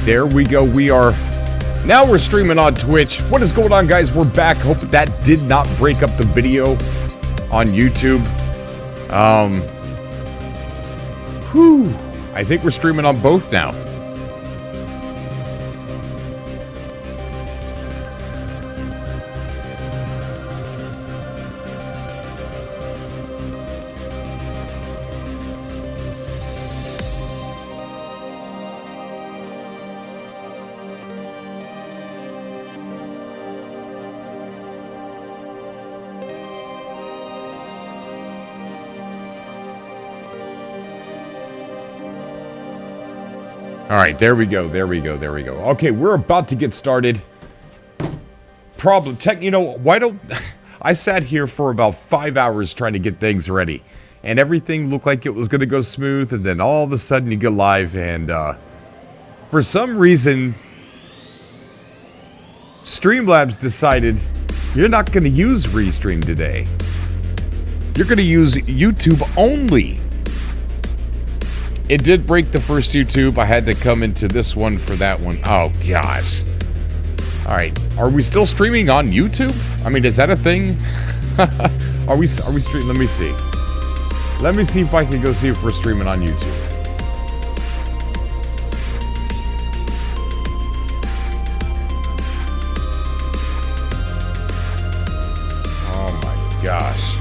there we go. Now we're streaming on Twitch. What is going on, guys? We're back. Hope that did not break up the video on YouTube. I think we're streaming on both now. All right, there we go. Okay, we're about to get started. Tech, you know, why don't... I sat here for about 5 hours trying to get things ready. And everything looked like it was going to go smooth. And then all of a sudden you get live. And for some reason, Streamlabs decided you're not going to use Restream today. You're going to use YouTube only. It did break the first YouTube. I had to come into this one for that one. Oh, gosh. All right. Are we still streaming on YouTube? I mean, is that a thing? Are we streaming? Let me see. Let me see if I can go see if we're streaming on YouTube. Oh, my gosh.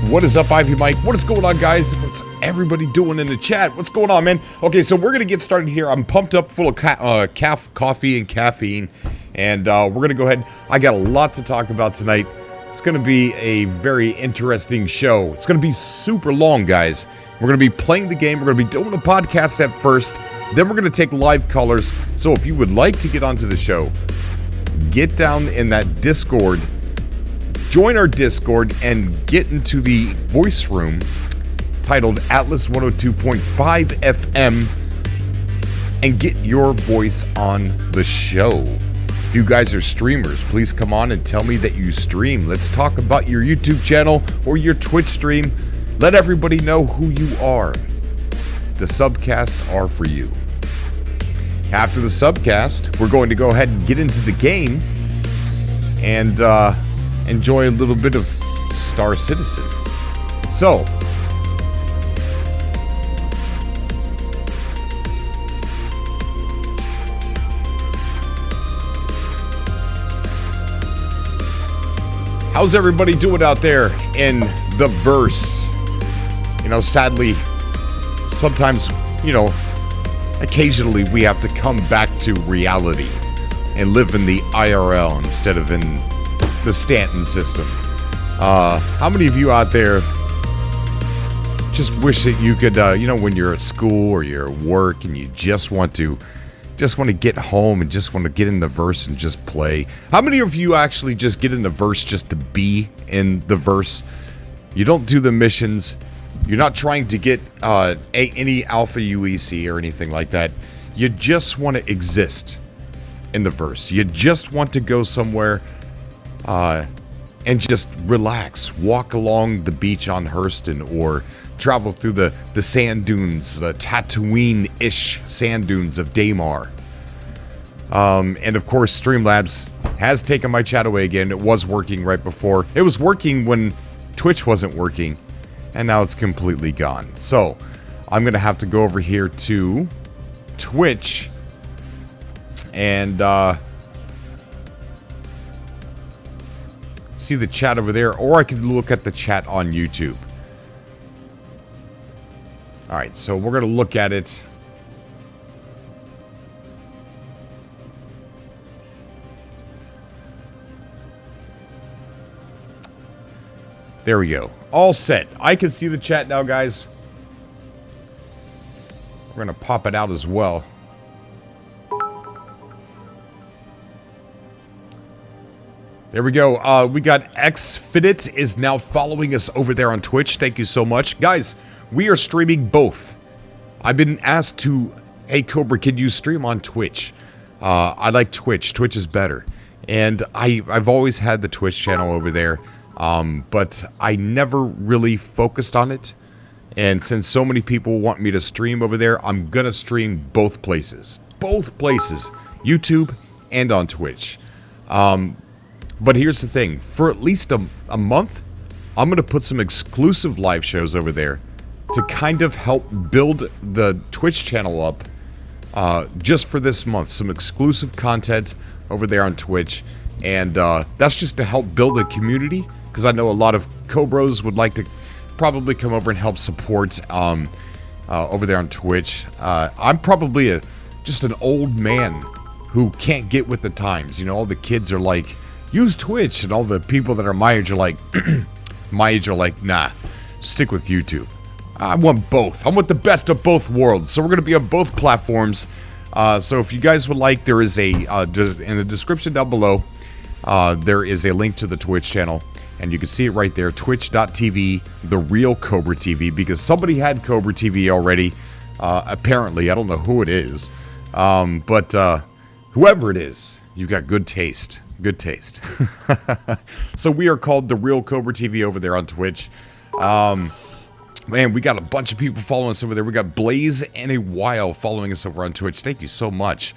What is up, Ivy Mike? What is going on, guys? What's everybody doing in the chat? What's going on, man? Okay, so we're going to get started here. I'm pumped up full of coffee and caffeine. And we're going to go ahead. I got a lot to talk about tonight. It's going to be a very interesting show. It's going to be super long, guys. We're going to be playing the game. We're going to be doing a podcast at first. Then we're going to take live callers. So if you would like to get onto the show, get down in that Discord. Join our Discord and get into the voice room titled Atlas 102.5 FM and get your voice on the show. If you guys are streamers, please come on and tell me that you stream. Let's talk about your YouTube channel or your Twitch stream. Let everybody know who you are. The subcasts are for you. After the subcast, we're going to go ahead and get into the game and enjoy a little bit of Star Citizen. So, how's everybody doing out there in the verse? You know, sadly, sometimes, you know, occasionally we have to come back to reality and live in the IRL instead of in the Stanton system. How many of you out there just wish that you could, you know, when you're at school or you're at work and you just want to get home and just want to get in the verse and just play? How many of you actually just get in the verse just to be in the verse? You don't do the missions. You're not trying to get any alpha UEC or anything like that. You just want to exist in the verse. You just want to go somewhere and just relax, walk along the beach on Hurston, or travel through the sand dunes, the Tatooine-ish sand dunes of Daymar. And of course, Streamlabs has taken my chat away again. It was working right before. It was working when Twitch wasn't working, and now it's completely gone. So I'm going to have to go over here to Twitch and see the chat over there, or I could look at the chat on YouTube. All right, so we're going to look at it. There we go. All set. I can see the chat now, guys. We're going to pop it out as well. There we go. We got Xfidit is now following us over there on Twitch. Thank you so much. Guys, we are streaming both. I've been asked to, hey Cobra, can you stream on Twitch? I like Twitch. Twitch is better. And I've always had the Twitch channel over there, but I never really focused on it. And since so many people want me to stream over there, I'm going to stream both places. Both places. YouTube and on Twitch. But here's the thing. For at least a month, I'm going to put some exclusive live shows over there to kind of help build the Twitch channel up just for this month. Some exclusive content over there on Twitch. And that's just to help build a community, because I know a lot of Cobras would like to probably come over and help support over there on Twitch. I'm probably just an old man who can't get with the times. You know, all the kids are like, use Twitch, and all the people that are my age are like, nah, stick with YouTube. I want both. I want the best of both worlds. So we're going to be on both platforms. So if you guys would like, there is a in the description down below, there is a link to the Twitch channel. And you can see it right there, twitch.tv, the real Cobra TV, because somebody had Cobra TV already, apparently. I don't know who it is, but whoever it is, you've got good taste. Good taste. So we are called the real Cobra TV over there on Twitch. Man, we got a bunch of people following us over there. We got Blaze and a While following us over on Twitch. Thank you so much.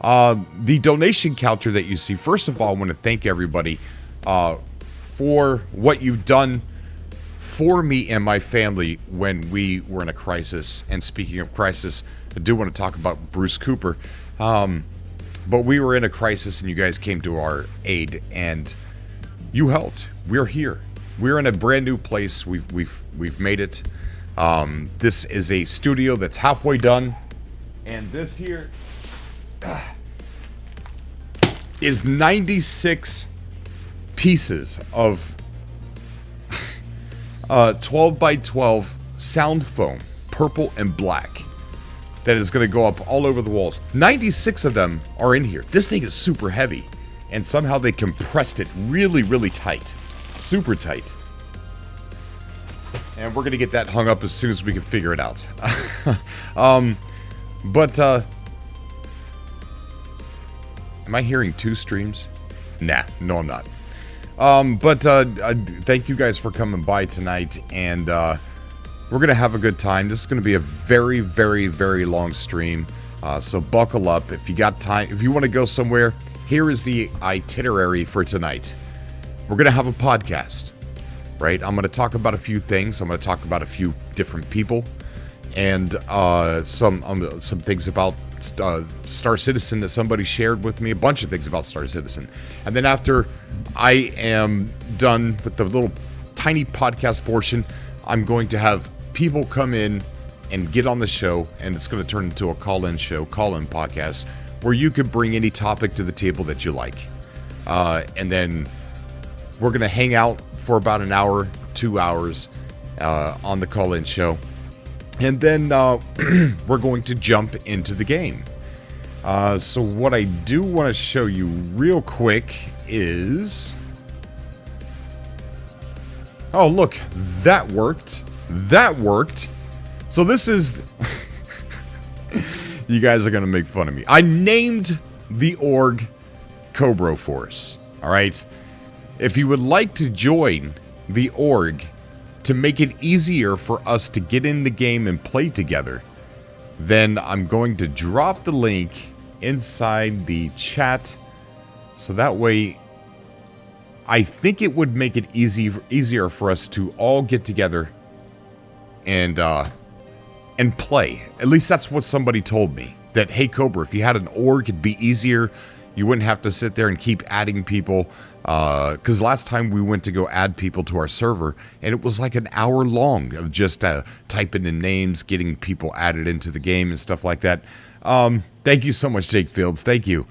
The donation counter that you see, first of all, I want to thank everybody for what you've done for me and my family when we were in a crisis. And speaking of crisis, I do want to talk about Bruce Cooper. But we were in a crisis and you guys came to our aid and you helped. We're here. We're in a brand new place. We've made it. This is a studio that's halfway done. And this here is 96 pieces of 12 by 12 sound foam, purple and black, that is going to go up all over the walls. 96 of them are in here. This thing is super heavy, and somehow they compressed it really, really tight. Super tight. And we're going to get that hung up as soon as we can figure it out. Am I hearing two streams? Nah, no I'm not. Thank you guys for coming by tonight, and we're going to have a good time. This is going to be a very, very, very long stream, so buckle up. If you got time, if you want to go somewhere, here is the itinerary for tonight. We're going to have a podcast, right? I'm going to talk about a few things. I'm going to talk about a few different people, and some things about Star Citizen that somebody shared with me, a bunch of things about Star Citizen. And then after I am done with the little tiny podcast portion, I'm going to have people come in and get on the show, and it's going to turn into a call-in show, call-in podcast, where you could bring any topic to the table that you like. And then we're going to hang out for about an hour, 2 hours on the call-in show. And then we're going to jump into the game. So what I do want to show you real quick is... Oh, look, that worked. That worked. So this is... You guys are going to make fun of me. I named the org Cobra Force. All right? If you would like to join the org to make it easier for us to get in the game and play together, then I'm going to drop the link inside the chat. So that way, I think it would make it easier for us to all get together and play. At least that's what somebody told me. That, hey Cobra, if you had an org, it'd be easier. You wouldn't have to sit there and keep adding people. Because last time we went to go add people to our server, and it was like an hour long of just typing in names, getting people added into the game and stuff like that. Thank you so much, Jake Fields. Thank you.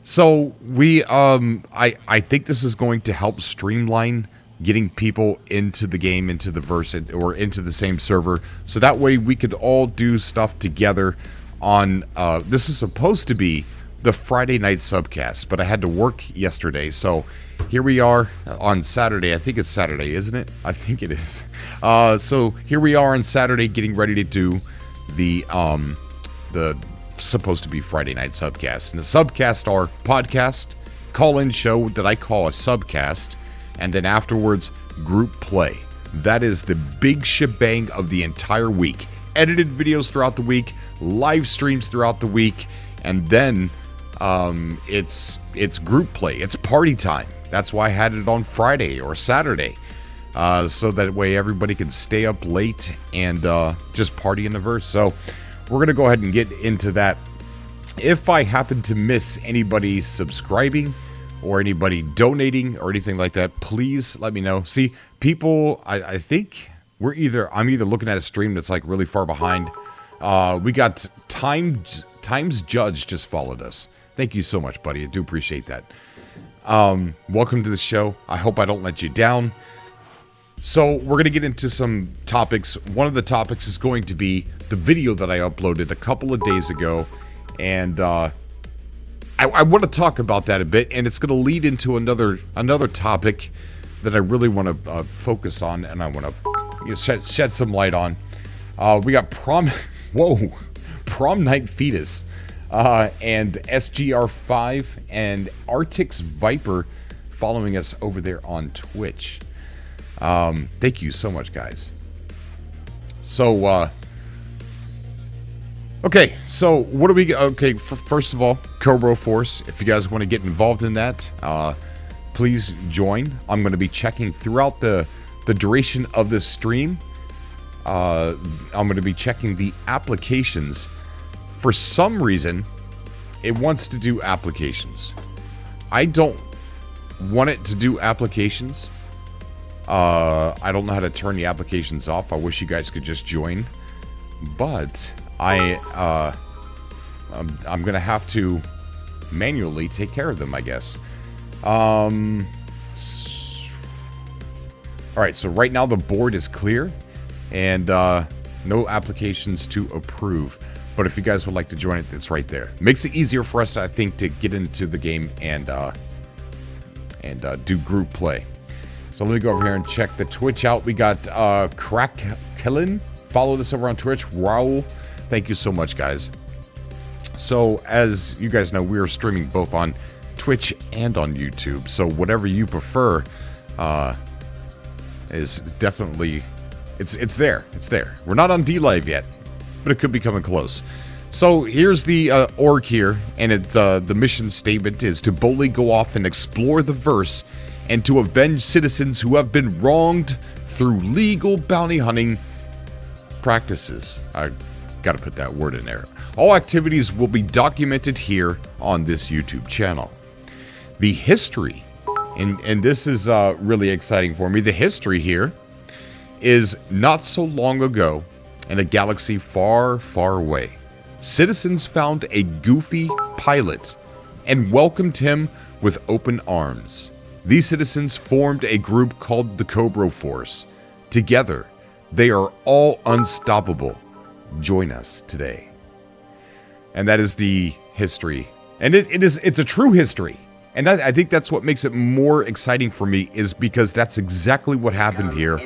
So we, I think this is going to help streamline getting people into the game, into the verse, or into the same server. So that way we could all do stuff together on, this is supposed to be the Friday night subcast, but I had to work yesterday, so here we are on Saturday. I think it's Saturday, isn't it? I think it is. So here we are on Saturday, getting ready to do the supposed to be Friday night subcast. And the subcast are podcast, call-in show that I call a subcast, and then afterwards, group play. That is the big shebang of the entire week. Edited videos throughout the week, live streams throughout the week, and then it's group play. It's party time. That's why I had it on Friday or Saturday, so that way everybody can stay up late and just party in the verse. So we're gonna go ahead and get into that. If I happen to miss anybody subscribing or anybody donating or anything like that, please let me know. See, people, I think I'm either looking at a stream that's like really far behind. We got Times Judge just followed us. Thank you so much, buddy. I do appreciate that. Welcome to the show. I hope I don't let you down. So we're going to get into some topics. One of the topics is going to be the video that I uploaded a couple of days ago. And I want to talk about that a bit. And it's going to lead into another topic that I really want to focus on. And I want to shed some light on. We got prom night fetus. And SGR5 and Arctic's Viper following us over there on Twitch. Thank you so much, guys. So, okay, so what do we... Okay, first of all, Cobra Force, if you guys want to get involved in that, please join. I'm going to be checking throughout the duration of this stream. I'm going to be checking the applications. For some reason, it wants to do applications. I don't want it to do applications. I don't know how to turn the applications off. I wish you guys could just join. But I'm going to have to manually take care of them, I guess. All right, so right now the board is clear. And no applications to approve. But if you guys would like to join it, it's right there. Makes it easier for us, I think, to get into the game and do group play. So let me go over here and check the Twitch out. We got Crack Kellen followed us over on Twitch. Raul, thank you so much, guys. So as you guys know, we are streaming both on Twitch and on YouTube. So whatever you prefer is definitely it's there. It's there. We're not on D-Live yet, but it could be coming close. So here's the org here, and the mission statement is to boldly go off and explore the verse and to avenge citizens who have been wronged through legal bounty hunting practices. I gotta put that word in there. All activities will be documented here on this YouTube channel. The history, and this is really exciting for me, the history here is not so long ago, in a galaxy far, far away, citizens found a goofy pilot and welcomed him with open arms. These citizens formed a group called the Cobra Force. Together, they are all unstoppable. Join us today. And that is the history. And it's a true history. And I think that's what makes it more exciting for me, is because that's exactly what happened here.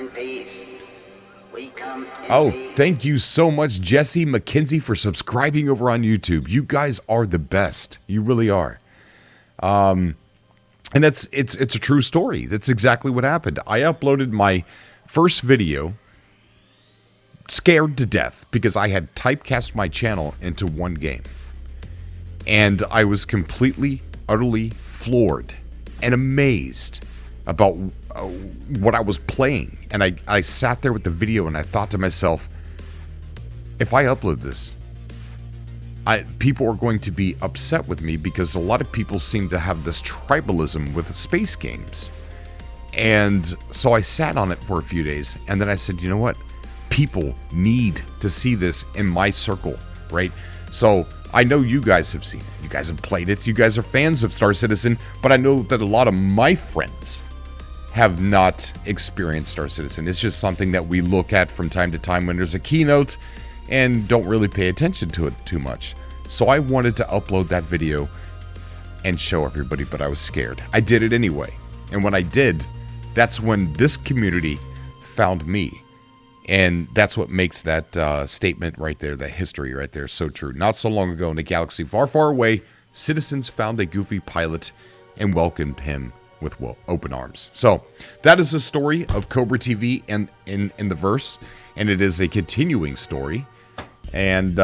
Oh, thank you so much, Jesse McKenzie, for subscribing over on YouTube. You guys are the best. You really are. And it's a true story. That's exactly what happened. I uploaded my first video scared to death because I had typecast my channel into one game. And I was completely, utterly floored and amazed about what I was playing. And I sat there with the video and I thought to myself, if I upload this, people are going to be upset with me because a lot of people seem to have this tribalism with space games. And so I sat on it for a few days, and then I said, you know what? People need to see this in my circle, right? So I know you guys have seen it. You guys have played it. You guys are fans of Star Citizen, but I know that a lot of my friends have not experienced Star Citizen. It's just something that we look at from time to time when there's a keynote and don't really pay attention to it too much. So I wanted to upload that video and show everybody, but I was scared. I did it anyway. And when I did, that's when this community found me. And that's what makes that statement right there, that history right there, so true. Not so long ago in a galaxy far, far away, citizens found a goofy pilot and welcomed him with open arms. So that is the story of Cobra TV and in the verse, and it is a continuing story. And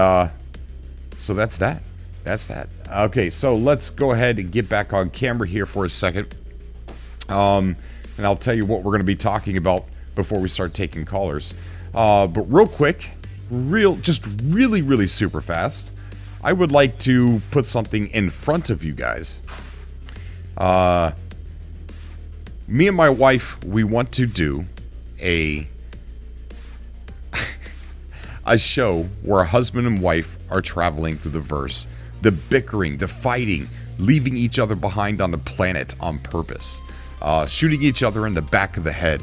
so that's that. That's that. Okay, so let's go ahead and get back on camera here for a second. And I'll tell you what we're going to be talking about before we start taking callers. But real quick, just really super fast, I would like to put something in front of you guys. Me and my wife, we want to do a show where a husband and wife are traveling through the verse. The bickering, the fighting, leaving each other behind on the planet on purpose. Shooting each other in the back of the head.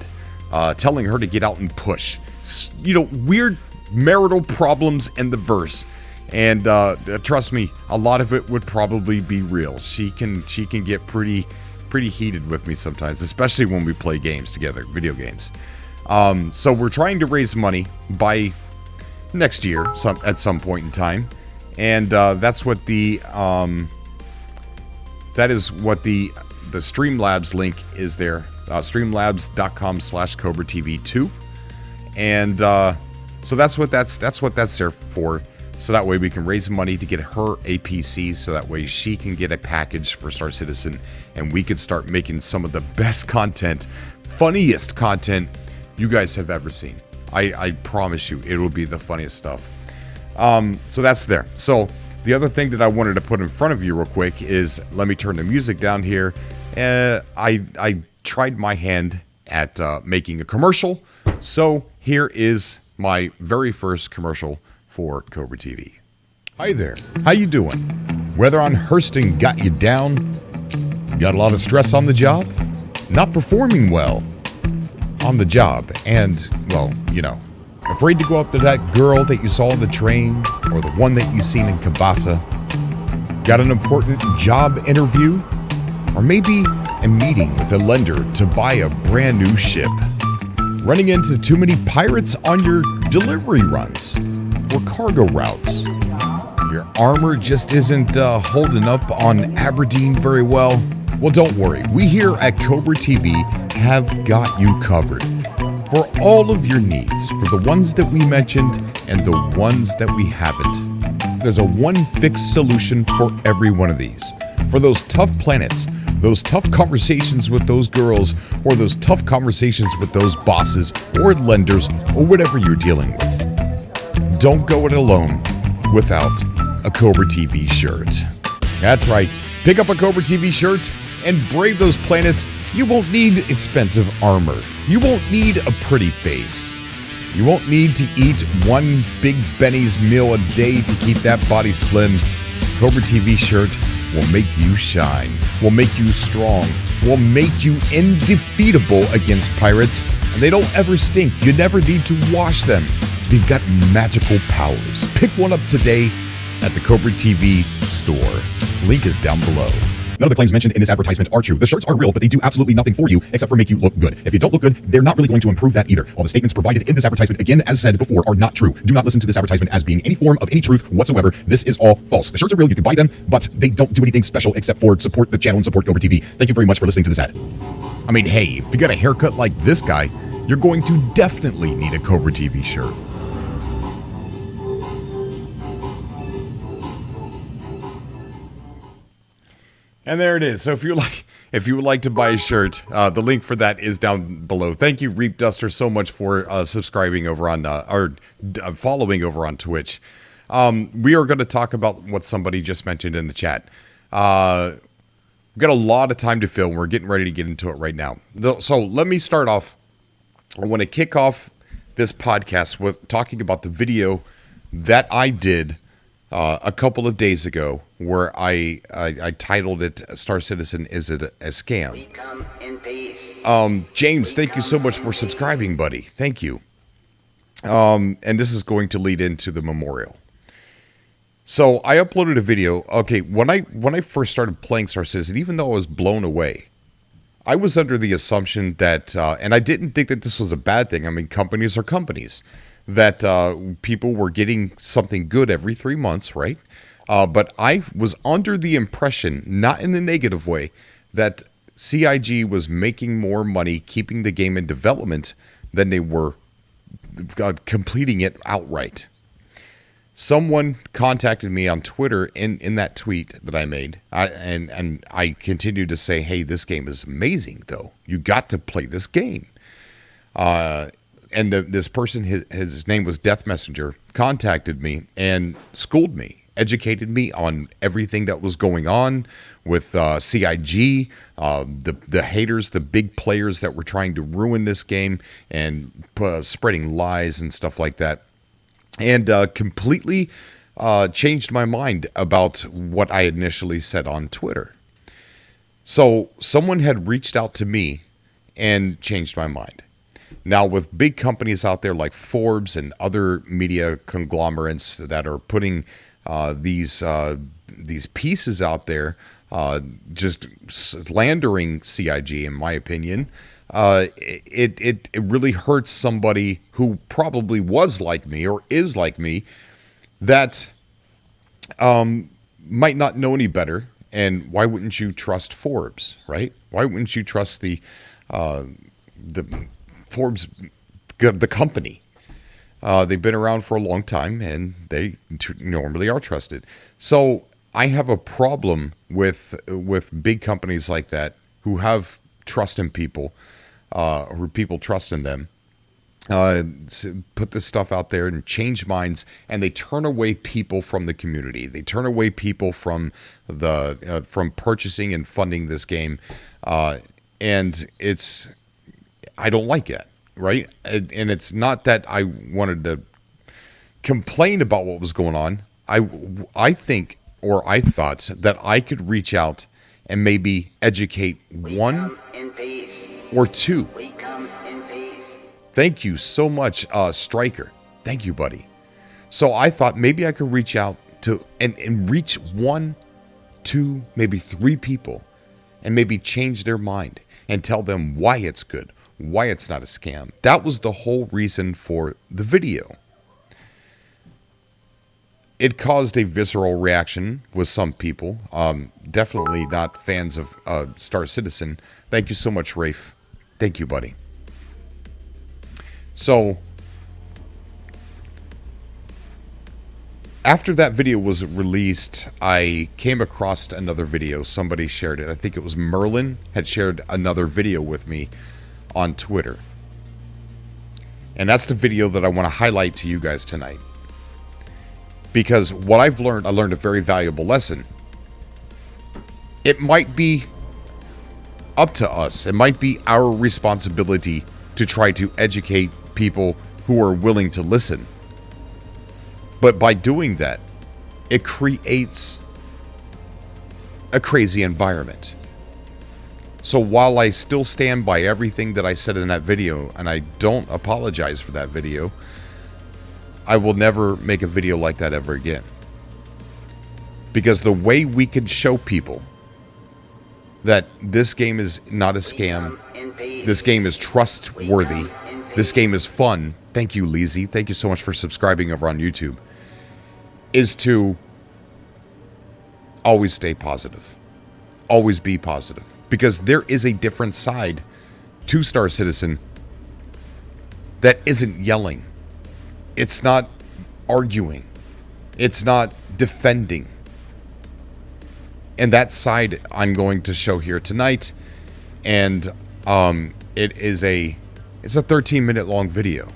Telling her to get out and push. Weird marital problems in the verse. And trust me, a lot of it would probably be real. She can get pretty heated with me sometimes, especially when we play games together, video games. So we're trying to raise money by next year, at some point in time, and that's what the Streamlabs link is there. Streamlabs.com/Cobra TV 2, and so that's what that's there for. So that way we can raise money to get her a PC, so that way she can get a package for Star Citizen, and we could start making some of the best content, funniest content you guys have ever seen. I promise you, it will be the funniest stuff. So that's there. So the other thing that I wanted to put in front of you real quick is, let me turn the music down here. I tried my hand at making a commercial. So here is my very first commercial for Cobra TV. Hi there. How you doing? Weather on Hurston got you down? Got a lot of stress on the job? Not performing well on the job, and, well, afraid to go up to that girl that you saw on the train, or the one that you seen in Kabasa? Got an important job interview? Or maybe a meeting with a lender to buy a brand new ship? Running into too many pirates on your delivery runs or cargo routes? Your armor just isn't holding up on Aberdeen very well? Well, don't worry. We here at Cobra TV have got you covered for all of your needs, for the ones that we mentioned and the ones that we haven't. There's a one fixed solution for every one of these. For those tough planets, those tough conversations with those girls, or those tough conversations with those bosses or lenders or whatever you're dealing with. Don't go it alone without a Cobra TV shirt. That's right. Pick up a Cobra TV shirt and brave those planets. You won't need expensive armor. You won't need a pretty face. You won't need to eat one Big Benny's meal a day to keep that body slim. Cobra TV shirt will make you shine, will make you strong, will make you indefeatable against pirates. And they don't ever stink. You never need to wash them. They've got magical powers. Pick one up today at the Cobra TV store. Link is down below. None of the claims mentioned in this advertisement are true. The shirts are real, but they do absolutely nothing for you except for make you look good. If you don't look good, they're not really going to improve that either. All the statements provided in this advertisement, again, as said before, are not true. Do not listen to this advertisement as being any form of any truth whatsoever. This is all false. The shirts are real, you can buy them, but they don't do anything special except for support the channel and support Cobra TV. Thank you very much for listening to this ad. I mean, hey, if you got a haircut like this guy, you're going to definitely need a Cobra TV shirt. And there it is. So if you would like to buy a shirt, the link for that is down below. Thank you, Reap Duster, so much for subscribing over on following over on Twitch. We are going to talk about what somebody just mentioned in the chat. We've got a lot of time to fill. We're getting ready to get into it right now. So let me start off. I want to kick off this podcast with talking about the video that I did a couple of days ago, where I titled it "Star Citizen, Is It a Scam?" We come in peace. James, thank you so much for subscribing, buddy. Thank you. And this is going to lead into the memorial. So I uploaded a video. Okay, when I first started playing Star Citizen, even though I was blown away, I was under the assumption that, and I didn't think that this was a bad thing. I mean, companies are companies. That people were getting something good every 3 months, right? But I was under the impression, not in a negative way, that CIG was making more money keeping the game in development than they were completing it outright. Someone contacted me on Twitter in that tweet that I made, and I continued to say, hey, this game is amazing, though. You got to play this game. And this person, his name was Death Messenger, contacted me and schooled me, educated me on everything that was going on with CIG, the haters, the big players that were trying to ruin this game and spreading lies and stuff like that. And completely changed my mind about what I initially said on Twitter. So someone had reached out to me and changed my mind. Now, with big companies out there like Forbes and other media conglomerates that are putting these pieces out there, just slandering CIG, in my opinion, it really hurts somebody who probably was like me or is like me that might not know any better. And why wouldn't you trust Forbes, right? Why wouldn't you trust the Forbes, the company? They've been around for a long time, and they normally are trusted. So I have a problem with big companies like that who have trust in people, who people trust in them, put this stuff out there and change minds, and they turn away people from the community. They turn away people from from purchasing and funding this game, and I don't like it, right? And it's not that I wanted to complain about what was going on. I think, or I thought that I could reach out and maybe educate one or two. Thank you so much, Stryker. Thank you, buddy. So I thought maybe I could reach out to and reach 1, 2, maybe 3 people and maybe change their mind and tell them why it's good, why it's not a scam. That was the whole reason for the video. It caused a visceral reaction with some people. Definitely not fans of Star Citizen. Thank you so much, Rafe. Thank you, buddy. So, after that video was released, I came across another video. Somebody shared it. I think it was Merlin had shared another video with me on Twitter. And that's the video that I want to highlight to you guys tonight. Because what I've learned, I learned a very valuable lesson. It might be up to us. It might be our responsibility to try to educate people who are willing to listen. But by doing that, it creates a crazy environment. So while I still stand by everything that I said in that video, and I don't apologize for that video, I will never make a video like that ever again. Because the way we can show people that this game is not a scam, this game is trustworthy, this game is fun. Thank you, Leezy. Thank you so much for subscribing over on YouTube. Is to always stay positive. Always be positive. Because there is a different side to Star Citizen that isn't yelling. It's not arguing. It's not defending. And that side I'm going to show here tonight. And it's a 13-minute long video.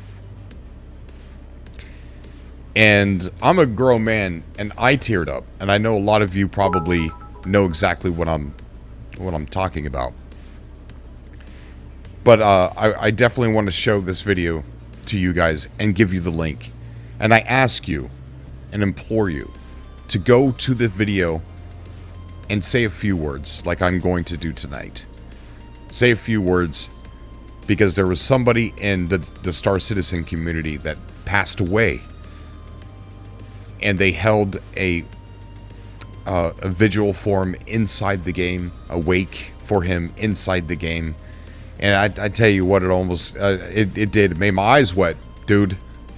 And I'm a grown man, and I teared up. And I know a lot of you probably know exactly what I'm talking about. But I definitely want to show this video to you guys and give you the link. And I ask you and implore you to go to the video and say a few words like I'm going to do tonight. Say a few words because there was somebody in the Star Citizen community that passed away and they held a vigil for him inside the game, a wake for him inside the game. And I tell you what, it almost, it did. It made my eyes wet, dude.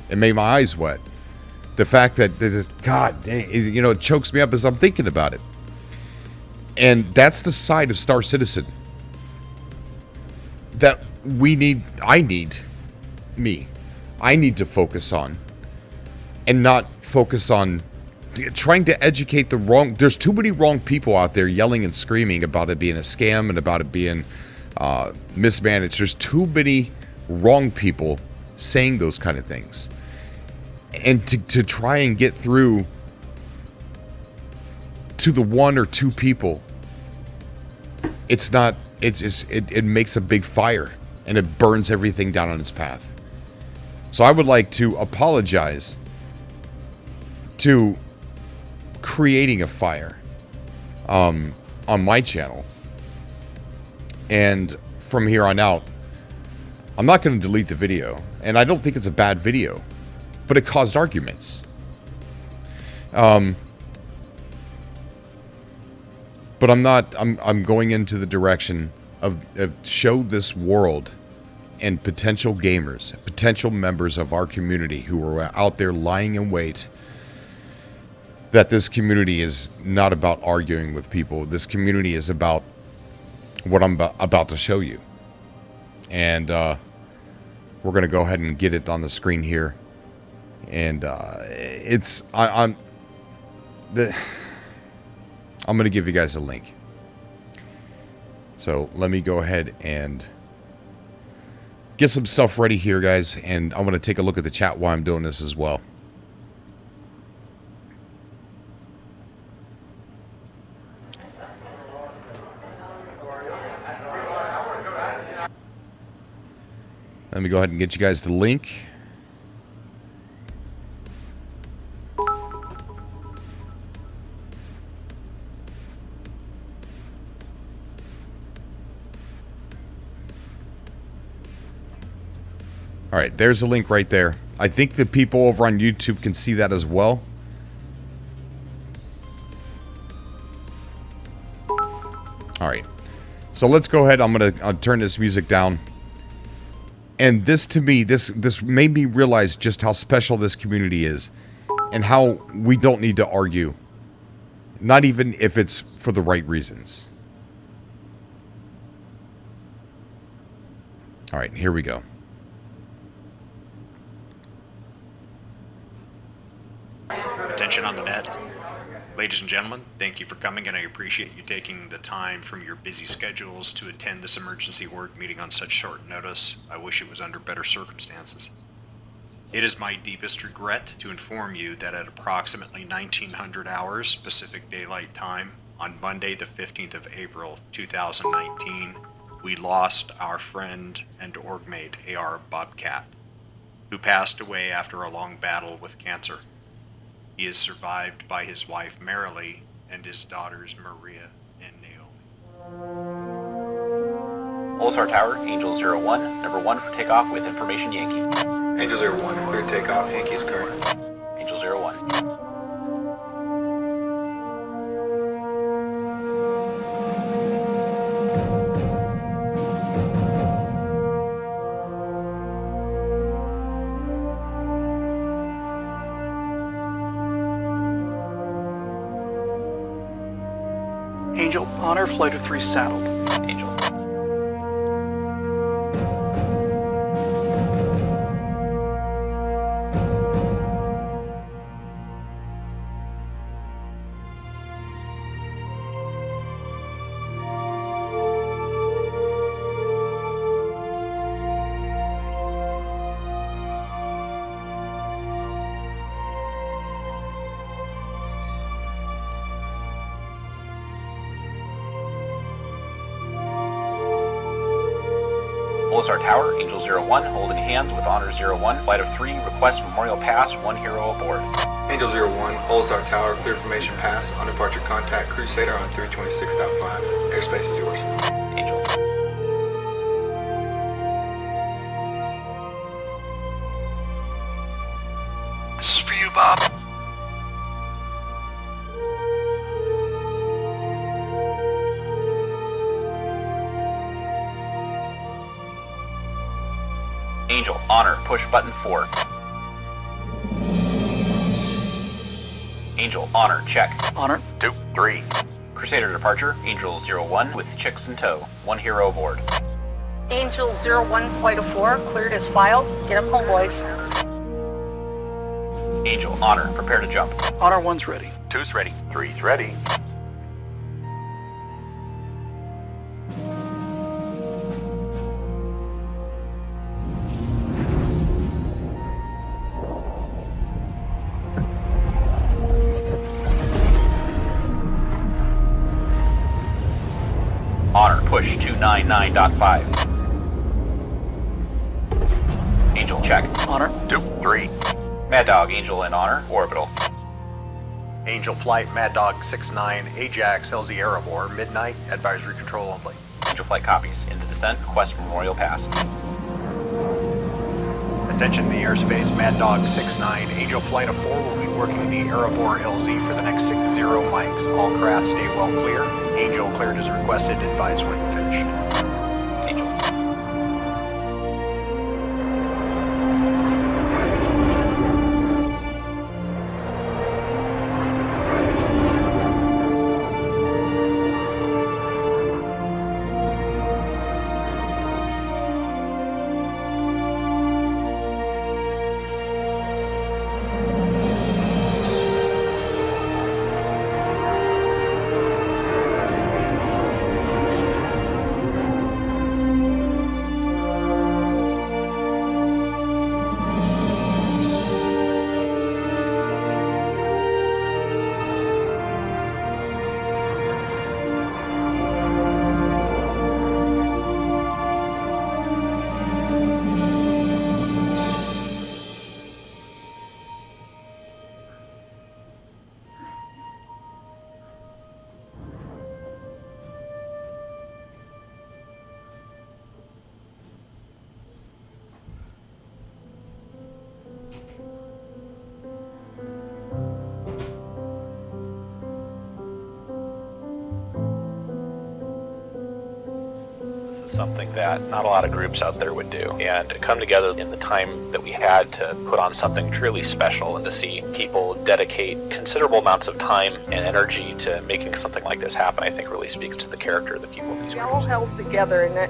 It made my eyes wet. The fact that, God dang, you know, it chokes me up as I'm thinking about it. And that's the side of Star Citizen that I need to focus on, and not focus on trying to educate the wrong. There's too many wrong people out there yelling and screaming about it being a scam and about it being mismanaged. There's too many wrong people saying those kind of things, and to try and get through to the one or two people, it makes a big fire and it burns everything down on its path. So I would like to apologize to creating a fire on my channel, and from here on out I'm not going to delete the video, and I don't think it's a bad video, but it caused arguments. But I'm going into the direction of show this world and potential gamers, potential members of our community who are out there lying in wait, that this community is not about arguing with people. This community is about what I'm about to show you. And we're going to go ahead and get it on the screen here. And I'm going to give you guys a link. So let me go ahead and get some stuff ready here, guys. And I'm going to take a look at the chat while I'm doing this as well. Let me go ahead and get you guys the link. All right, there's a link right there. I think the people over on YouTube can see that as well. All right, so let's go ahead. I'm gonna turn this music down. And this, to me, this made me realize just how special this community is, and how we don't need to argue, not even if it's for the right reasons. All right, here we go. Attention on the net. Ladies and gentlemen, thank you for coming, and I appreciate you taking the time from your busy schedules to attend this emergency work meeting on such short notice. I wish it was under better circumstances. It is my deepest regret to inform you that at approximately 1900 hours Pacific Daylight Time on Monday the 15th of April 2019, we lost our friend and orgmate AR Bobcat, who passed away after a long battle with cancer. He is survived by his wife Marilee and his daughters Maria and Naomi. Pulsar Tower, Angel 01, number 1 for takeoff with information Yankee. Angel 01, clear takeoff, Yankees current. Angel 01. Angel, honor flight of 3 saddled. Angel. Pulsar Tower, Angel 01, holding hands with Honor 01, flight of 3, request memorial pass, 1 hero aboard. Angel 01, Pulsar Tower, clear formation pass, on departure contact Crusader on 326.5. Airspace is yours. Angel. This is for you, Bob. Angel, honor, push button 4. Angel, honor, check. Honor. 2, 3. Crusader departure, Angel 01 with chicks in tow. 1 hero aboard. Angel 01, flight of 4, cleared as filed. Get up home, boys. Angel, honor, prepare to jump. Honor 1's ready. 2's ready. 3's ready. Honor, push 299.5. Angel, check. Honor. 2, 3. Mad Dog, Angel and honor, orbital. Angel Flight, Mad Dog 69, Ajax, LZ Erebor, midnight, advisory control only. Angel Flight copies. In the descent, request memorial pass. Attention the airspace, Mad Dog 69, Angel Flight of 4 will be working the Erebor LZ for the next 60 mics. All craft stay well clear. Angel cleared as requested, advise when finished. Angel. Something that not a lot of groups out there would do, and to come together in the time that we had to put on something truly special, and to see people dedicate considerable amounts of time and energy to making something like this happen, I think really speaks to the character of the people in these We all groups. held together, and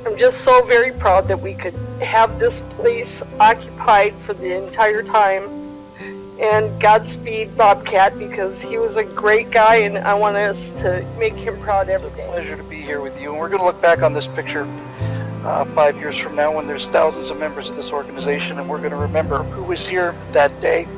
I'm just so very proud that we could have this place occupied for the entire time. And Godspeed Bobcat, because he was a great guy, and I want us to make him proud every It's a day. pleasure to be here with you. And we're going to look back on this picture 5 years from now when there's thousands of members of this organization, and we're going to remember who was here that day.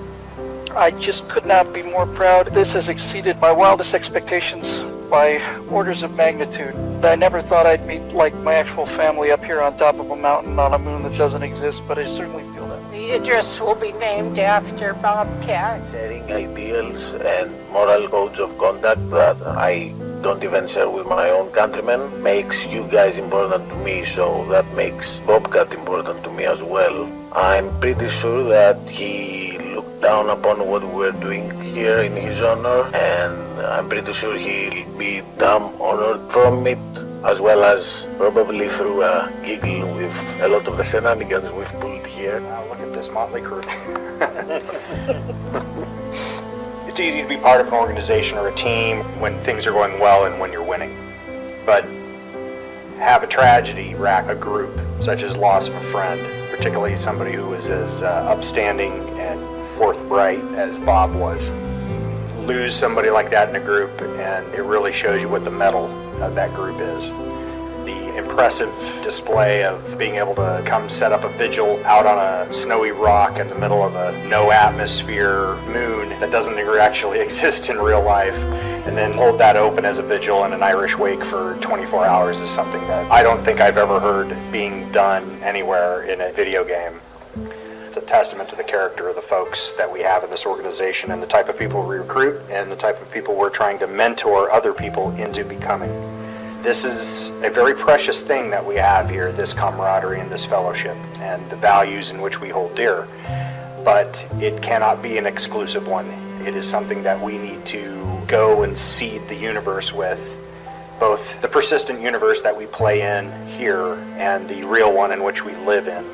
I just could not be more proud. This has exceeded my wildest expectations by orders of magnitude. I never thought I'd meet like my actual family up here on top of a mountain on a moon that doesn't exist, but I certainly feel that. The address will be named after Bobcat. Sharing ideals and moral codes of conduct that I don't even share with my own countrymen makes you guys important to me, so that makes Bobcat important to me as well. I'm pretty sure that he looked down upon what we're doing here in his honor, and I'm pretty sure he'll be damn honored from it, as well as probably through a giggle with a lot of the shenanigans we've pulled here. Wow, look at this motley crew. It's easy to be part of an organization or a team when things are going well and when you're winning. But have a tragedy rack a group, such as loss of a friend, particularly somebody who was as upstanding and forthright as Bob was. Lose somebody like that in a group, and it really shows you what the mettle of that group is. The impressive display of being able to come set up a vigil out on a snowy rock in the middle of a no atmosphere moon that doesn't actually exist in real life, and then hold that open as a vigil in an Irish wake for 24 hours is something that I don't think I've ever heard being done anywhere in a video game. It's a testament to the character of the folks that we have in this organization, and the type of people we recruit, and the type of people we're trying to mentor other people into becoming. This is a very precious thing that we have here, this camaraderie and this fellowship, and the values in which we hold dear. But it cannot be an exclusive one. It is something that we need to go and seed the universe with, both the persistent universe that we play in here and the real one in which we live in.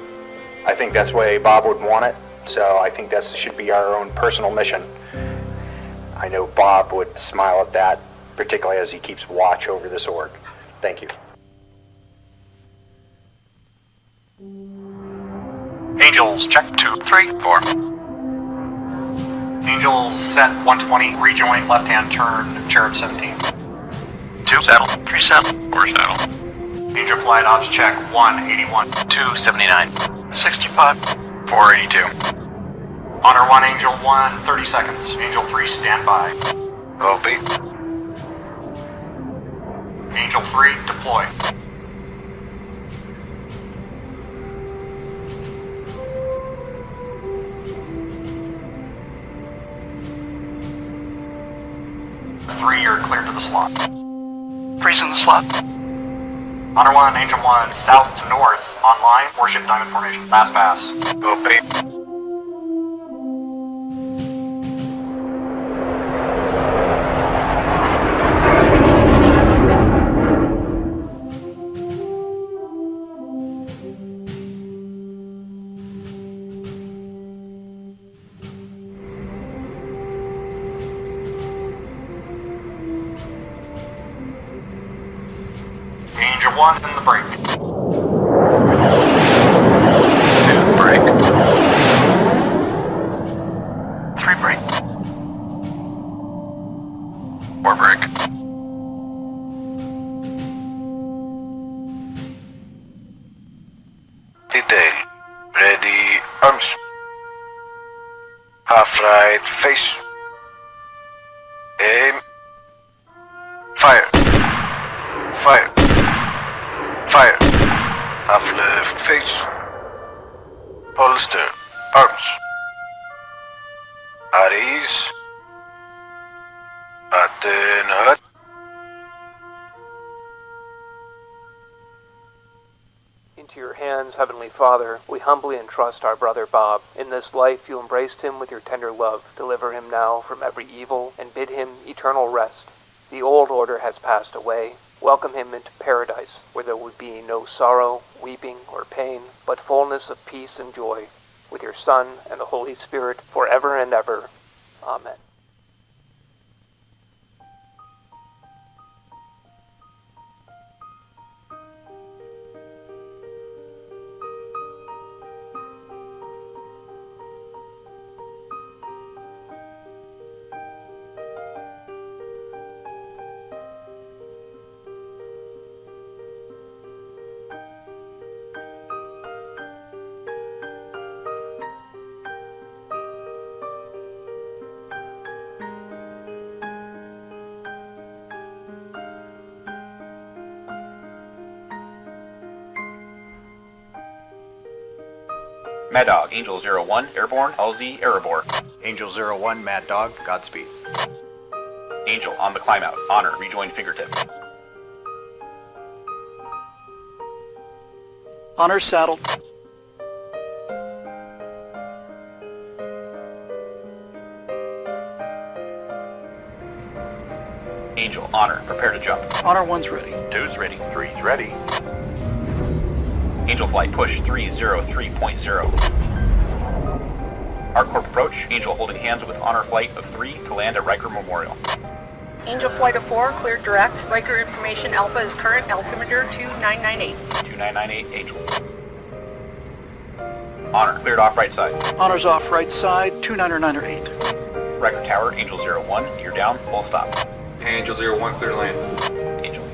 I think that's the way Bob would want it, so I think that should be our own personal mission. I know Bob would smile at that, particularly as he keeps watch over this org. Thank you. Angels, check 2, 3, 4. Angels, set 120, rejoin left-hand turn, cherub 17. 2, saddle, 3, saddle, 4, saddle. Angel flight ops check 181, 279, 65, 482. Honor 1, Angel 1, 30 seconds. Angel 3, stand by. Copy. Angel 3, deploy. Three, you're cleared to the slot. Freeze in the slot. Honor 1, Angel 1, south to north, online, warship diamond formation. Fast pass. Copy. Angel 1 in the break. 2, break. 3, break. 4, break. Detail. Ready, arms. Half right, face. Aim. Fire. Fire. Fire. Half left, face. Holster. Arms. At ease. Hut. Into your hands, Heavenly Father, we humbly entrust our brother Bob. In this life you embraced him with your tender love. Deliver him now from every evil, and bid him eternal rest. The old order has passed away. Welcome him into paradise, where there would be no sorrow, weeping, or pain, but fullness of peace and joy, with your Son and the Holy Spirit, forever and ever. Amen. Mad Dog, Angel 01, airborne, LZ, Erebor. Angel 01, Mad Dog, Godspeed. Angel, on the climb out, honor, rejoin fingertip. Honor saddled. Angel, honor, prepare to jump. Honor 1's ready. 2's ready. 3's ready. Angel flight, push 303.0. Arccorp approach, Angel holding hands with honor flight of 3 to land at Riker Memorial. Angel flight of 4, cleared direct. Riker information Alpha is current, altimeter 2998. 2998, Angel. Honor, cleared off right side. Honor's off right side, 2998. Riker Tower, Angel 01, gear down, full stop. Angel 01, clear to land. Angel.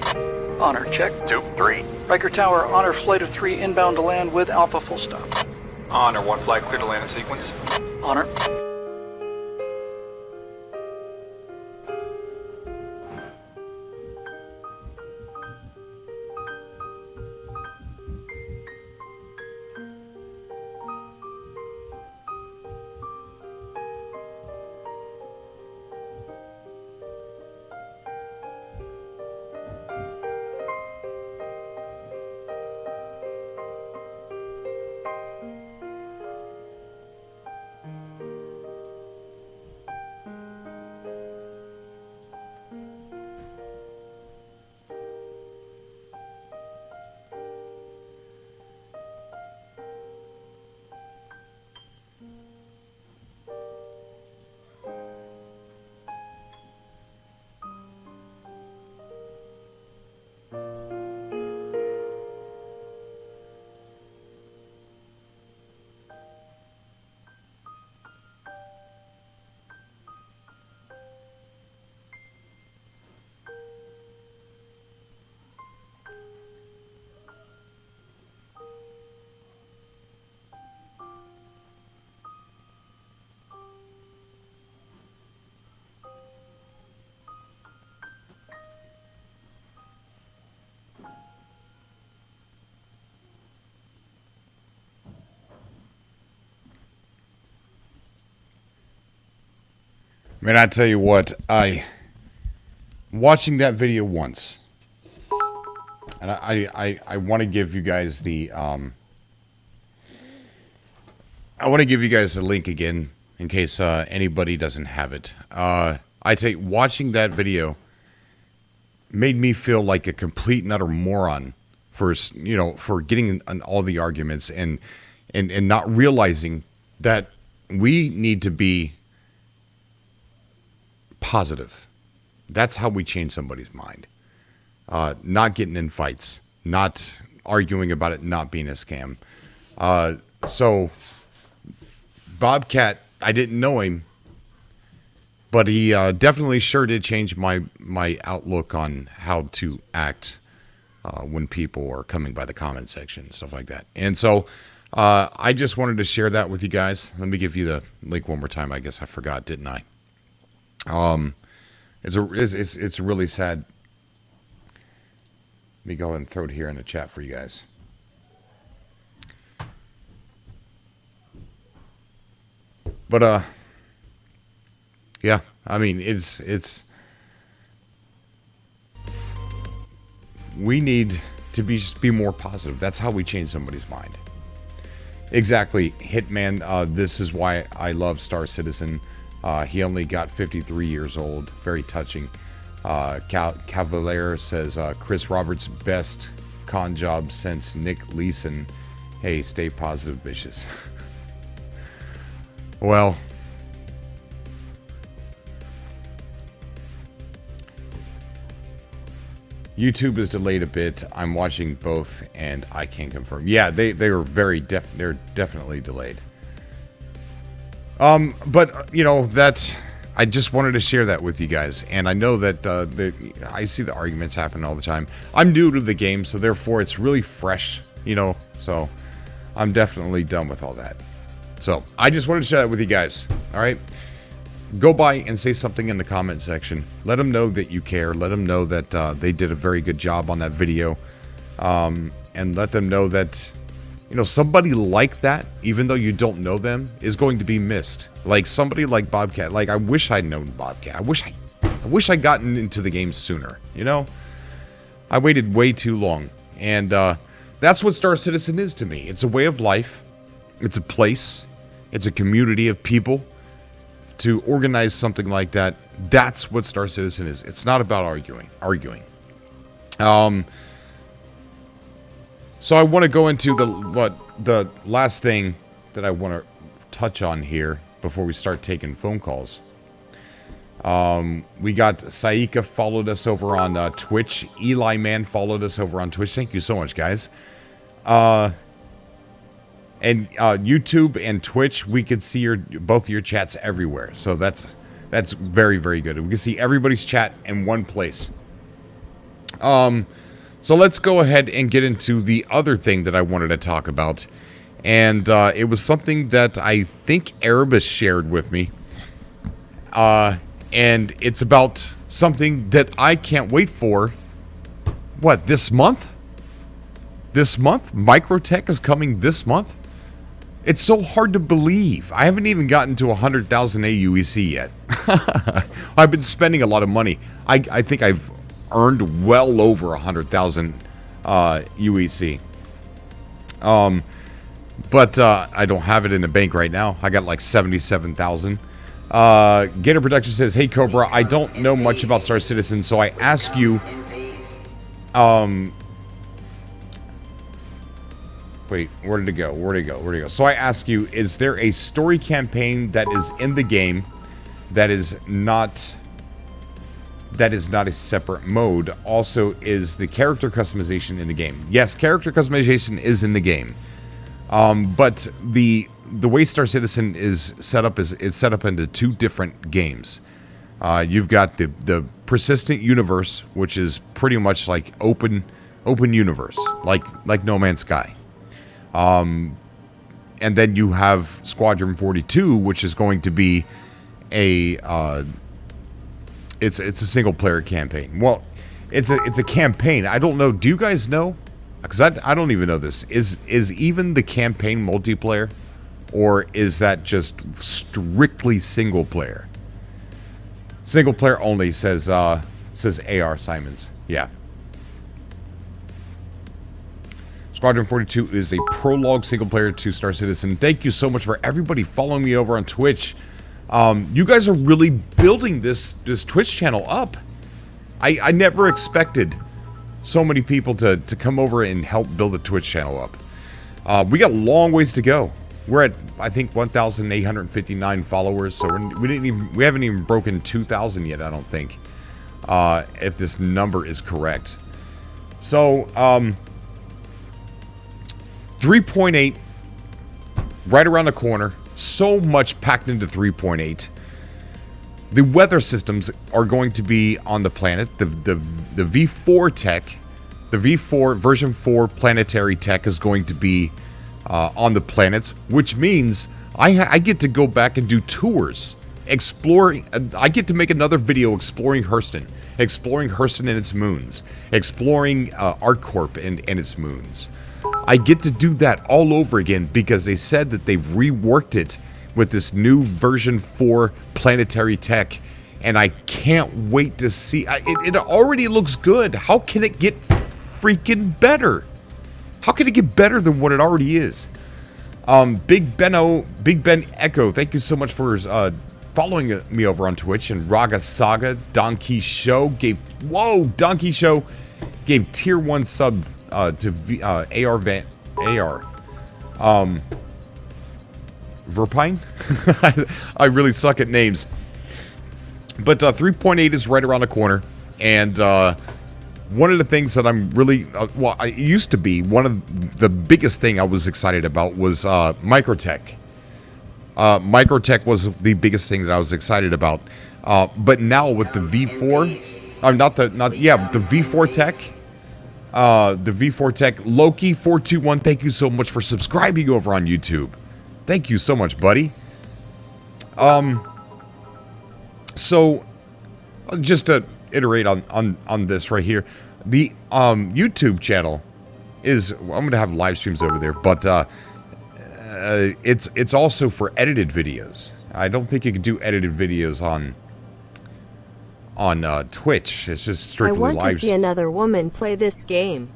Honor check. 2, 3. Riker Tower, honor flight of 3 inbound to land with Alpha full stop. Honor 1 flight, clear to land in sequence. Honor. Man, I tell you what, watching that video once, and I want to give you guys the I want to give you guys the link again in case anybody doesn't have it. I tell you, watching that video made me feel like a complete and utter moron for getting in all the arguments and not realizing that we need to be positive. That's how we change somebody's mind. Not getting in fights, not arguing about it not being a scam. So Bobcat, I didn't know him, but he definitely sure did change my outlook on how to act when people are coming by the comment section and stuff like that. And so I just wanted to share that with you guys. Let me give you the link one more time. I guess I forgot, didn't I? It's really sad. Let me go ahead and throw it here in the chat for you guys. But yeah, I mean, it's we need to be more positive. That's how we change somebody's mind. Exactly, Hitman. This is why I love Star Citizen. He only got 53 years old. Very touching. Cavalier says Chris Roberts' best con job since Nick Leeson. Hey, stay positive, bitches. Well, YouTube is delayed a bit. I'm watching both, and I can confirm. Yeah, they were they're definitely delayed. But you know that I just wanted to share that with you guys, and I know that I see the arguments happen all the time. I'm new to the game, so therefore it's really fresh, you know. So I'm definitely done with all that. So I just wanted to share that with you guys. All right, go by and say something in the comment section. Let them know that you care. Let them know that they did a very good job on that video, and let them know that, you know, somebody like that, even though you don't know them, is going to be missed. Like somebody like Bobcat. Like, I wish I'd known Bobcat. I wish I'd gotten into the game sooner. You know, I waited way too long, and that's what Star Citizen is to me. It's a way of life. It's a place. It's a community of people. To organize something like that, that's what Star Citizen is. It's not about arguing. So I want to go into the last thing that I want to touch on here before we start taking phone calls. We got Saika followed us over on Twitch. Eli Man followed us over on Twitch. Thank you so much, guys. And YouTube and Twitch, we could see both your chats everywhere. So that's very, very good. We can see everybody's chat in one place. So let's go ahead and get into the other thing that I wanted to talk about. And it was something that I think Erebus shared with me. And it's about something that I can't wait for. What, this month? This month? MicroTech is coming this month? It's so hard to believe. I haven't even gotten to 100,000 AUEC yet. I've been spending a lot of money. I think I've earned well over 100,000 UEC. But I don't have it in the bank right now. I got like 77,000. Gator Production says, "Hey Cobra, I don't know much about Star Citizen, so I ask you, wait, where did it go? So I ask you, is there a story campaign that is in the game that is not a separate mode? Also, is the character customization in the game?" Yes, character customization is in the game. But the way Star Citizen is set up into two different games. You've got the persistent universe, which is pretty much like open universe, like No Man's Sky. And then you have Squadron 42, which is going to be it's a single player campaign. Well, it's a campaign. I don't know. Do you guys know? Because I don't even know this. Is even the campaign multiplayer, or is that just strictly single player? Single player only, says AR Simons. Yeah. Squadron 42 is a prologue single player to Star Citizen. Thank you so much for everybody following me over on Twitch. You guys are really building this Twitch channel up. I never expected so many people to come over and help build the Twitch channel up. We got a long ways to go. We're at, I think, 1,859 followers, so we haven't even broken 2,000 yet, I don't think, if this number is correct. So, 3.8, right around the corner. So much packed into 3.8. The weather systems are going to be on the planet. The V4 tech, the V4 version 4 planetary tech is going to be on the planets, which means I get to go back and do tours, exploring. I get to make another video exploring Hurston and its moons, exploring ArcCorp and its moons. I get to do that all over again because they said that they've reworked it with this new version 4 planetary tech, and I can't wait to see. It already looks good. How can it get freaking better? How can it get better than what it already is? Big Ben Echo, thank you so much for following me over on Twitch. And Raga Saga, Donkey Show gave tier 1 sub to AR Verpine. I really suck at names, but 3.8 is right around the corner, and one of the things that I'm really it used to be one of the biggest thing I was excited about was MicroTech. MicroTech was the biggest thing that I was excited about, but now with the V4, the V4 tech. The V4 Tech Loki 421, thank you so much for subscribing over on YouTube. Thank you so much, buddy. So just to iterate on this right here, the YouTube channel is, I'm gonna have live streams over there, but it's also for edited videos. I don't think you can do edited videos on Twitch. It's just strictly live. I want to see another woman play this game.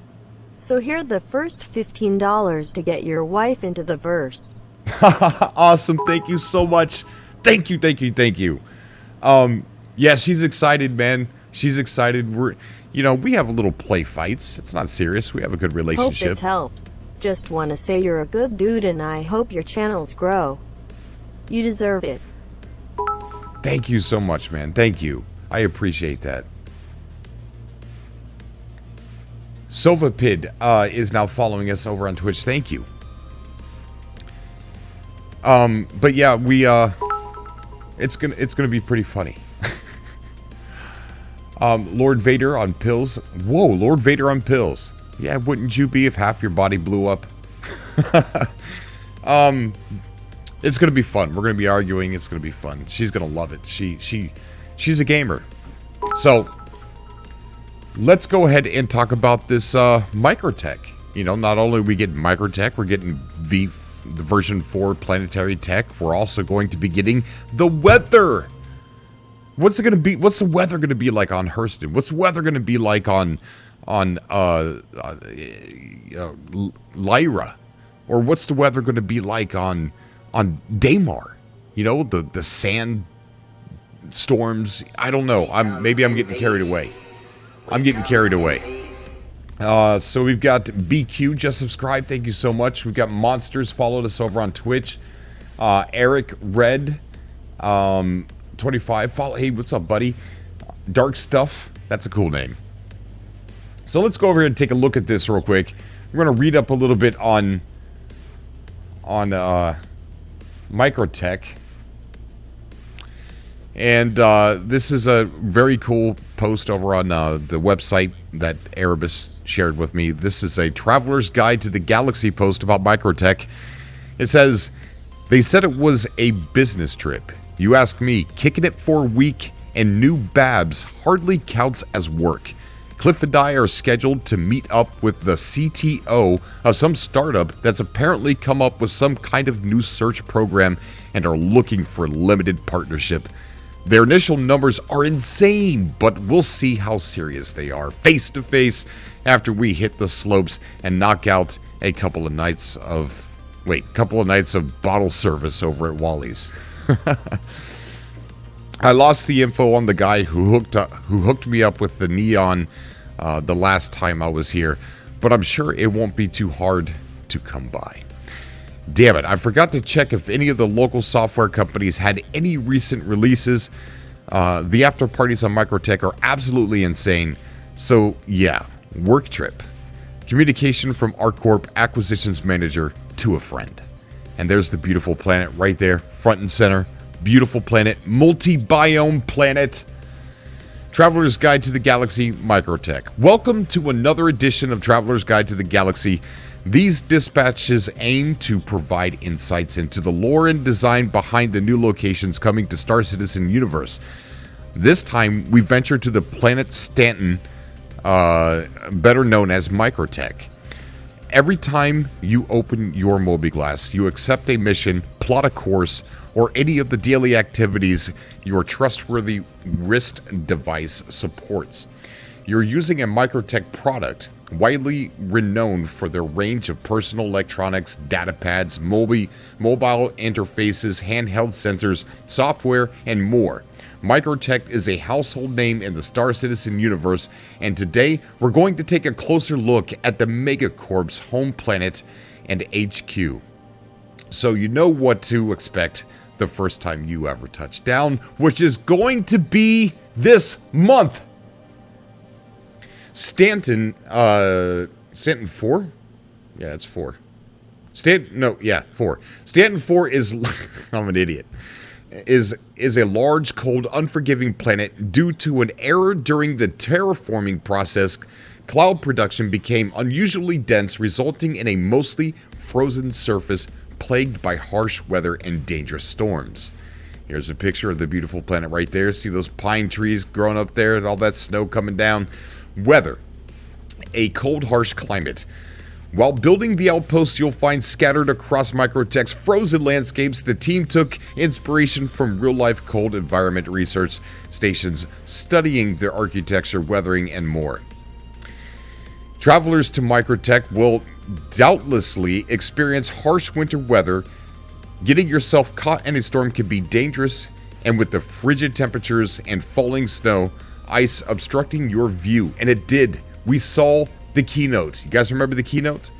So here's the first $15 to get your wife into the verse. Awesome. Thank you so much. Thank you. Yeah, she's excited, man. She's excited. We have a little play fights. It's not serious. We have a good relationship. Hope this helps. Just want to say you're a good dude and I hope your channels grow. You deserve it. Thank you so much, man. Thank you. I appreciate that. Sovapid is now following us over on Twitch. Thank you. But yeah, it's gonna be pretty funny. Lord Vader on pills. Whoa, Lord Vader on pills. Yeah, wouldn't you be if half your body blew up? It's gonna be fun. We're gonna be arguing. It's gonna be fun. She's gonna love it. She's a gamer. So let's go ahead and talk about this MicroTech. Not only are we getting MicroTech, we're getting the version 4 planetary tech. We're also going to be getting the weather. What's it going to be? What's the weather going to be like on Hurston? What's the weather going to be like on Lyra? Or what's the weather going to be like on Daymar? The sand storms. I don't know. Maybe I'm getting carried away. So we've got BQ just subscribed. Thank you so much. We've got Monsters followed us over on Twitch. Eric Red 25 follow. Hey, what's up, buddy? Dark Stuff. That's a cool name. So let's go over here and take a look at this real quick. We're going to read up a little bit on MicroTech. And this is a very cool post over on the website that Erebus shared with me. This is a Traveler's Guide to the Galaxy post about MicroTech. It says, they said it was a business trip. You ask me, kicking it for a week and new Babs hardly counts as work. Cliff and I are scheduled to meet up with the CTO of some startup that's apparently come up with some kind of new search program and are looking for limited partnership. Their initial numbers are insane, but we'll see how serious they are face to face after we hit the slopes and knock out a couple of nights of bottle service over at Wally's. I lost the info on the guy who hooked me up with the neon the last time I was here, but I'm sure it won't be too hard to come by. Damn it, I forgot to check if any of the local software companies had any recent releases. The after parties on MicroTech are absolutely insane. So yeah, work trip. Communication from ArcCorp Acquisitions Manager to a friend. And there's the beautiful planet right there, front and center. Beautiful planet, multi-biome planet. Traveler's Guide to the Galaxy, MicroTech. Welcome to another edition of Traveler's Guide to the Galaxy. These dispatches aim to provide insights into the lore and design behind the new locations coming to Star Citizen universe. This time, we venture to the planet Stanton, better known as MicroTech. Every time you open your Mobiglass, you accept a mission, plot a course, or any of the daily activities your trustworthy wrist device supports. You're using a MicroTech product, widely renowned for their range of personal electronics, data pads, mobile interfaces, handheld sensors, software, and more. MicroTech is a household name in the Star Citizen universe, and today we're going to take a closer look at the Megacorp's home planet and HQ. So you know what to expect the first time you ever touch down, which is going to be this month. Stanton 4? Yeah, it's 4. 4. Stanton 4 is, I'm an idiot, is a large, cold, unforgiving planet due to an error during the terraforming process. Cloud production became unusually dense, resulting in a mostly frozen surface plagued by harsh weather and dangerous storms. Here's a picture of the beautiful planet right there. See those pine trees growing up there and all that snow coming down? Weather. A cold, harsh climate. While building the outpost you'll find scattered across MicroTech's frozen landscapes, the team took inspiration from real-life cold environment research stations, studying their architecture, weathering, and more. Travelers to MicroTech will doubtlessly experience harsh winter weather. Getting yourself caught in a storm can be dangerous, and with the frigid temperatures and falling snow, ice obstructing your view. And it did. We saw the keynote. You guys remember the keynote?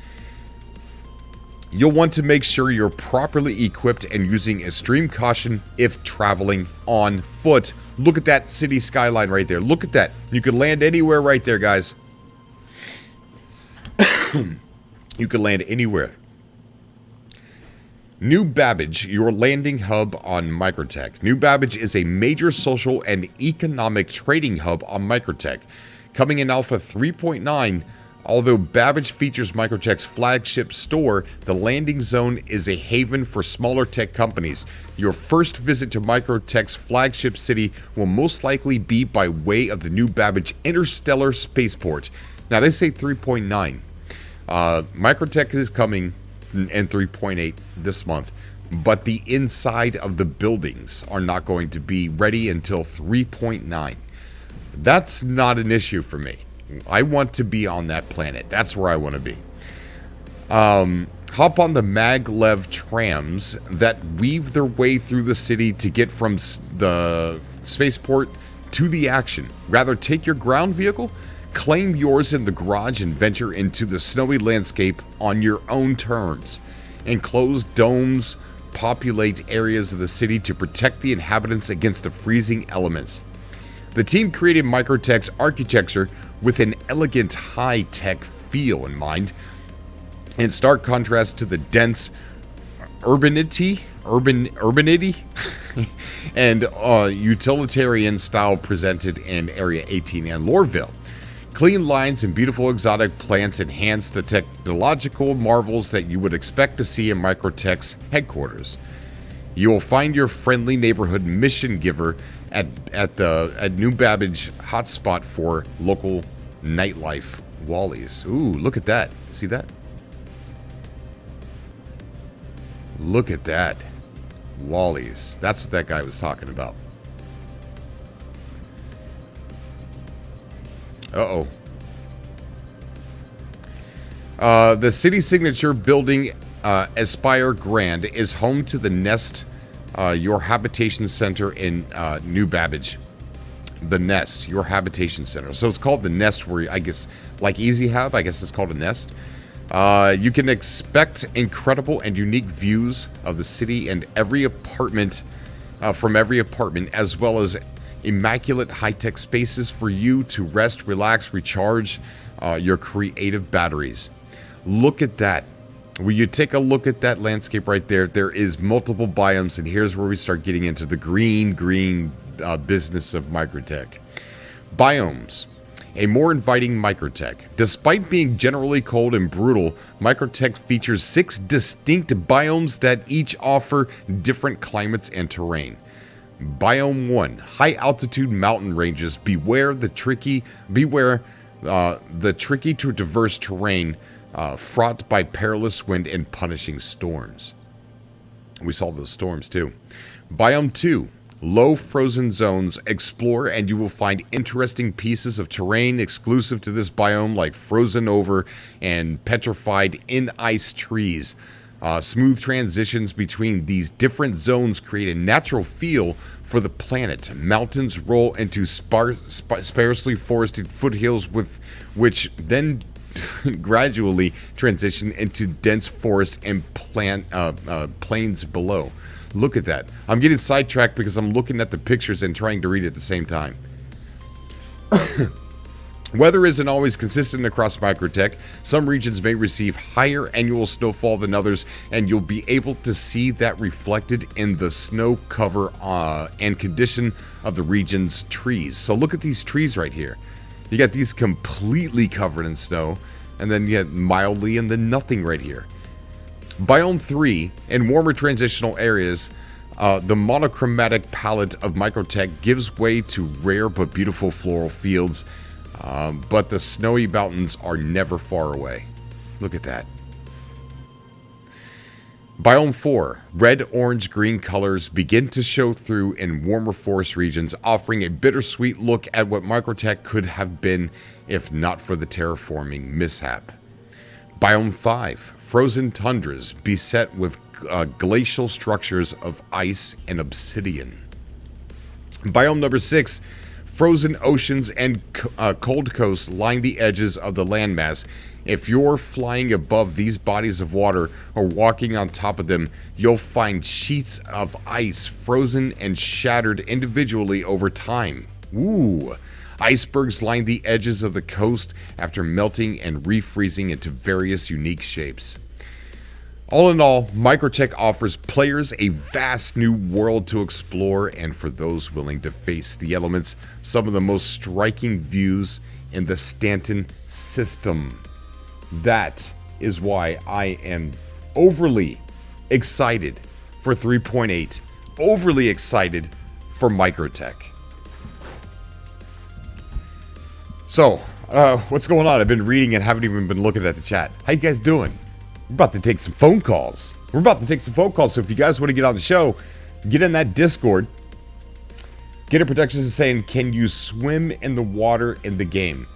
You'll want to make sure you're properly equipped and using extreme caution if traveling on foot. Look at that city skyline right there. Look at that. You can land anywhere right there, guys. You can land anywhere. New Babbage, your landing hub on MicroTech. New Babbage is a major social and economic trading hub on MicroTech. Coming in Alpha 3.9, although Babbage features MicroTech's flagship store, the landing zone is a haven for smaller tech companies. Your first visit to MicroTech's flagship city will most likely be by way of the New Babbage Interstellar Spaceport. Now, they say 3.9. MicroTech is coming in 3.8 this month, but the inside of the buildings are not going to be ready until 3.9. That's not an issue for me. I want to be on that planet. That's where I want to be. Hop on the maglev trams that weave their way through the city to get from the spaceport to the action. Rather, take your ground vehicle, claim yours in the garage, and venture into the snowy landscape on your own terms. Enclosed domes populate areas of the city to protect the inhabitants against the freezing elements. The team created MicroTech's architecture with an elegant high-tech feel in mind, in stark contrast to the dense urbanity and utilitarian style presented in Area 18 and Loreville. Clean lines and beautiful exotic plants enhance the technological marvels that you would expect to see in MicroTech's headquarters. You will find your friendly neighborhood mission giver at New Babbage hotspot for local nightlife, Wally's. Ooh, look at that. See that? Look at that. Wally's. That's what that guy was talking about. Uh-oh. The city signature building, Aspire Grand, is home to the Nest, your habitation center in New Babbage. The Nest, your habitation center. So it's called the Nest, where I guess, like Easy Hab, I guess it's called a Nest. You can expect incredible and unique views of the city and every apartment, from every apartment, as well as immaculate high-tech spaces for you to rest, relax, recharge your creative batteries. Look at that. Will you take a look at that landscape right there? There is multiple biomes, and here's where we start getting into the green business of MicroTech. Biomes. A more inviting MicroTech. Despite being generally cold and brutal, MicroTech features 6 distinct biomes that each offer different climates and terrain. Biome 1, high altitude mountain ranges. Beware the tricky to diverse terrain, fraught by perilous wind and punishing storms. We saw those storms too. Biome 2, low frozen zones. Explore and you will find interesting pieces of terrain exclusive to this biome, like frozen over and petrified in ice trees. Smooth transitions between these different zones create a natural feel for the planet. Mountains roll into sparsely forested foothills, with which then gradually transition into dense forest and plains below. Look at that. I'm getting sidetracked because I'm looking at the pictures and trying to read at the same time. Weather isn't always consistent across MicroTech. Some regions may receive higher annual snowfall than others, and you'll be able to see that reflected in the snow cover and condition of the region's trees. So look at these trees right here. You got these completely covered in snow, and then you get mildly and then nothing right here. Biome 3, in warmer transitional areas, the monochromatic palette of MicroTech gives way to rare but beautiful floral fields. But the snowy mountains are never far away. Look at that. Biome 4. Red, orange, green colors begin to show through in warmer forest regions, offering a bittersweet look at what MicroTech could have been if not for the terraforming mishap. Biome 5. Frozen tundras beset with glacial structures of ice and obsidian. Biome number 6. Frozen oceans and cold coasts line the edges of the landmass. If you're flying above these bodies of water or walking on top of them, you'll find sheets of ice frozen and shattered individually over time. Ooh! Icebergs line the edges of the coast after melting and refreezing into various unique shapes. All in all, MicroTech offers players a vast new world to explore, and for those willing to face the elements, some of the most striking views in the Stanton system. That is why I am overly excited for 3.8, overly excited for MicroTech. So, what's going on? I've been reading and haven't even been looking at the chat. How you guys doing? We're about to take some phone calls. So if you guys want to get on the show, get in that Discord. Gator Productions is saying, can you swim in the water in the game?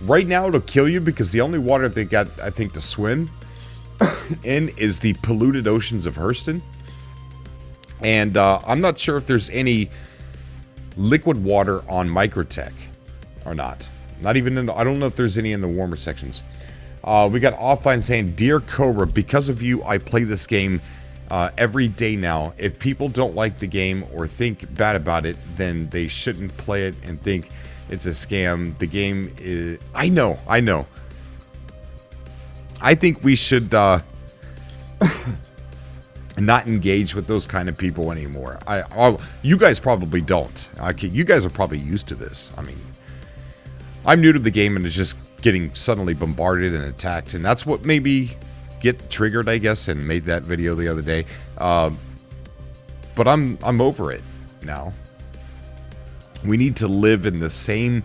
Right now it'll kill you because the only water they got, I think, to swim in is the polluted oceans of Hurston. And I'm not sure if there's any liquid water on MicroTech or not. Not even in the, I don't know if there's any in the warmer sections. We got Offline saying, Dear Cobra, because of you, I play this game every day now. If people don't like the game or think bad about it, then they shouldn't play it and think it's a scam. The game is... I know. I think we should not engage with those kind of people anymore. You guys probably don't. You guys are probably used to this. I mean, I'm new to the game and it's just getting suddenly bombarded and attacked, and that's what made me get triggered, I guess, and made that video the other day. But I'm over it now. We need to live in the same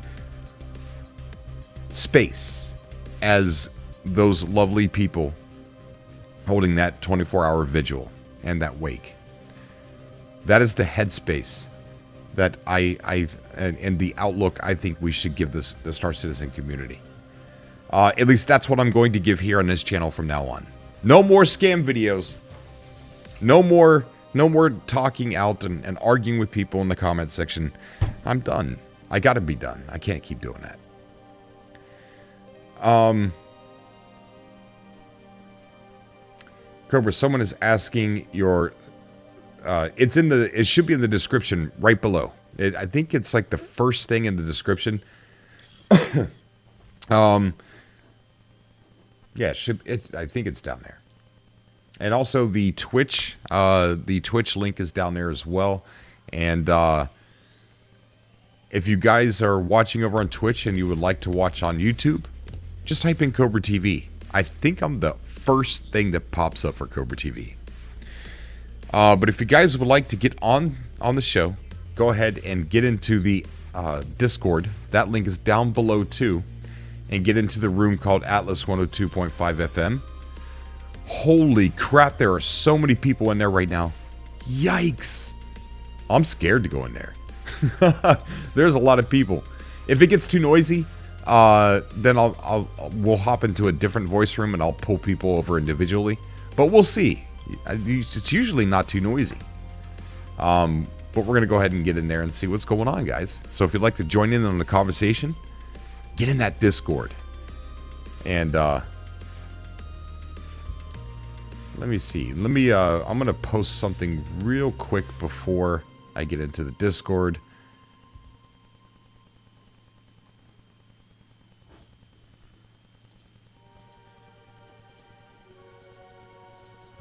space as those lovely people holding that 24-hour vigil and that wake. That is the headspace that and the outlook I think we should give the Star Citizen community. At least that's what I'm going to give here on this channel from now on. No more scam videos. No more talking out and arguing with people in the comment section. I'm done. I gotta be done. I can't keep doing that. Cobra, someone is asking your it should be in the description right below. I think it's like the first thing in the description. Yeah, I think it's down there. And also the Twitch link is down there as well. And if you guys are watching over on Twitch and you would like to watch on YouTube, just type in Cobra TV. I think I'm the first thing that pops up for Cobra TV. But if you guys would like to get on the show, go ahead and get into the Discord. That link is down below too. And get into the room called Atlas 102.5 FM. Holy crap, there are so many people in there right now. Yikes. I'm scared to go in there. There's a lot of people. If it gets too noisy, then we'll hop into a different voice room and I'll pull people over individually. But we'll see. It's usually not too noisy. But we're going to go ahead and get in there and see what's going on, guys. So if you'd like to join in on the conversation, get in that Discord. And let me see. I'm going to post something real quick before I get into the Discord.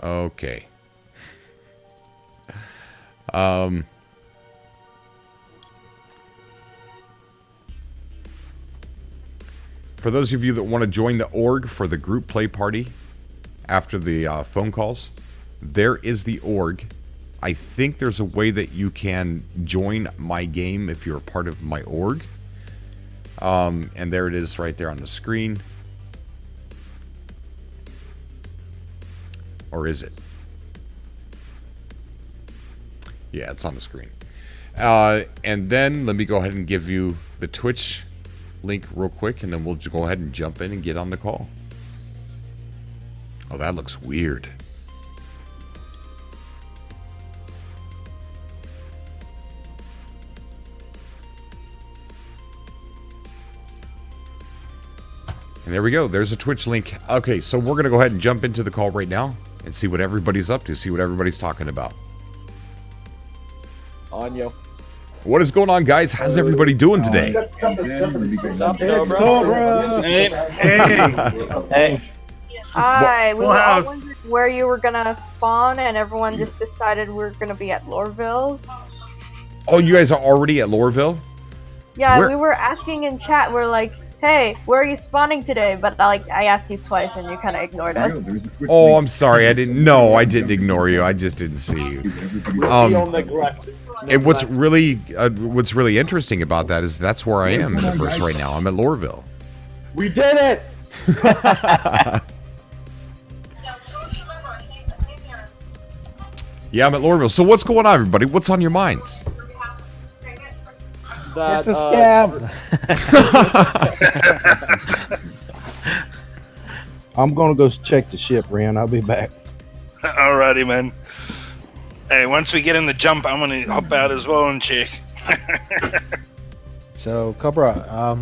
Okay. For those of you that want to join the org for the group play party after the phone calls, there is the org. I think there's a way that you can join my game if you're a part of my org. And there it is right there on the screen. Or is it? Yeah, it's on the screen. And then let me go ahead and give you the Twitch link real quick, and then we'll go ahead and jump in and get on the call. Oh, that looks weird. And there we go. There's a Twitch link. Okay, so we're going to go ahead and jump into the call right now and see what everybody's up to, see what everybody's talking about. On you. What is going on, guys? How's everybody doing today? It's Cobra. Hey. Hey. Hi. We were all wondering where you were gonna spawn, and everyone just decided we were gonna be at Loreville. Oh, you guys are already at Loreville? Yeah, we were asking in chat. We're like, hey, where are you spawning today? But I asked you twice, and you kind of ignored us. Oh, I'm sorry. I didn't ignore you. I just didn't see you. And what's really interesting about that is that's where I am in the verse right now. I'm at Loreville. We did it! Yeah, I'm at Loreville. So what's going on, everybody? What's on your minds? It's a scam. I'm gonna go check the ship, Ren. I'll be back. Alrighty, man. Hey, once we get in the jump, I'm gonna hop out as well and check. So, Cobra,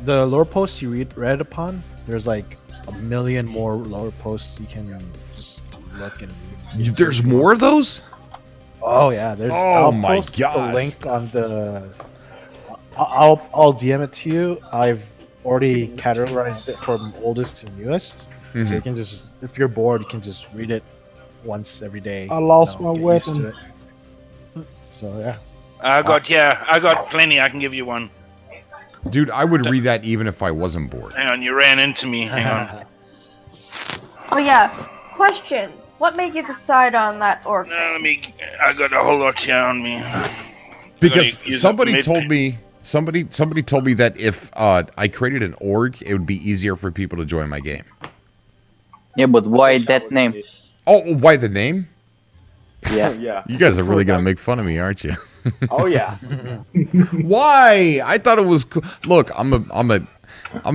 the lore posts you read upon, there's like a million more lore posts you can just look and read. There's more of those? Oh yeah, there's. Oh I'll my post gosh. the link on the. I'll DM it to you. I've already categorized it from oldest to newest, so you can just, if you're bored, you can just read it once every day. I lost my weapon. So yeah. I got plenty. I can give you one. Dude, I would read that even if I wasn't bored. Hang on, you ran into me. Hang on. Oh yeah. Question: what made you decide on that orc? I got a whole lot here on me. Because somebody told me that if I created an org, it would be easier for people to join my game. Yeah, but why that name? Oh, why the name? Yeah. Yeah. You guys are really gonna make fun of me, aren't you? Oh yeah. Why? I thought it was cool. Look, I'm a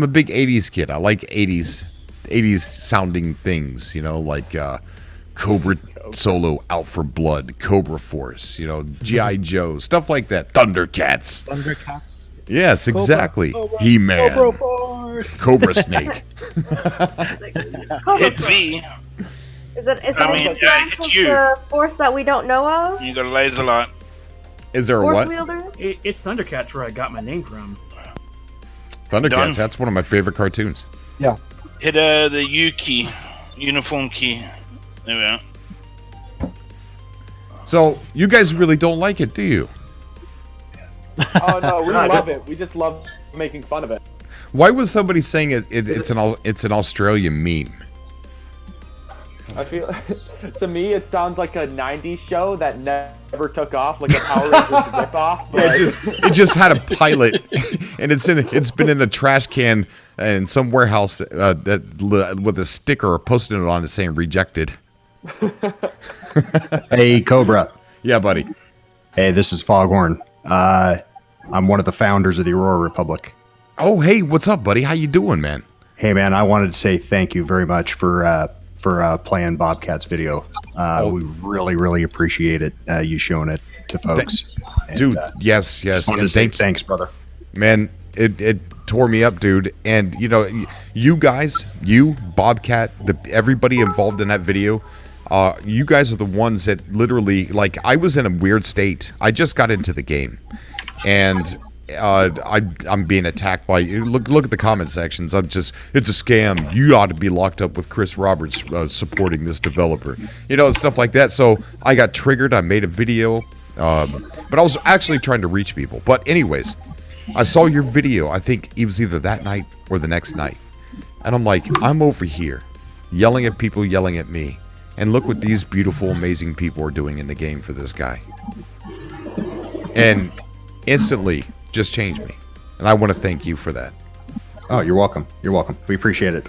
big '80s kid. I like '80s sounding things. You know, like Cobra Solo, Out for Blood, Cobra Force. You know, GI Joe, stuff like that. Thundercats. Thundercats. Yes, exactly. He-Man. Cobra Force. Cobra Snake. Hit V. Is it? Is I mean, yeah, it's you. a force that we don't know of? You got a laser lot. Is there a Force what? wielders? It's Thundercats where I got my name from. Thundercats. Done. That's one of my favorite cartoons. Yeah. Hit the U key, uniform key. There we are. So you guys really don't like it, do you? Oh no, we love it. We just love making fun of it. Why was somebody saying it's an Australian meme? I feel, to me, it sounds like a '90s show that never took off, like a Power Rangers ripoff. Yeah, it just had a pilot, and it's been in a trash can in some warehouse that with a sticker posted it on it saying rejected. Hey, Cobra. Yeah, buddy. Hey, this is Foghorn. I'm one of the founders of the Aurora Republic. Oh, hey, what's up, buddy? How you doing, man? Hey, man, I wanted to say thank you very much for playing Bobcat's video. We really, really appreciate it. You showing it to folks. Dude, yes. And thanks, brother. Man, it tore me up, dude. And, you know, you guys, Bobcat, everybody involved in that video, you guys are the ones that literally, like, I was in a weird state. I just got into the game. And I'm being attacked by you. Look at the comment sections. It's a scam. You ought to be locked up with Chris Roberts supporting this developer. You know, stuff like that. So I got triggered. I made a video. But I was actually trying to reach people. But anyways, I saw your video. I think it was either that night or the next night. And I'm like, I'm over here yelling at people, yelling at me. And look what these beautiful, amazing people are doing in the game for this guy. And instantly just changed me. And I want to thank you for that. Oh, you're welcome. You're welcome. We appreciate it.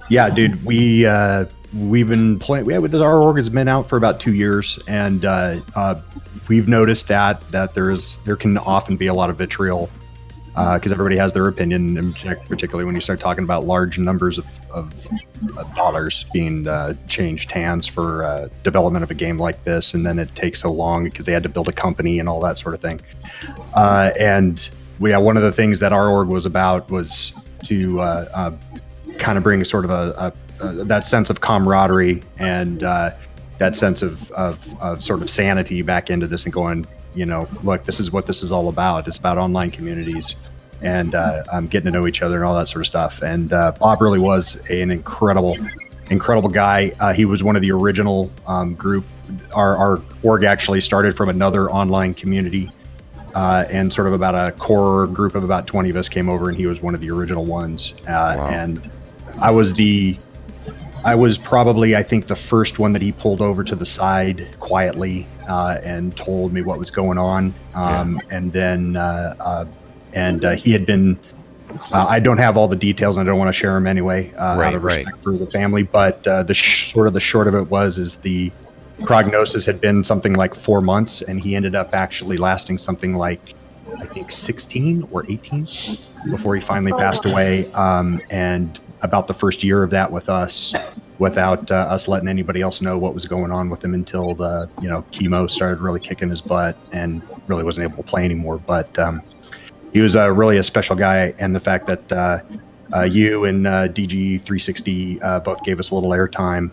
Yeah, dude, we've been playing. Our org has been out for about 2 years, and we've noticed that there can often be a lot of vitriol because everybody has their opinion, and particularly when you start talking about large numbers of dollars being changed hands for development of a game like this, and then it takes so long because they had to build a company and all that sort of thing. And one of the things that our org was about was to kind of bring sort of that sense of camaraderie and that sense of sort of sanity back into this and going, you know, look, this is what this is all about. It's about online communities and getting to know each other and all that sort of stuff. And Bob really was an incredible guy. He was one of the original group. Our org actually started from another online community. And sort of about a core group of about 20 of us came over, and he was one of the original ones. Wow. And I was probably, I think, the first one that he pulled over to the side quietly and told me what was going on. And then he had been. I don't have all the details, and I don't want to share them anyway, out of respect for the family. But the short of it is the prognosis had been something like 4 months, and he ended up actually lasting something like, I think, 16 or 18 before he finally passed away. And about the first year of that with us, without us letting anybody else know what was going on with him until the chemo started really kicking his butt and really wasn't able to play anymore. But he was really a special guy, and the fact that you and DG360 both gave us a little airtime.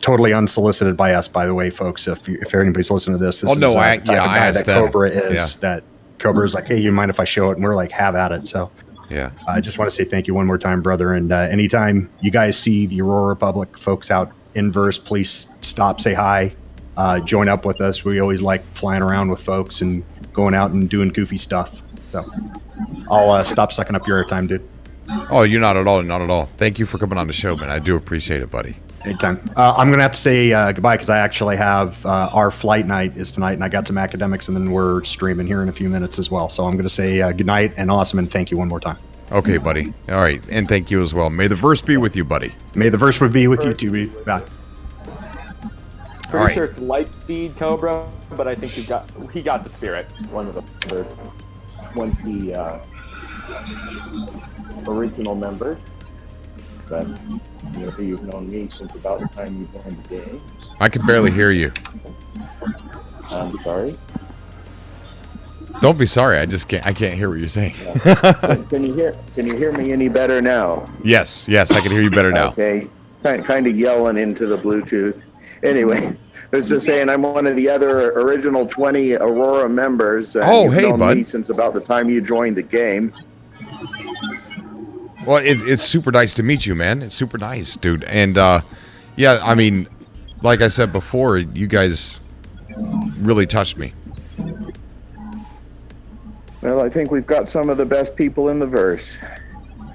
Totally unsolicited by us, by the way, folks. If anybody's listening to this, is the type of guy that Cobra is. That Cobra is like, hey, you mind if I show it? And we're like, have at it. So, yeah, I just want to say thank you one more time, brother. And anytime you guys see the Aurora Republic folks out in verse, please stop, say hi, join up with us. We always like flying around with folks and going out and doing goofy stuff. So, I'll stop sucking up your airtime, dude. Oh, you're not at all. Thank you for coming on the show, man. I do appreciate it, buddy. Anytime. I'm going to have to say goodbye because I actually have our flight night is tonight, and I got some academics, and then we're streaming here in a few minutes as well. So I'm going to say good night and awesome, and thank you one more time. Okay, buddy. All right, and thank you as well. May the verse be with you, buddy. May the verse be with you too. Bye. Pretty right. sure it's light speed Cobra, but I think he got the spirit. One of the 20 original members. But you've known me since about the time you joined the game. I can barely hear you. I'm sorry. Don't be sorry. I can't hear what you're saying. Can you hear me any better now? Yes, I can hear you better now. Okay. Kind of yelling into the Bluetooth. Anyway, I was just saying I'm one of the other original 20 Aurora members. You've hey, known bud. me since about the time you joined the game. Well, it's super nice to meet you, man. It's super nice, dude. And yeah, I mean, like I said before, you guys really touched me. Well, I think we've got some of the best people in the verse.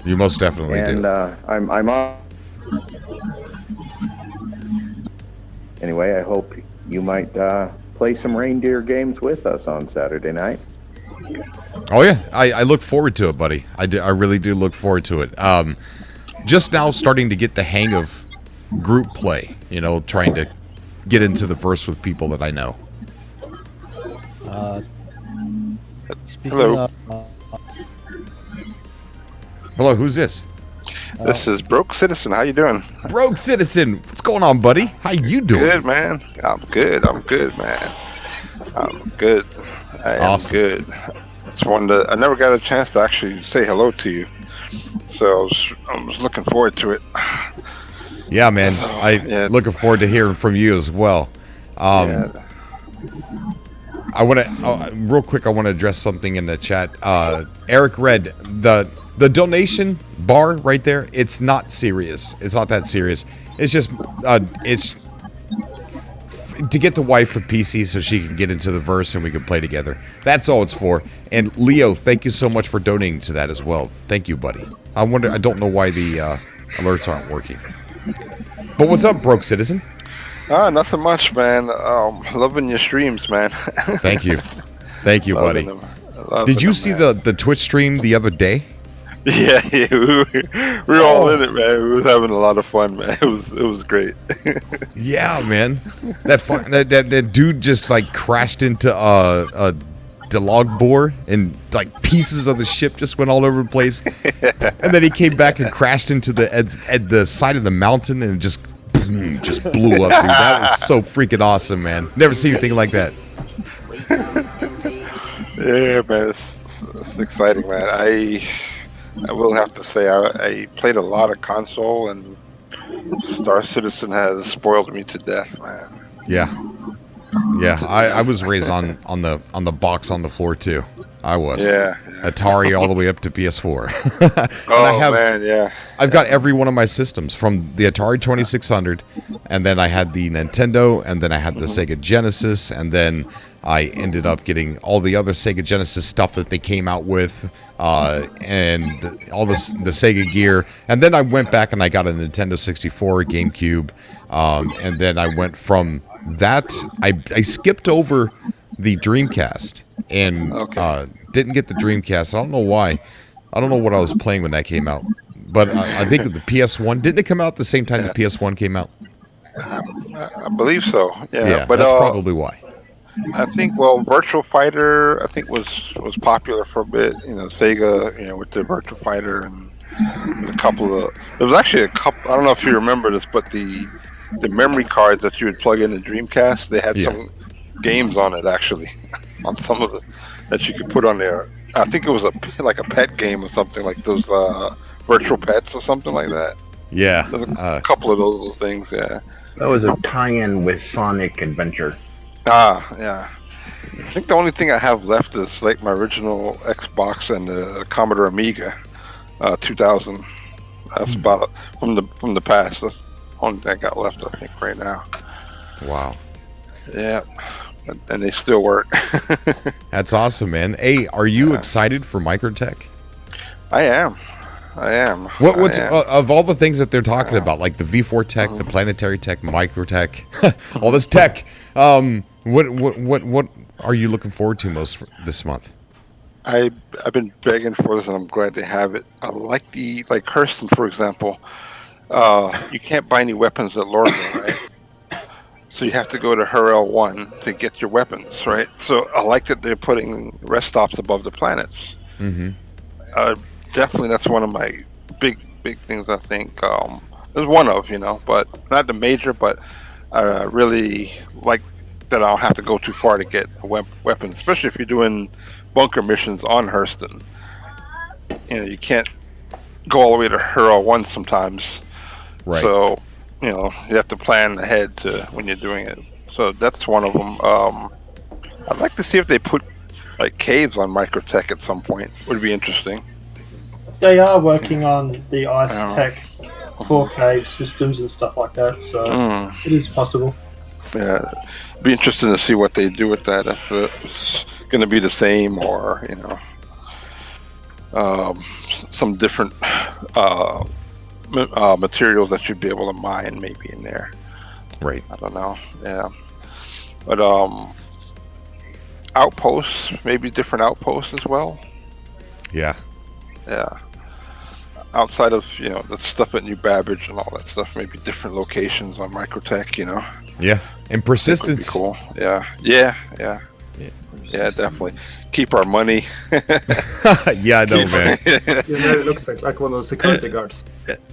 You most definitely do. And I'm on. Anyway, I hope you might play some reindeer games with us on Saturday night. Oh yeah, I look forward to it, buddy. I really do look forward to it. Just now starting to get the hang of group play, trying to get into the verse with people that I know. Hello. Hello, who's this? This is Broke Citizen. How you doing? Broke Citizen. What's going on, buddy? How you doing? Good, man. I'm good, man. I'm good. I am good. I never got a chance to actually say hello to you, so I was looking forward to it. Yeah, man. Looking forward to hearing from you as well. I want to real quick. I want to address something in the chat. Eric Red, the donation bar right there. It's not serious. It's not that serious. It's just it's to get the wife a PC so she can get into the verse and we can play together. That's all it's for. And Leo, thank you so much for donating to that as well. Thank you, buddy. I don't know why the alerts aren't working. But what's up, Broke Citizen? Nothing much, man. Loving your streams, man. Thank you, buddy. Did you see the Twitch stream the other day? Yeah, we were all in it, man. We was having a lot of fun, man. It was great. Yeah, man. That dude just like crashed into a log bore and like pieces of the ship just went all over the place. And then he came back and crashed into at the side of the mountain and just blew up, dude. That was so freaking awesome, man. Never seen anything like that. Yeah, man. It's exciting, man. I will have to say I played a lot of console, and Star Citizen has spoiled me to death, man. Yeah. I was raised on the box on the floor too. I was. Yeah. Atari all the way up to PS4. Man, yeah. I've got every one of my systems from the Atari 2600, and then I had the Nintendo, and then I had the Sega Genesis, and then I ended up getting all the other Sega Genesis stuff that they came out with, and all the Sega gear. And then I went back and I got a Nintendo 64, GameCube, and then I went from that. I skipped over the Dreamcast and didn't get the Dreamcast. I don't know why. I don't know what I was playing when that came out. But I think the PS1, didn't it come out at the same time the PS1 came out? I believe so. Yeah, but that's probably why. I think Virtual Fighter was popular for a bit. Sega, with the Virtual Fighter and a couple of. There was actually a couple. I don't know if you remember this, but the memory cards that you would plug in the Dreamcast, they had some games on it actually, on some of the that you could put on there. I think it was like a pet game or something, like those virtual pets or something like that. Yeah, there's a couple of those little things. Yeah, that was a tie-in with Sonic Adventure. Yeah. I think the only thing I have left is like my original Xbox and the Commodore Amiga 2000. That's about from the past. That's the only thing I got left, I think, right now. Wow. Yeah. And they still work. That's awesome, man. Hey, are you excited for MicroTech? I am. What's of all the things that they're talking about, like the V4 Tech, the Planetary Tech, MicroTech, all this tech? What are you looking forward to most this month? I've been begging for this, and I'm glad they have it. I like Hurston, for example. You can't buy any weapons at Lorville, right? So you have to go to HERL 1 to get your weapons, right? So I like that they're putting rest stops above the planets. Mm-hmm. Definitely, that's one of my big things. I think there's one of, but not the major, but I really like that I don't have to go too far to get a weapon, especially if you're doing bunker missions on Hurston. You can't go all the way to HERL 1 sometimes. Right. So, you have to plan ahead to when you're doing it. So that's one of them. I'd like to see if they put like caves on MicroTech at some point. Would be interesting. They are working on the Ice Tech 4K systems and stuff like that, so it is possible. Yeah, it'd be interesting to see what they do with that. If it's going to be the same, or some different materials that you'd be able to mine maybe in there. Right. I don't know. Yeah, but outposts, maybe different outposts as well. Yeah. Yeah. Outside of the stuff at New Babbage and all that stuff, maybe different locations on MicroTech. Yeah, and persistence. Cool. Yeah, definitely. Keep our money. Yeah, I know, man. It looks like one of those security guards.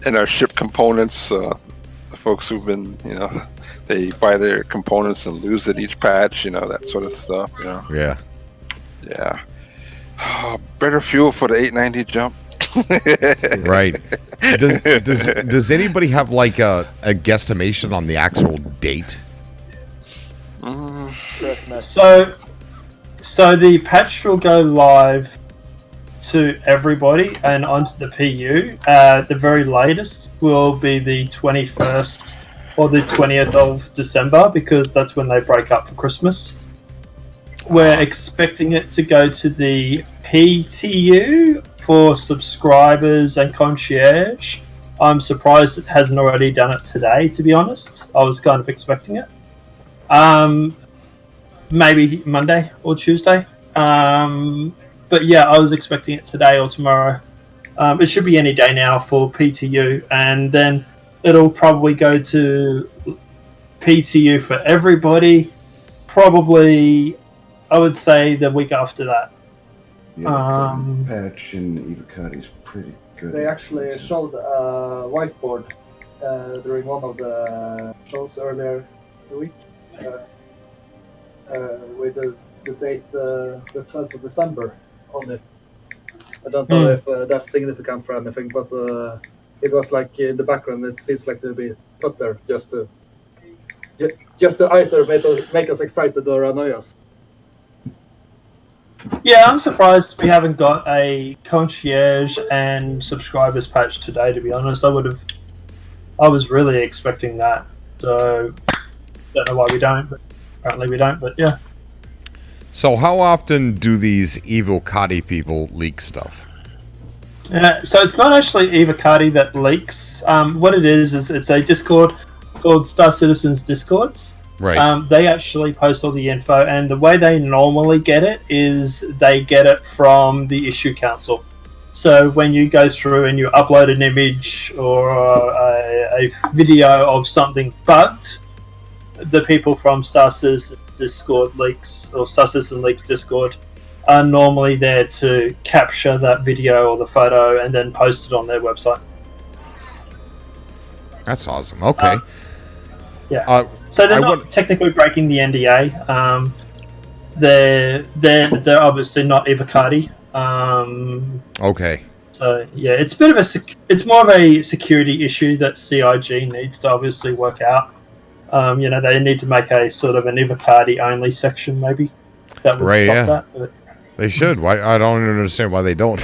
And our ship components, the folks who've been, they buy their components and lose at each patch, that sort of stuff. Yeah. Yeah. Better fuel for the 890 jump. Right. Does anybody have like a guesstimation on the actual date? So the patch will go live to everybody and onto the PU. The very latest will be the 21st or the 20th of December, because that's when they break up for Christmas. We're expecting it to go to the PTU for subscribers and concierge. I'm surprised it hasn't already done it today, to be honest. I was kind of expecting it. Maybe Monday or Tuesday. But yeah, I was expecting it today or tomorrow. It should be any day now for PTU, and then it'll probably go to PTU for everybody. Probably, I would say, the week after that. Yeah, the patch in Evocati is pretty good. They actually showed a whiteboard during one of the shows earlier the week with the date, the 12th of December on it. I don't know if that's significant for anything, but it was like in the background. It seems like to be put there just to either make us excited or annoy us. Yeah, I'm surprised we haven't got a concierge and subscribers patch today, to be honest. I was really expecting that. So, don't know why we don't, but apparently we don't, but yeah. So how often do these Evocati people leak stuff? So it's not actually Evocati that leaks. What it is it's a Discord called Star Citizens Discords. Right. They actually post all the info, and the way they normally get it is they get it from the issue council. So when you go through and you upload an image or a video of something bugged, the people from Star Citizen Discord leaks or Star Citizen Leaks Discord are normally there to capture that video or the photo and then post it on their website. That's awesome. Okay. Yeah. So they're not technically breaking the NDA. They're obviously not Evocati. Okay. So yeah, it's a bit of it's more of a security issue that CIG needs to obviously work out. They need to make a sort of an Evocati only section maybe that would stop that. But they should. Why? I don't understand why they don't.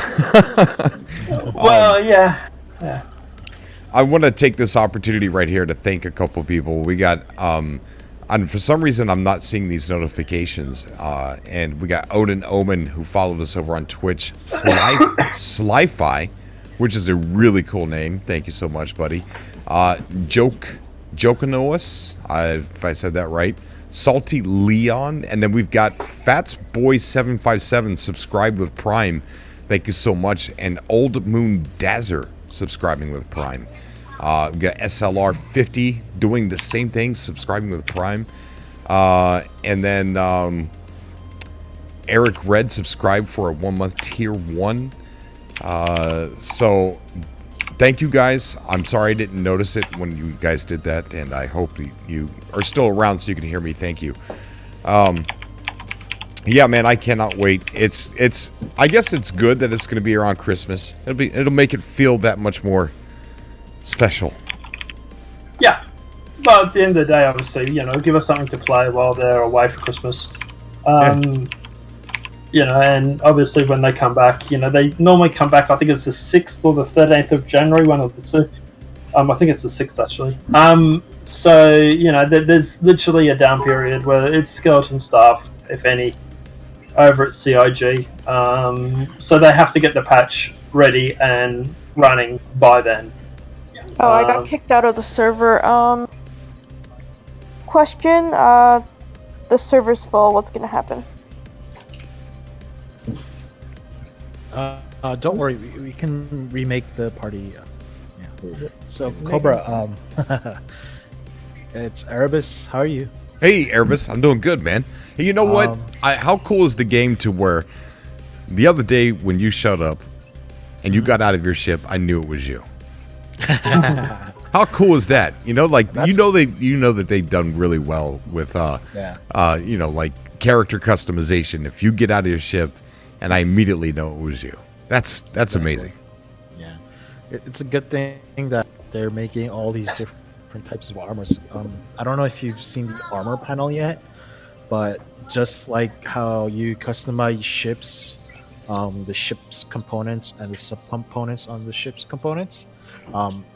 Well, yeah. I want to take this opportunity right here to thank a couple people. We got, and for some reason I'm not seeing these notifications. And we got Odin Omen, who followed us over on Twitch, Slyfi, which is a really cool name. Thank you so much, buddy. Jokanoas, if I said that right. Salty Leon, and then we've got Fatsboy757 subscribed with Prime. Thank you so much. And Old Moon Dazzer subscribing with Prime. We got SLR 50 doing the same thing, subscribing with Prime. And then Eric Red subscribed for a 1 month tier 1. So thank you guys. I'm sorry I didn't notice it when you guys did that, and I hope you are still around so you can hear me. Thank you. Yeah, man, I cannot wait. It's I guess it's good that it's going to be around Christmas. It'll make it feel that much more special. Yeah, but at the end of the day, obviously, give us something to play while they're away for Christmas. And obviously when they come back, they normally come back. I think it's the 6th or the 13th of January, one of the two. I think it's the 6th actually. So there's literally a down period where it's skeleton staff, if any, over at CIG. So they have to get the patch ready and running by then. Oh, I got kicked out of the server. Question, the server's full, what's gonna happen? Don't worry, we can remake the party. Yeah. So, Cobra, it's Erebus. How are you? Hey, Erebus. I'm doing good, man. Hey, you know what? How cool is the game to where the other day when you showed up and you got out of your ship, I knew it was you. How cool is that? That they've done really well with like character customization. If you get out of your ship and I immediately know it was you. That's amazing. Yeah. It's a good thing that they're making all these different types of armors. I don't know if you've seen the armor panel yet, but just like how you customize ships, the ship's components and the subcomponents on the ship's components,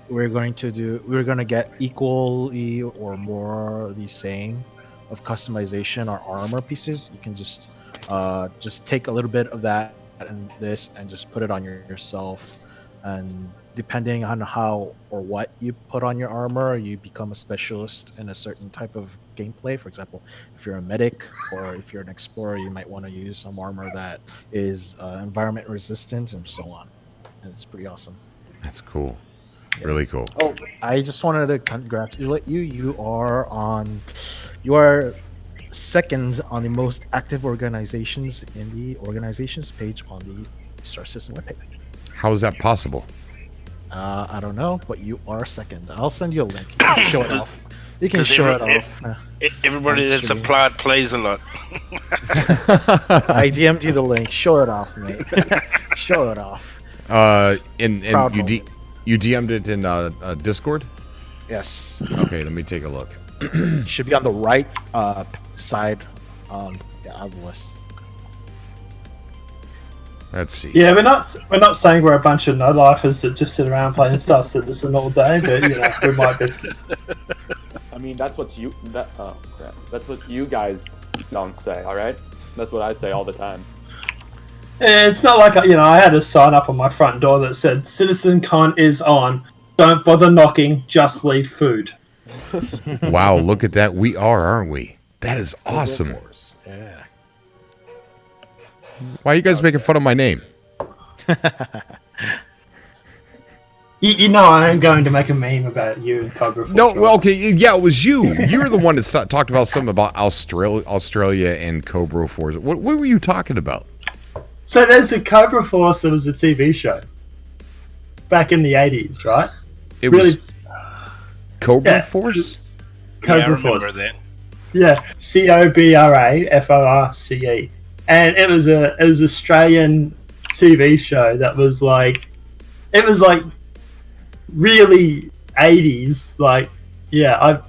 we're going to get equally or more the same of customization or armor pieces. You can just take a little bit of that and this and just put it on yourself, and depending on how or what you put on your armor, you become a specialist in a certain type of gameplay. For example, if you're a medic or if you're an explorer, you might want to use some armor that is environment resistant and so on. And it's pretty awesome. That's cool. Yeah. Really cool. Oh, I just wanted to congratulate you. You are second on the most active organizations in the organizations page on the Star System webpage. How is that possible? I don't know, but you are second. I'll send you a link. You can show it off. You can show it off. Everybody that's applied plays a lot. I DM'd you the link. Show it off, mate. Show it off. You DM'd it in Discord? Yes. Okay, let me take a look. Should be on the right side of the list. Let's see. Yeah, we're not saying we're a bunch of no-lifers that just sit around playing Star Citizen all day, but we might be. I mean, that's what you that's what you guys don't say, all right? That's what I say all the time. It's not like I had a sign up on my front door that said CitizenCon is on. Don't bother knocking, just leave food. Wow, look at that. We are, aren't we? That is awesome. Yeah. Why are you guys making fun of my name? You know I am going to make a meme about you and Cobra. No, well, okay, yeah, it was you. You were the one that talked about something about Australia and Cobra Force. What were you talking about? So there's a Cobra Force that was a TV show back in the 80s, right? It was Cobra Force? Cobra Force. That. Yeah, COBRAFORCE. And it was Australian TV show that was like really 80s. Like, yeah,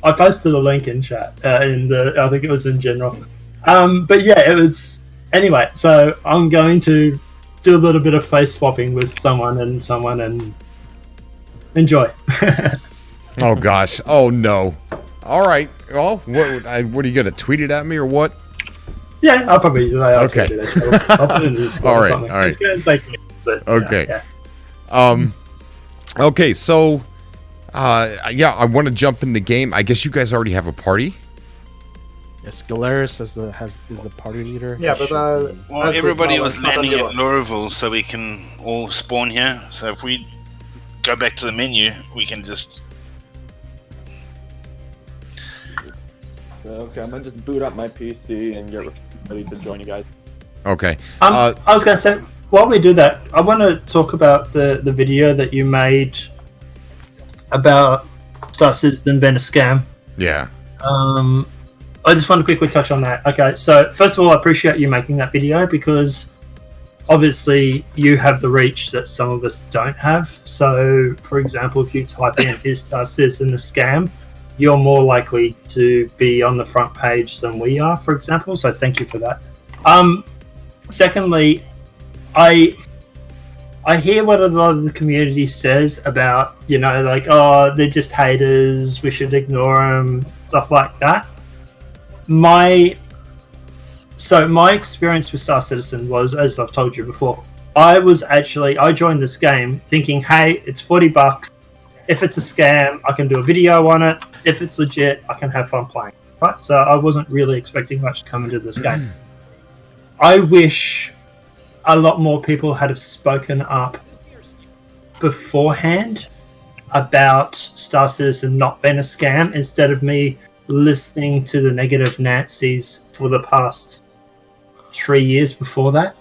I posted a link in chat I think it was in general. But yeah, it was anyway. So I'm going to do a little bit of face swapping with someone and enjoy. Oh gosh! Oh no! All right. Well, what are you gonna tweet it at me or what? Yeah, I'll probably do that. Okay. I'll put it in the Discord all or right. something. All right. It's gonna take me, but, okay. Okay. So, I want to jump in the game. I guess you guys already have a party. Yes, Galeris is the party leader. Yeah, but well, everybody was landing at Lorville, so we can all spawn here. So if we go back to the menu, we can just. Okay, I'm gonna just boot up my PC and get ready to join you guys. Okay. I was going to say, while we do that, I want to talk about the video that you made about Star Citizen being a scam. Yeah. I just want to quickly touch on that. Okay, so first of all, I appreciate you making that video because obviously you have the reach that some of us don't have. So, for example, if you type in "Is Star Citizen a scam?" you're more likely to be on the front page than we are, for example. So thank you for that. Secondly, I hear what a lot of the community says about, you know, like, oh, they're just haters, we should ignore them, stuff like that. My experience with Star Citizen was, as I've told you before, I joined this game thinking, hey, it's $40. If it's a scam, I can do a video on it. If it's legit, I can have fun playing. Right? So I wasn't really expecting much to come into this game. I wish a lot more people had have spoken up beforehand about Star Citizen not being a scam, instead of me listening to the negative Nancy's for the past 3 years before that.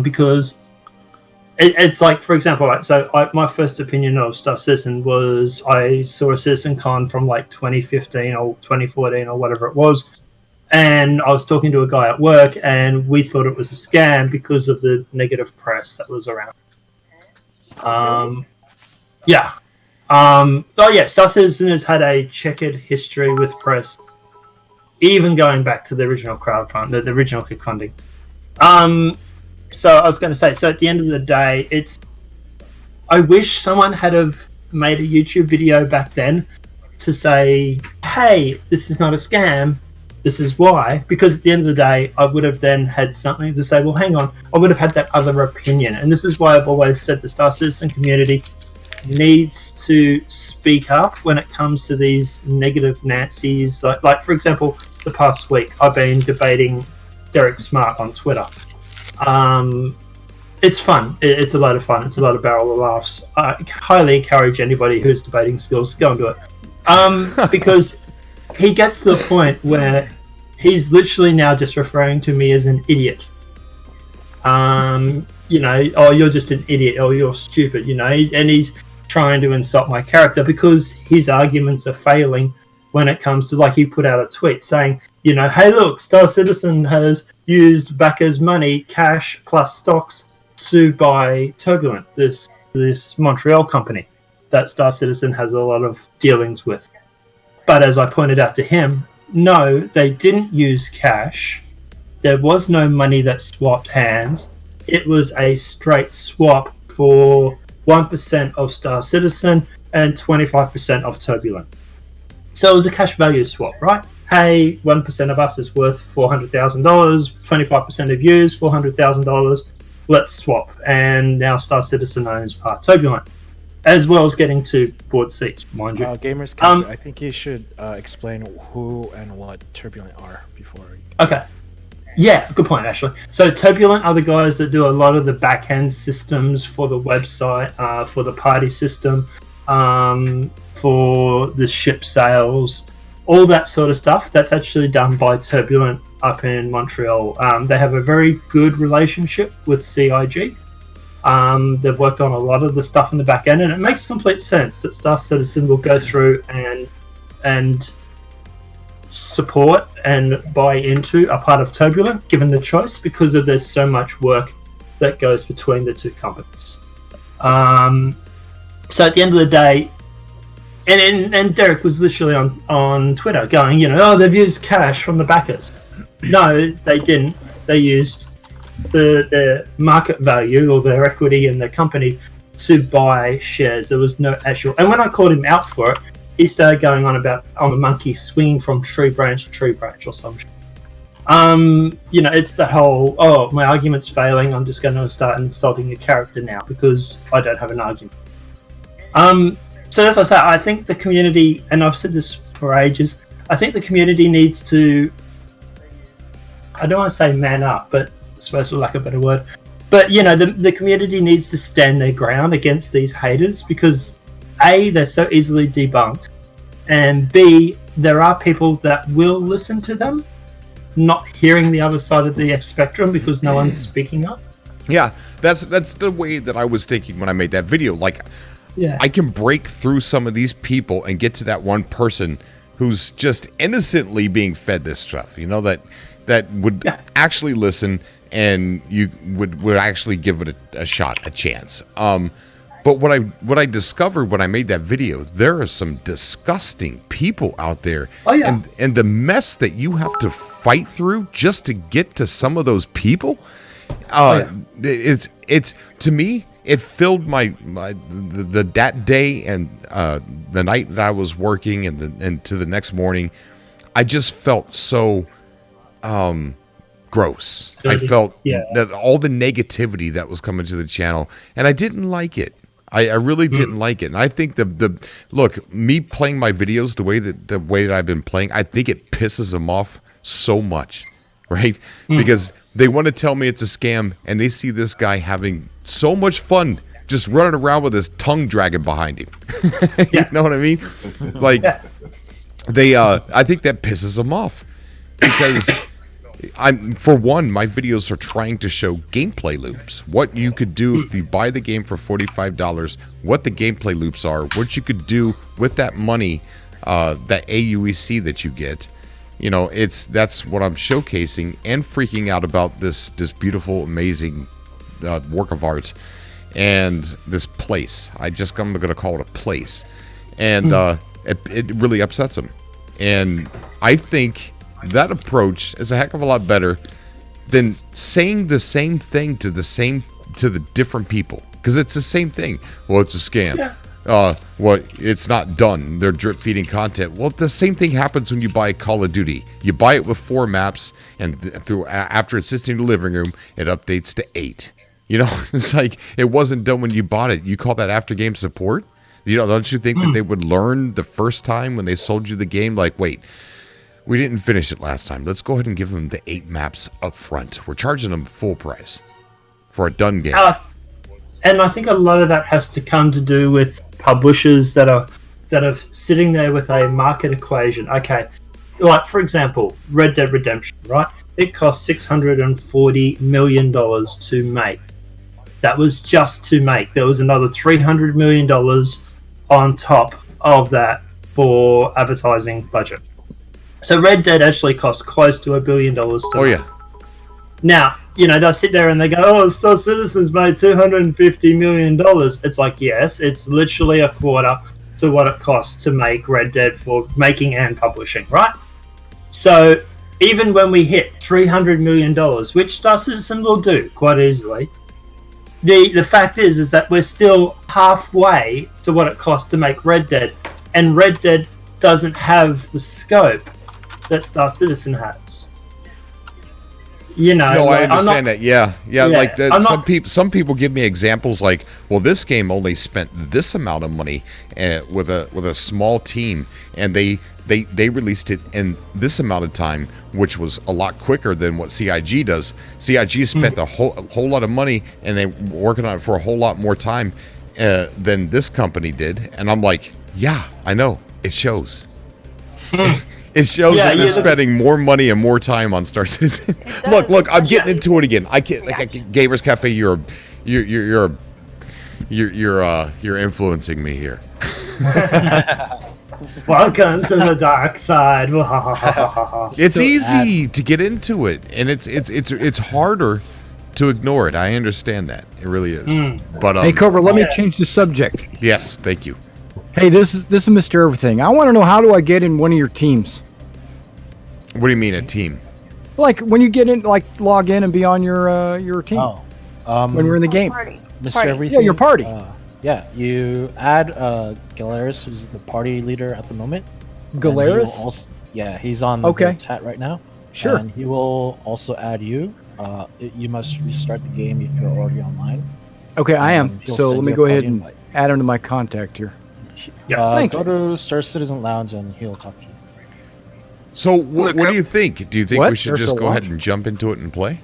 Because it's like, for example, my first opinion of Star Citizen was I saw a Citizen Con from like 2015 or 2014 or whatever it was, and I was talking to a guy at work, and we thought it was a scam because of the negative press that was around. Star Citizen has had a checkered history with press, even going back to the original crowdfunding, the original kickfunding. So I was going to say, so at the end of the day, I wish someone had have made a YouTube video back then to say, hey, this is not a scam, this is why. Because at the end of the day, I would have then had something to say, well, hang on, I would have had that other opinion. And this is why I've always said the Star Citizen community needs to speak up when it comes to these negative Nancy's. Like for example, the past week, I've been debating Derek Smart on Twitter. It's fun. It's a lot of fun. It's a lot of barrel of laughs. I highly encourage anybody who has debating skills to go and do it. Because he gets to the point where he's literally now just referring to me as an idiot. You know, oh, you're just an idiot, or you're stupid, you know, and he's trying to insult my character because his arguments are failing when it comes to, like, he put out a tweet saying, you know, hey, look, Star Citizen has used backers' money, cash plus stocks, to buy Turbulent, this Montreal company that Star Citizen has a lot of dealings with. But as I pointed out to him, no, they didn't use cash. There was no money that swapped hands. It was a straight swap for 1% of Star Citizen and 25% of Turbulent. So it was a cash value swap, right? Hey, 1% of us is worth $400,000, 25% of you is $400,000, let's swap. And now Star Citizen owns Turbulent, as well as getting 2 board seats, mind you. Gamers, I think you should explain who and what Turbulent are before. Okay. Yeah, good point, Ashley. So Turbulent are the guys that do a lot of the back-end systems for the website, for the party system, for the ship sales, all that sort of stuff. That's actually done by Turbulent up in Montreal. They have a very good relationship with CIG. They've worked on a lot of the stuff in the back end, and it makes complete sense that Star Citizen will go through and support and buy into a part of Turbulent, given the choice, because there's so much work that goes between the two companies. So at the end of the day, and Derek was literally on Twitter going, you know, oh, they've used cash from the backers. No, they didn't. They used the market value or their equity in the company to buy shares. There was no actual. And when I called him out for it, he started going on about a monkey swinging from tree branch to tree branch or some shit. You know, it's the whole, oh, my argument's failing, I'm just going to start insulting your character now because I don't have an argument. So as I say, I think the community, and I've said this for ages, I think the community needs to, I don't want to say man up, but I suppose for lack of a better word, But the community needs to stand their ground against these haters because A, they're so easily debunked, and B, there are people that will listen to them, not hearing the other side of the spectrum because no one's speaking up. Yeah, that's the way that I was thinking when I made that video. Like, yeah, I can break through some of these people and get to that one person who's just innocently being fed this stuff. That would actually listen and you would actually give it a shot, a chance. But what I discovered when I made that video, there are some disgusting people out there. Oh yeah, and the mess that you have to fight through just to get to some of those people. It's to me, it filled that day and the night that I was working and to the next morning, I just felt so gross. I felt that all the negativity that was coming to the channel, and I didn't like it. I really didn't like it. And I think look, me playing my videos the way that I've been playing, I think it pisses them off so much, right? Because they want to tell me it's a scam, and they see this guy having so much fun just running around with his tongue dragging behind him. You know what I mean? Like, I think that pisses them off because for one, my videos are trying to show gameplay loops. What you could do if you buy the game for $45, what the gameplay loops are, what you could do with that money, that AUEC that you get. That's what I'm showcasing and freaking out about this beautiful, amazing work of art and this place. I'm going to call it a place. And it really upsets them. And I think that approach is a heck of a lot better than saying the same thing to the different people. Because it's the same thing. Well, it's a scam. Yeah. It's not done. They're drip feeding content. Well, the same thing happens when you buy Call of Duty. You buy it with 4 maps, and after it's sitting in the living room, it updates to 8. It's like it wasn't done when you bought it. You call that after game support? Don't you think that they would learn the first time when they sold you the game? Like, wait, we didn't finish it last time. Let's go ahead and give them the 8 maps up front. We're charging them full price for a done game. And I think a lot of that has to come to do with publishers that are sitting there with a market equation. Okay, like for example, Red Dead Redemption, right? It cost $640 million to make. That was just to make. There was another $300 million on top of that for advertising budget. So Red Dead actually cost close to $1 billion to make. Oh yeah. Now, they'll sit there and they go, oh, Star Citizen's made $250 million. It's like, yes, it's literally a quarter to what it costs to make Red Dead for making and publishing, right? So even when we hit $300 million, which Star Citizen will do quite easily, the fact is that we're still halfway to what it costs to make Red Dead, and Red Dead doesn't have the scope that Star Citizen has. No, I understand that. Yeah. Like some people give me examples like, well, this game only spent this amount of money with a small team, and they released it in this amount of time, which was a lot quicker than what CIG does. CIG spent a whole lot of money, and they were working on it for a whole lot more time than this company did. And I'm like, yeah, I know, it shows. It shows that they're spending more money and more time on Star Citizen. Look, I'm getting into it again. I can't. Gamers Cafe, you're influencing me here. Welcome to the dark side. It's easy to get into it, and it's harder to ignore it. I understand that. It really is. But hey, Cobra, let me change the subject. Yes, thank you. Hey, this is Mr. Everything. I want to know, how do I get in one of your teams? What do you mean, a team? Like when you get in, like log in and be on your team. When we're in the game. Mr. Everything. Yeah, your party. Yeah, you add Galeris, who's the party leader at the moment. Galeris? He's on the chat right now. Sure. And he will also add you. You must restart the game if you're already online. Okay, I am. So let me go ahead and add him to my contact here. Thank you. Go to Star Citizen Lounge and he'll talk to you. So what do you think? Do you think we should just go ahead and jump into it and play?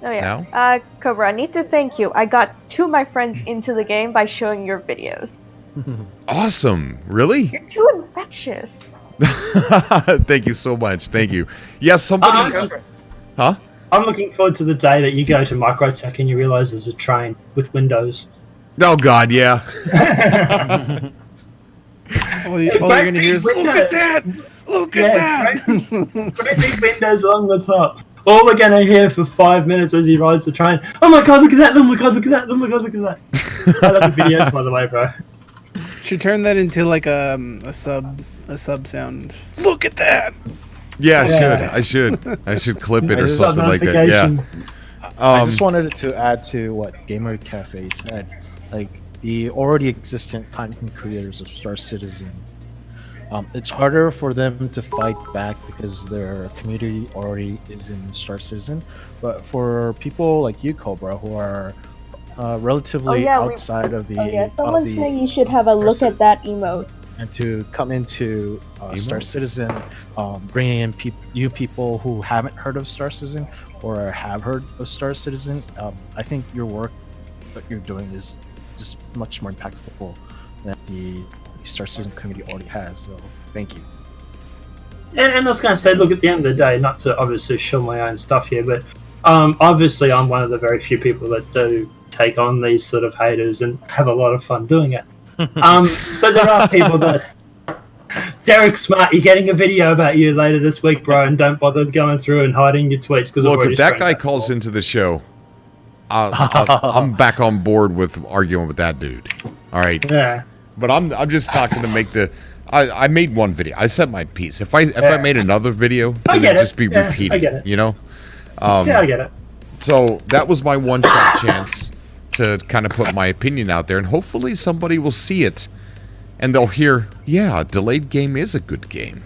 Oh yeah. now. Cobra, I need to thank you. I got 2 of my friends into the game by showing your videos. Awesome. Really? You're too infectious. Thank you so much. Thank you. Yes, somebody. Huh? I'm looking forward to the day that you go to MicroTech and you realize there's a train with windows. Oh God, yeah. All you're going to hear is, look at that! Look at that! Great big windows along the top. All we're going to hear for 5 minutes as he rides the train, oh my God, look at that! Oh my God, look at that! Oh my God, look at that! I love the videos, by the way, bro. Should turn that into like a sub sound. Look at that! Yeah, I should clip it or something like that. Yeah. I just wanted to add to what Gamer Cafe said. Like, the already existent content creators of Star Citizen, it's harder for them to fight back because their community already is in Star Citizen. But for people like you, Cobra, who are relatively outside of the... someone's saying you should have a look at that emote. And to come into Star Citizen, bringing in new people who haven't heard of Star Citizen or have heard of Star Citizen, I think your work that you're doing is just much more impactful than the Star Citizen community already has. So, thank you. And I was going to say, look, at the end of the day, not to obviously show my own stuff here, but obviously I'm one of the very few people that do take on these sort of haters and have a lot of fun doing it. So there are people that... Derek Smart, you're getting a video about you later this week, bro, and don't bother going through and hiding your tweets. Look, if that guy calls into the show, I'm back on board with arguing with that dude. All right. Yeah. But I'm just not going to make the... I made one video. I said my piece. If I made another video, then it'd just be repeating. I get it. You know? I get it. So that was my one-shot chance to kind of put my opinion out there, and hopefully somebody will see it, and they'll hear, yeah, delayed game is a good game.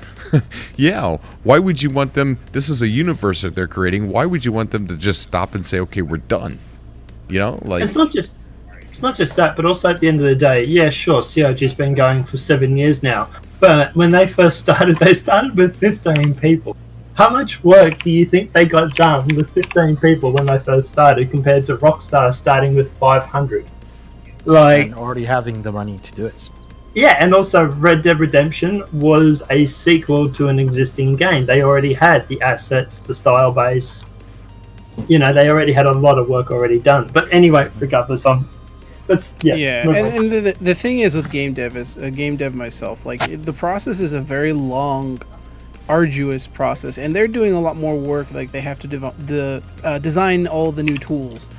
Yeah, why would you want them... This is a universe that they're creating. Why would you want them to just stop and say, okay, we're done? You know? Like, It's not just that, but also at the end of the day, yeah, sure, CRG's been going for 7 years now, but when they first started, they started with 15 people. How much work do you think they got done with 15 people when they first started compared to Rockstar starting with 500? Like, and already having the money to do it. Yeah, and also Red Dead Redemption was a sequel to an existing game. They already had the assets, the style base. You know, they already had a lot of work already done. But anyway, regardless, and the thing is with game dev, as a game dev myself, like, the process is a very long, arduous process, and they're doing a lot more work. Like, they have to design all the new tools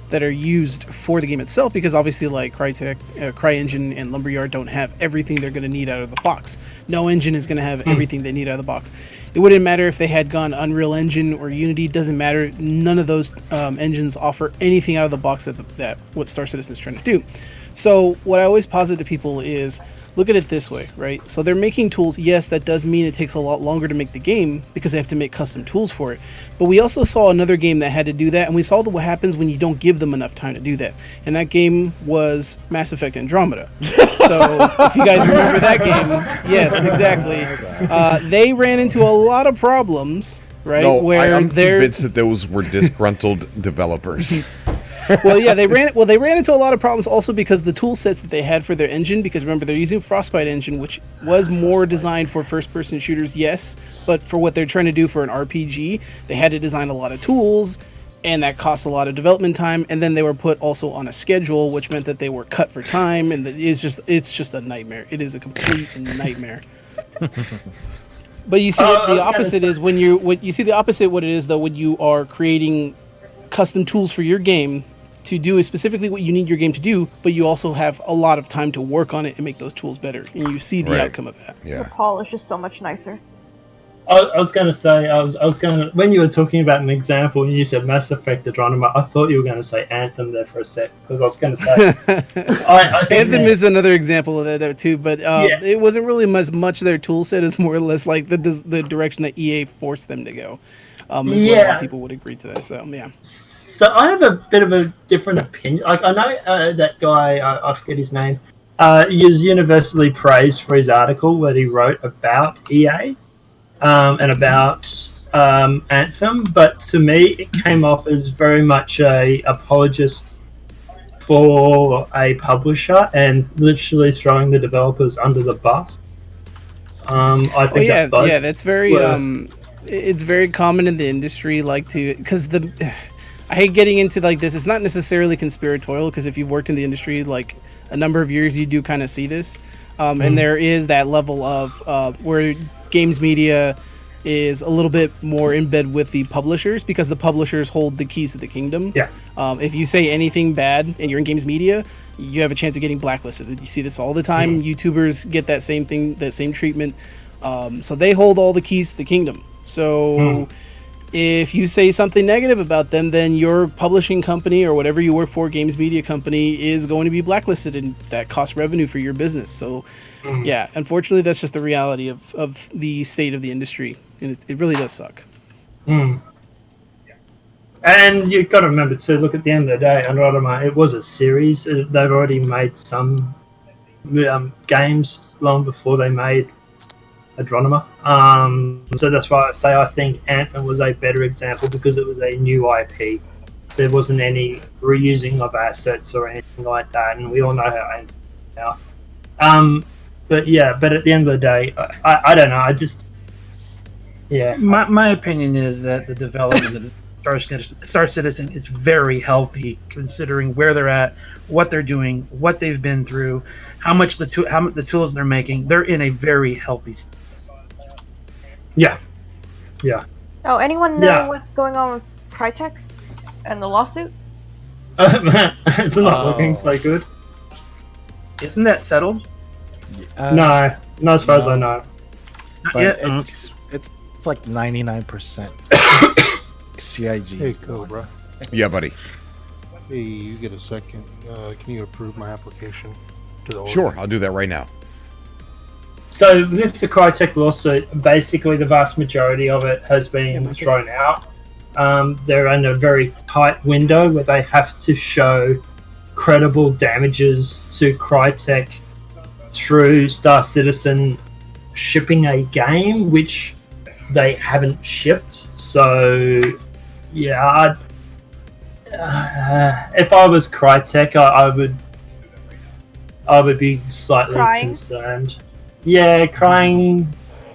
that are used for the game itself, because obviously, like, Crytek, CryEngine and Lumberyard don't have everything they're going to need out of the box. No engine is going to have everything they need out of the box. It wouldn't matter if they had gone Unreal Engine or Unity. Doesn't matter. None of those engines offer anything out of the box that what Star Citizen is trying to do. So what I always posit to people is, look at it this way, right? So they're making tools. Yes, that does mean it takes a lot longer to make the game because they have to make custom tools for it. But we also saw another game that had to do that, and we saw what happens when you don't give them enough time to do that. And that game was Mass Effect Andromeda. So if you guys remember that game, yes, exactly. They ran into a lot of problems, right? No, I'm convinced that those were disgruntled developers. Well, yeah, they ran into a lot of problems also because the tool sets that they had for their engine, because remember, they're using Frostbite engine, which was more designed for first-person shooters, yes, but for what they're trying to do for an RPG, they had to design a lot of tools, and that cost a lot of development time, and then they were put also on a schedule, which meant that they were cut for time, and it's just a nightmare. It is a complete nightmare. But you see, the opposite is when you see the opposite. What it is, though, when you are creating custom tools for your game to do is specifically what you need your game to do, but you also have a lot of time to work on it and make those tools better, and you see the outcome of that. The polish is so much nicer. I was going to say, when you were talking about an example and you said Mass Effect Andromeda, I thought you were going to say Anthem there for a sec, because I was going to say... I think Anthem is another example of that there too, but it wasn't really as much their tool set as more or less like the direction that EA forced them to go. A lot of people would agree to that, so yeah. So I have a bit of a different opinion. Like, I know that guy, I forget his name, he is universally praised for his article that he wrote about EA and about Anthem, but to me, it came off as very much a apologist for a publisher and literally throwing the developers under the bus. I think that's very it's very common in the industry, like because I hate getting into like this. It's not necessarily conspiratorial, because if you've worked in the industry like a number of years, you do kind of see this, and there is that level of where games media is a little bit more in bed with the publishers, because the publishers hold the keys to the kingdom. Yeah. If you say anything bad and you're in games media, you have a chance of getting blacklisted. You see this all the time. YouTubers get that same thing, that same treatment. So they hold all the keys to the kingdom. So if you say something negative about them, then your publishing company or whatever you work for, games media company, is going to be blacklisted, and that costs revenue for your business. So yeah, unfortunately, that's just the reality of the state of the industry. And it really does suck. And you've got to remember too, look, at the end of the day, Under Ottoman, it was a series. They've already made some games long before they made Adronima. So that's why I say I think Anthem was a better example, because it was a new IP. There wasn't any reusing of assets or anything like that, and we all know how Anthem is now. But at the end of the day, I don't know. I just... Yeah. My opinion is that the development of Star Citizen is very healthy, considering where they're at, what they're doing, what they've been through, how much the tools they're making. They're in a very healthy state. Yeah. Oh, anyone know what's going on with MicroTech and the lawsuit? It's not looking so good. Isn't that settled? No, not as far as I know. Not yet. It's like 99% CIG. Hey, Cobra. Yeah, buddy. Hey, you get a second. Can you approve my application to the Sure, I'll do that right now. So with the MicroTech lawsuit, basically the vast majority of it has been thrown out. They're in a very tight window where they have to show credible damages to MicroTech through Star Citizen shipping a game, which they haven't shipped. So yeah, if I was MicroTech, I would be slightly concerned. Yeah, crying,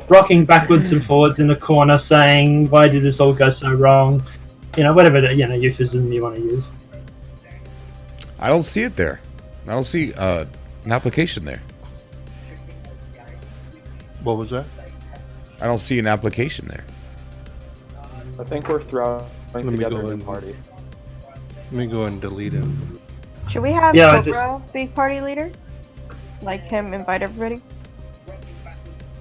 rocking backwards and forwards in the corner, saying, "Why did this all go so wrong?" Whatever euphemism you want to use. I don't see it there. I don't see an application there. What was that? I don't see an application there. I think we're throwing together a new party. Let me go and delete it. Should we have Cobra be party leader? Like him invite everybody?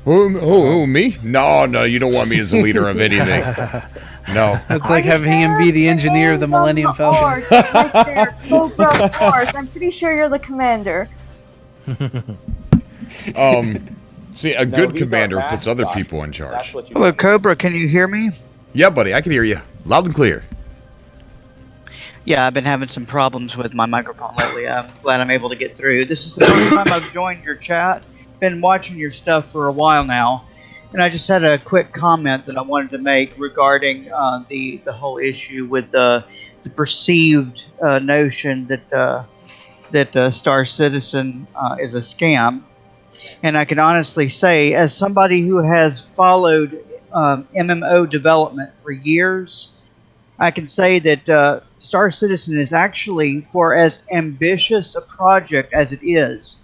Who, me? No, you don't want me as the leader of anything. No. It's like having him be the engineer of the Millennium Falcon. Right there, Cobra Force. I'm pretty sure you're the commander. See, a good commander puts other people in charge. Hello, Cobra. Can you hear me? Yeah, buddy. I can hear you loud and clear. Yeah, I've been having some problems with my microphone lately. I'm glad I'm able to get through. This is the first time I've joined your chat. Been watching your stuff for a while now, and I just had a quick comment that I wanted to make regarding the whole issue with the perceived notion that Star Citizen is a scam. And I can honestly say, as somebody who has followed MMO development for years, I can say that Star Citizen is actually, for as ambitious a project as it is,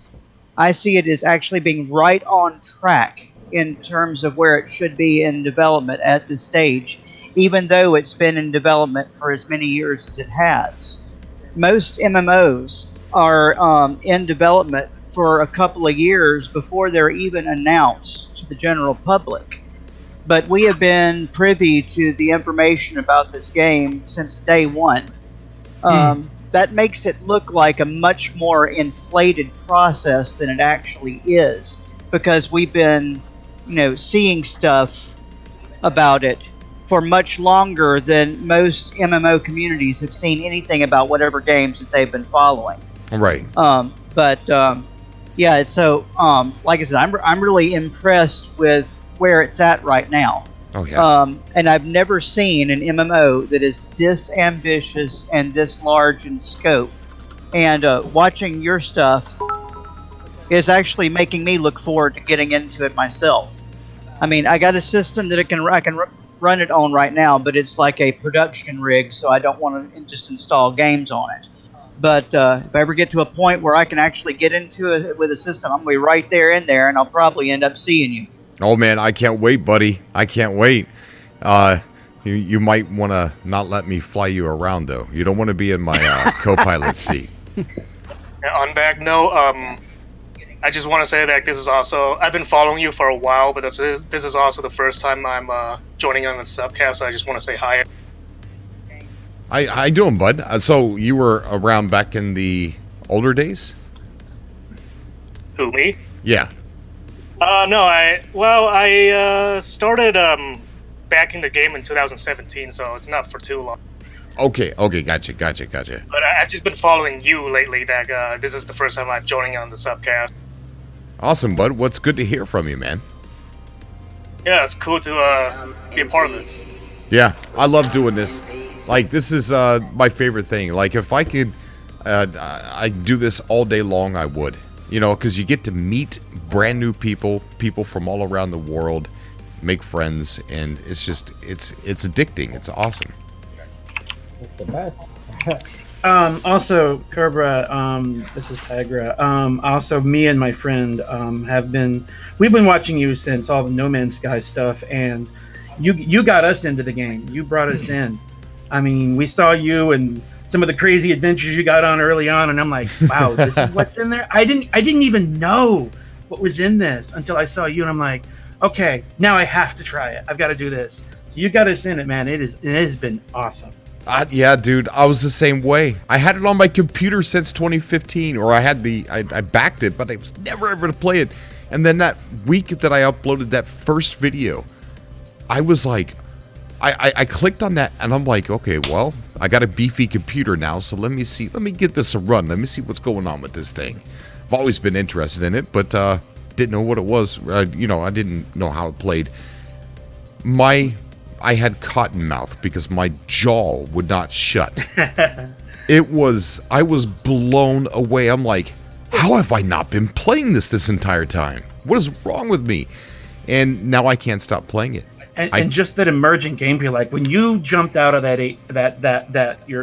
I see it as actually being right on track in terms of where it should be in development at this stage, even though it's been in development for as many years as it has. Most MMOs are in development for a couple of years before they're even announced to the general public. But we have been privy to the information about this game since day one. That makes it look like a much more inflated process than it actually is, because we've been, seeing stuff about it for much longer than most MMO communities have seen anything about whatever games that they've been following. Right. Yeah. So, like I said, I'm really impressed with where it's at right now. Oh yeah. And I've never seen an MMO that is this ambitious and this large in scope. And watching your stuff is actually making me look forward to getting into it myself. I mean, I got a system that I can run it on right now, but it's like a production rig, so I don't want to just install games on it. But if I ever get to a point where I can actually get into it with a system, I'm going to be right there in there, and I'll probably end up seeing you. Oh man, I can't wait, buddy. I can't wait. You might want to not let me fly you around, though. You don't want to be in my co-pilot seat. On that note, I just want to say that this is also, I've been following you for a while, but this is also the first time I'm joining on the subcast, so I just want to say hi. How you doing, bud? So you were around back in the older days? Who, me? Yeah. No, I started back in the game in 2017, so it's not for too long. Okay, gotcha. But I've just been following you lately, that this is the first time I'm joining on the subcast. Awesome, bud. What's good to hear from you, man? Yeah, it's cool to be a part of it. Yeah, I love doing this. Like, this is my favorite thing. Like, if I could I do this all day long, I would. You know, because you get to meet brand new people from all around the world, make friends, and it's just, it's addicting. It's awesome. Also, Cobra, this is Tigra. Also, me and my friend we've been watching you since all the No Man's Sky stuff, and you got us into the game. You brought us in. I mean, we saw you and some of the crazy adventures you got on early on, and I'm like, wow, this is what's in there. I didn't even know what was in this until I saw you, and I'm like, okay, now I have to try it. I've got to do this. So you got us in it, man. It has been awesome. Yeah, dude, I was the same way. I had it on my computer since 2015, or I backed it, but I was never ever to play it. And then that week that I uploaded that first video, I was like, I clicked on that, and I'm like, okay, well, I got a beefy computer now, so let me get this a run. Let me see what's going on with this thing. I've always been interested in it, but didn't know what it was. I didn't know how it played. I had cotton mouth because my jaw would not shut. I was blown away. I'm like, how have I not been playing this entire time? What is wrong with me? And now I can't stop playing it. And just that emergent gameplay, like when you jumped out of your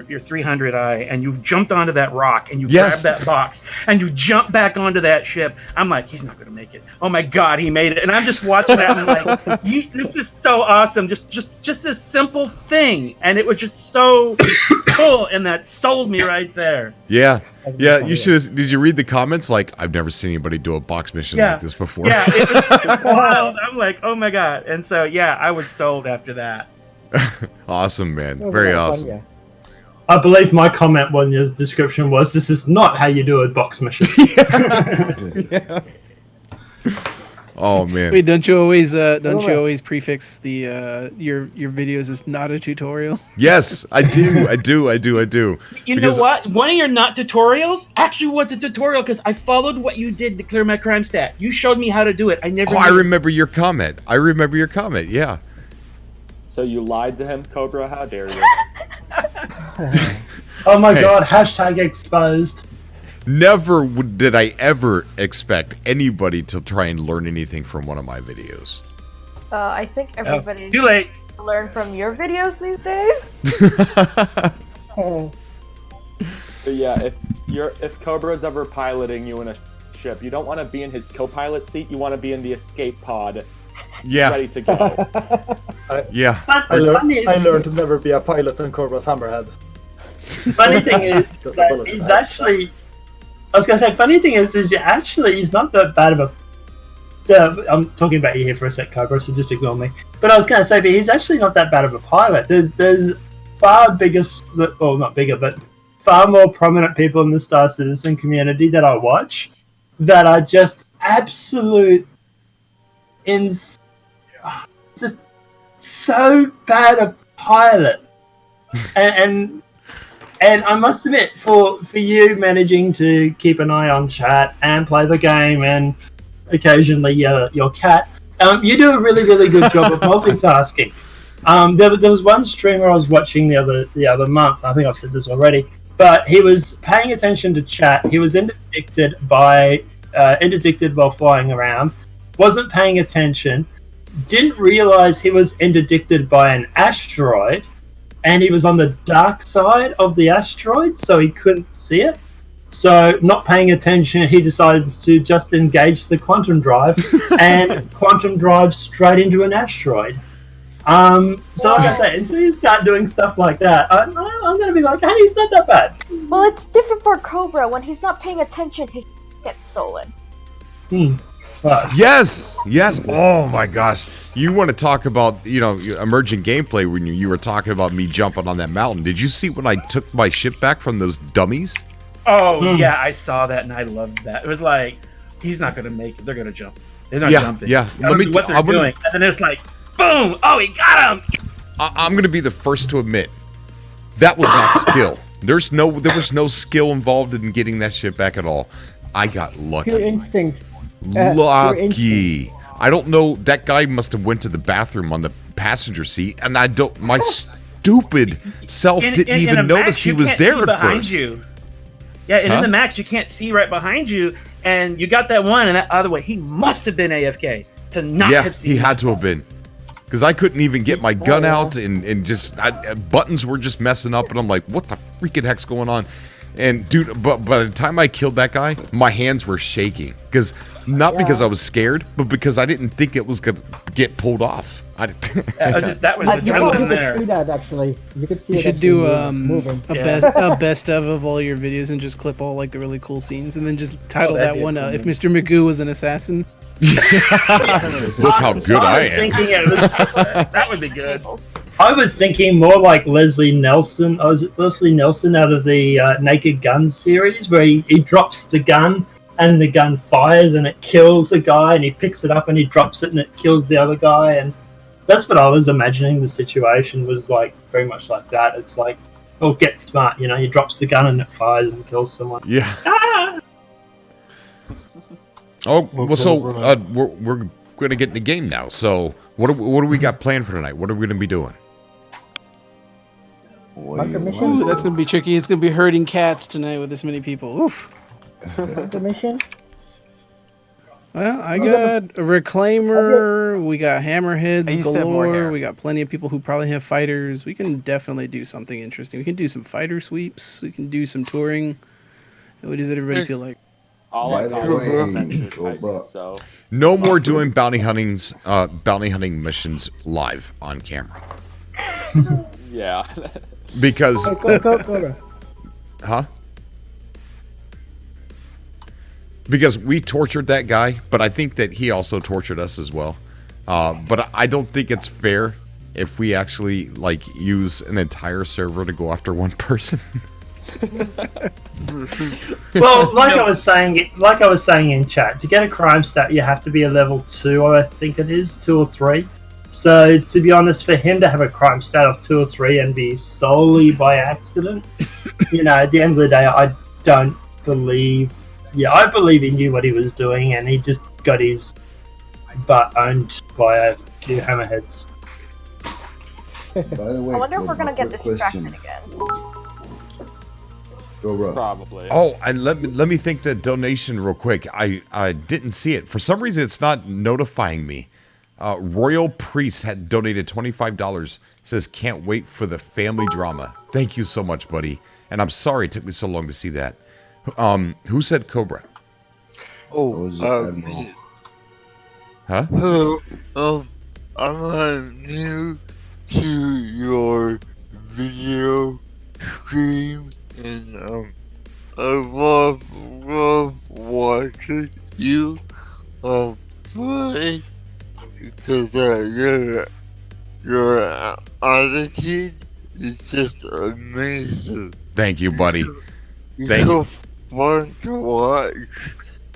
300i and you jumped onto that rock and you grabbed that box and you jumped back onto that ship, I'm like, he's not going to make it. Oh my God, he made it! And I'm just watching that and I'm like, this is so awesome. Just a simple thing, and it was just so cool, and that sold me right there. Yeah. You should. Did you read the comments? Like, I've never seen anybody do a box mission like this before. Yeah, it was wild. I'm like, oh my God. And so, yeah, I was sold after that. Awesome, man. Very awesome. I believe my comment on your description was, this is not how you do a box mission. Yeah. Oh man! Wait, don't you always prefix the your videos as not a tutorial? Yes, I do. You know what? One of your not tutorials actually was a tutorial because I followed what you did to clear my crime stat. You showed me how to do it. I never. Oh, I remember your comment. Yeah. So you lied to him, Cobra? How dare you? Oh my God! Hashtag exposed. Never did I ever expect anybody to try and learn anything from one of my videos. I think everybody too late to learn from your videos these days. But yeah, if Cobra's ever piloting you in a ship, you don't want to be in his co-pilot seat. You want to be in the escape pod. Yeah. Ready to go. I learned to never be a pilot on Cobra's Hammerhead. Funny thing is that he's actually. I was going to say, funny thing is he's not that bad of a... I'm talking about you here for a sec, Cobra, so just ignore me. But I was going to say, but he's actually not that bad of a pilot. There's far bigger... Well, not bigger, but far more prominent people in the Star Citizen community that I watch that are just absolute... just so bad a pilot. And I must admit, for you managing to keep an eye on chat and play the game and occasionally your cat, You do a really, really good job of multitasking. There was one streamer I was watching the other month. I think I've said this already, but he was paying attention to chat. He was interdicted while flying around. Wasn't paying attention. Didn't realize he was interdicted by an asteroid, and he was on the dark side of the asteroid, so he couldn't see it. So, not paying attention, he decides to just engage the quantum drive and quantum drive straight into an asteroid. So, like I say, until you start doing stuff like that, I'm going to be like, hey, it's not that bad. Well, it's different for Cobra. When he's not paying attention, his gets stolen. Yes. Oh my gosh. You want to talk about, emergent gameplay when you were talking about me jumping on that mountain. Did you see when I took my ship back from those dummies? Oh, yeah, I saw that and I loved that. It was like, he's not going to make it. They're going to jump. They're not jumping. Yeah. What they're doing. And then it's like, boom! Oh, he got him! I'm going to be the first to admit, that was not skill. There was no skill involved in getting that shit back at all. I got lucky. Pure instinct. Lucky. I don't know. That guy must have went to the bathroom on the passenger seat, and my stupid self didn't even notice he was there at first. You. Yeah, and in the max, you can't see right behind you, and you got that one, and that other way, he must have been AFK to not have seen. Yeah, he had to have been. Because I couldn't even get my gun out, and just buttons were just messing up, and I'm like, what the freaking heck's going on? And dude, but by the time I killed that guy, my hands were shaking. Not because I was scared, but because I didn't think it was going to get pulled off. That was adrenaline there. You could see that, actually. You could see You it should do moving. a best of all your videos and just clip all like the really cool scenes and then just title that one if Mr. Magoo was an assassin. Look how good I am. That would be good. I was thinking more like Leslie Nelson. Was it Leslie Nelson out of the Naked Gun series, where he drops the gun and the gun fires and it kills a guy, and he picks it up and he drops it and it kills the other guy. And that's what I was imagining the situation was like, very much like that. It's like, oh, get smart, he drops the gun and it fires and kills someone. Yeah. Ah! Oh, well, so we're going to get in the game now. So what do we got planned for tonight? What are we going to be doing? Ooh, that's going to be tricky. It's going to be herding cats tonight with this many people. Oof. Mission? Well, I got a reclaimer. We got hammerheads galore. We got plenty of people who probably have fighters. We can definitely do something interesting. We can do some fighter sweeps. We can do some touring. What does everybody feel like? No more doing bounty hunting missions live on camera. Yeah. Because Go. Huh? Because we tortured that guy, but I think that he also tortured us as well. But I don't think it's fair if we actually use an entire server to go after one person. Well, I was saying in chat, to get a crime stat, you have to be a level 2, I think it is, 2 or 3. So, to be honest, for him to have a crime stat of 2 or 3 and be solely by accident, at the end of the day, I don't believe. Yeah, I believe he knew what he was doing, and he just got his butt owned by a few hammerheads. By the way, I wonder if we're gonna get distracted again. Probably. Oh, and let me think the donation real quick. I didn't see it. For some reason, it's not notifying me. Royal Priest had donated $25. Says, can't wait for the family drama. Thank you so much, buddy. And I'm sorry it took me so long to see that. Who said Cobra? Huh? Hello. I'm new to your video stream, and I love watching you play because your attitude is just amazing. Thank you, buddy. It's so fun to watch.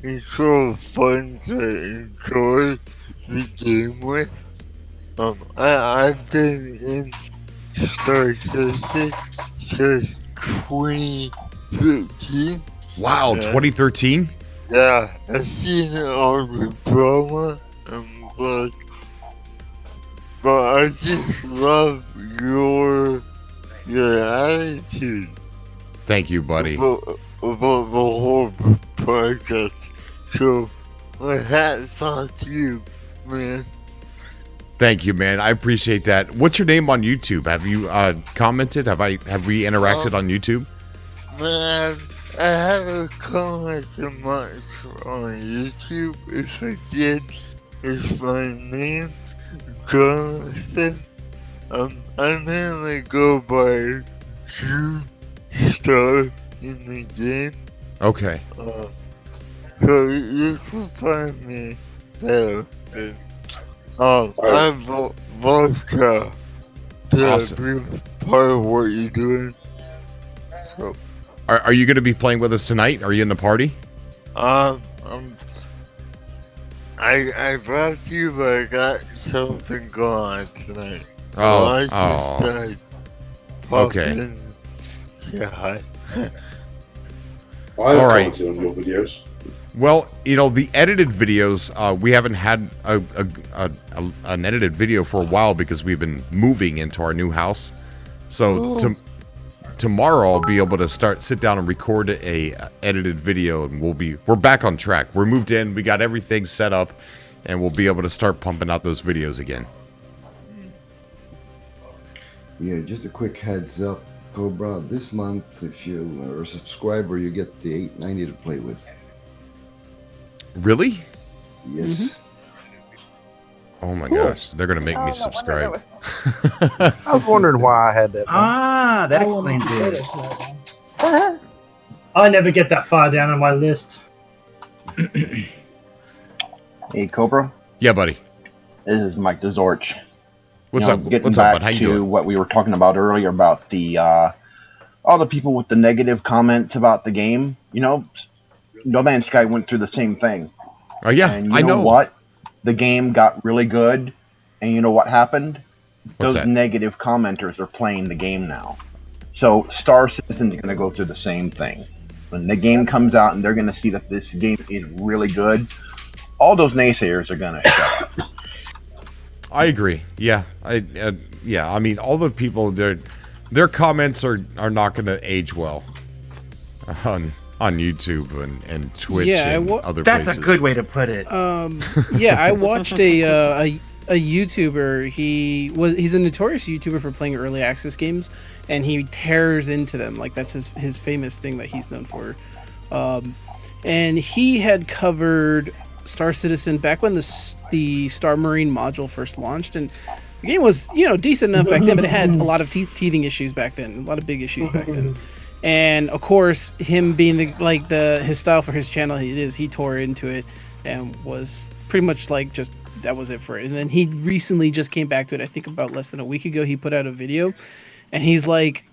It's so fun to enjoy the game with. I've been in Star Citizen since 2013. Wow, 2013? Yeah, I've seen all the drama and but I just love your attitude. Thank you, buddy. About the whole project. So, my hat's off to you, man. Thank you, man. I appreciate that. What's your name on YouTube? Have you commented? Have we interacted on YouTube? Man, I haven't commented much on YouTube. If I did, it's my name, Jonathan. I mainly go by 2-star in the game. Okay. So you can find me there. I'm both to Awesome. be part of what you're doing. So, Are you going to be playing with us tonight? Are you in the party? I got you, but I got something going on tonight. Oh, So I just pop okay. in, say hi. All right. On your videos. Well, the edited videos, we haven't had an edited video for a while because we've been moving into our new house. So tomorrow I'll be able to sit down and record a edited video, and we're back on track. We're moved in, we got everything set up, and we'll be able to start pumping out those videos again. Yeah, just a quick heads up, Cobra. This month, if you are a subscriber, you get the $8.90 to play with. Really? Yes. Oh my gosh, they're gonna make me subscribe. I was wondering why I had that. That explains it. I never get that far down on my list. Hey, Cobra. Yeah, buddy. This is Mike DeZorch. What's up? Getting What's back up, bud? How you to doing? what we were talking about earlier about the all the people with the negative comments about the game. No Man's Sky went through the same thing. Oh yeah, and I know what? The game got really good, and you know what happened? What's Those that? negative commenters are playing the game now. So Star Citizen's going to go through the same thing. When the game comes out and they're going to see that this game is really good, all those naysayers are going to shut up. I agree. Yeah, I mean, all the people, their comments are not going to age well on YouTube and Twitch and other places. That's a good way to put it. Yeah, I watched a YouTuber. He's a notorious YouTuber for playing early access games, and he tears into them. Like that's his famous thing that he's known for. And he had covered Star Citizen back when the Star Marine module first launched, and the game was decent enough back then, but it had a lot of teething issues back then, a lot of big issues back then. And of course, him being his style for his channel, he tore into it and was pretty much that was it for it. And then he recently just came back to it. I think about less than a week ago, he put out a video, and he's like,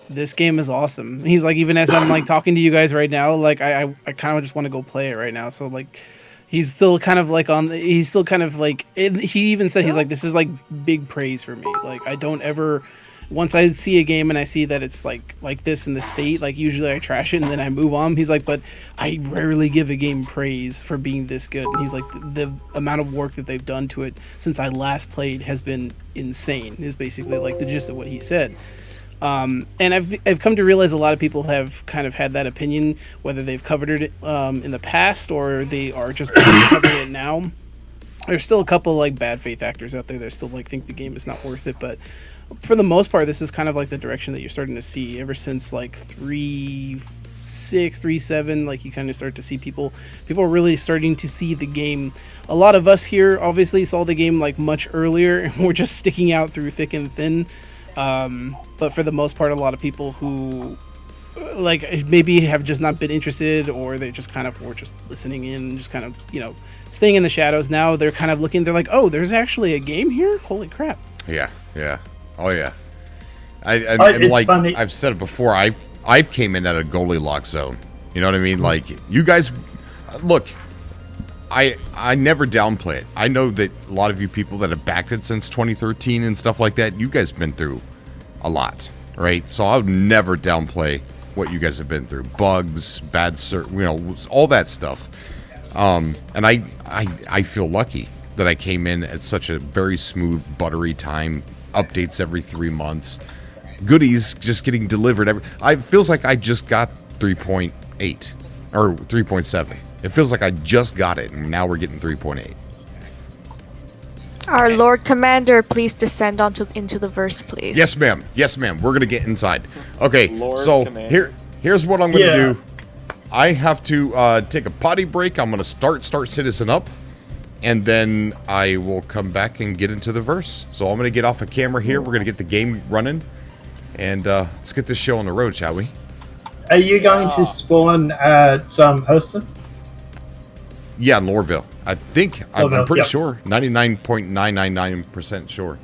"This game is awesome." He's like, even as I'm talking to you guys right now, I kind of just want to go play it right now. So he's still kind of he even said he's like, "This is big praise for me." I don't ever. Once I see a game and I see that it's like this in the state, usually I trash it and then I move on. He's like, but I rarely give a game praise for being this good. And he's like, the amount of work that they've done to it since I last played has been insane, is basically the gist of what he said. And I've come to realize a lot of people have kind of had that opinion, whether they've covered it in the past or they are just covering it now. There's still a couple bad faith actors out there that still think the game is not worth it, but for the most part, this is kind of the direction that you're starting to see ever since 3.6, 3.7. You kind of start to see people are really starting to see the game. A lot of us here obviously saw the game much earlier, and we're just sticking out through thick and thin. But for the most part, a lot of people who maybe have just not been interested, or they just kind of were just listening in, just kind of staying in the shadows. Now they're kind of looking. They're like, "Oh, there's actually a game here! Holy crap!" Yeah. Oh yeah. And funny. I've said it before. I came in at a Goldilocks zone. You know what I mean? You guys, look. I never downplay it. I know that a lot of you people that have backed it since 2013 and stuff like that, you guys been through a lot, right? So I would never downplay what you guys have been through. Bugs, bad all that stuff. And I feel lucky. that I came in at such a very smooth, buttery time. Updates every 3 months. Goodies just getting delivered. It feels like I just got 3.8 or 3.7. It feels like I just got it, and now we're getting 3.8. Our Lord Commander, please descend into the verse, please. Yes, ma'am. Yes, ma'am. We're gonna get inside. Okay, Lord so Commander. here's what I'm gonna do. I have to take a potty break. I'm gonna start Citizen up, and then I will come back and get into the verse. So I'm gonna get off of camera here. We're gonna get the game running, and let's get this show on the road, shall we? Are you going to spawn at Hoston? Yeah, in Lorville. I think I'm Lorville, pretty yep. sure. 99.999% sure.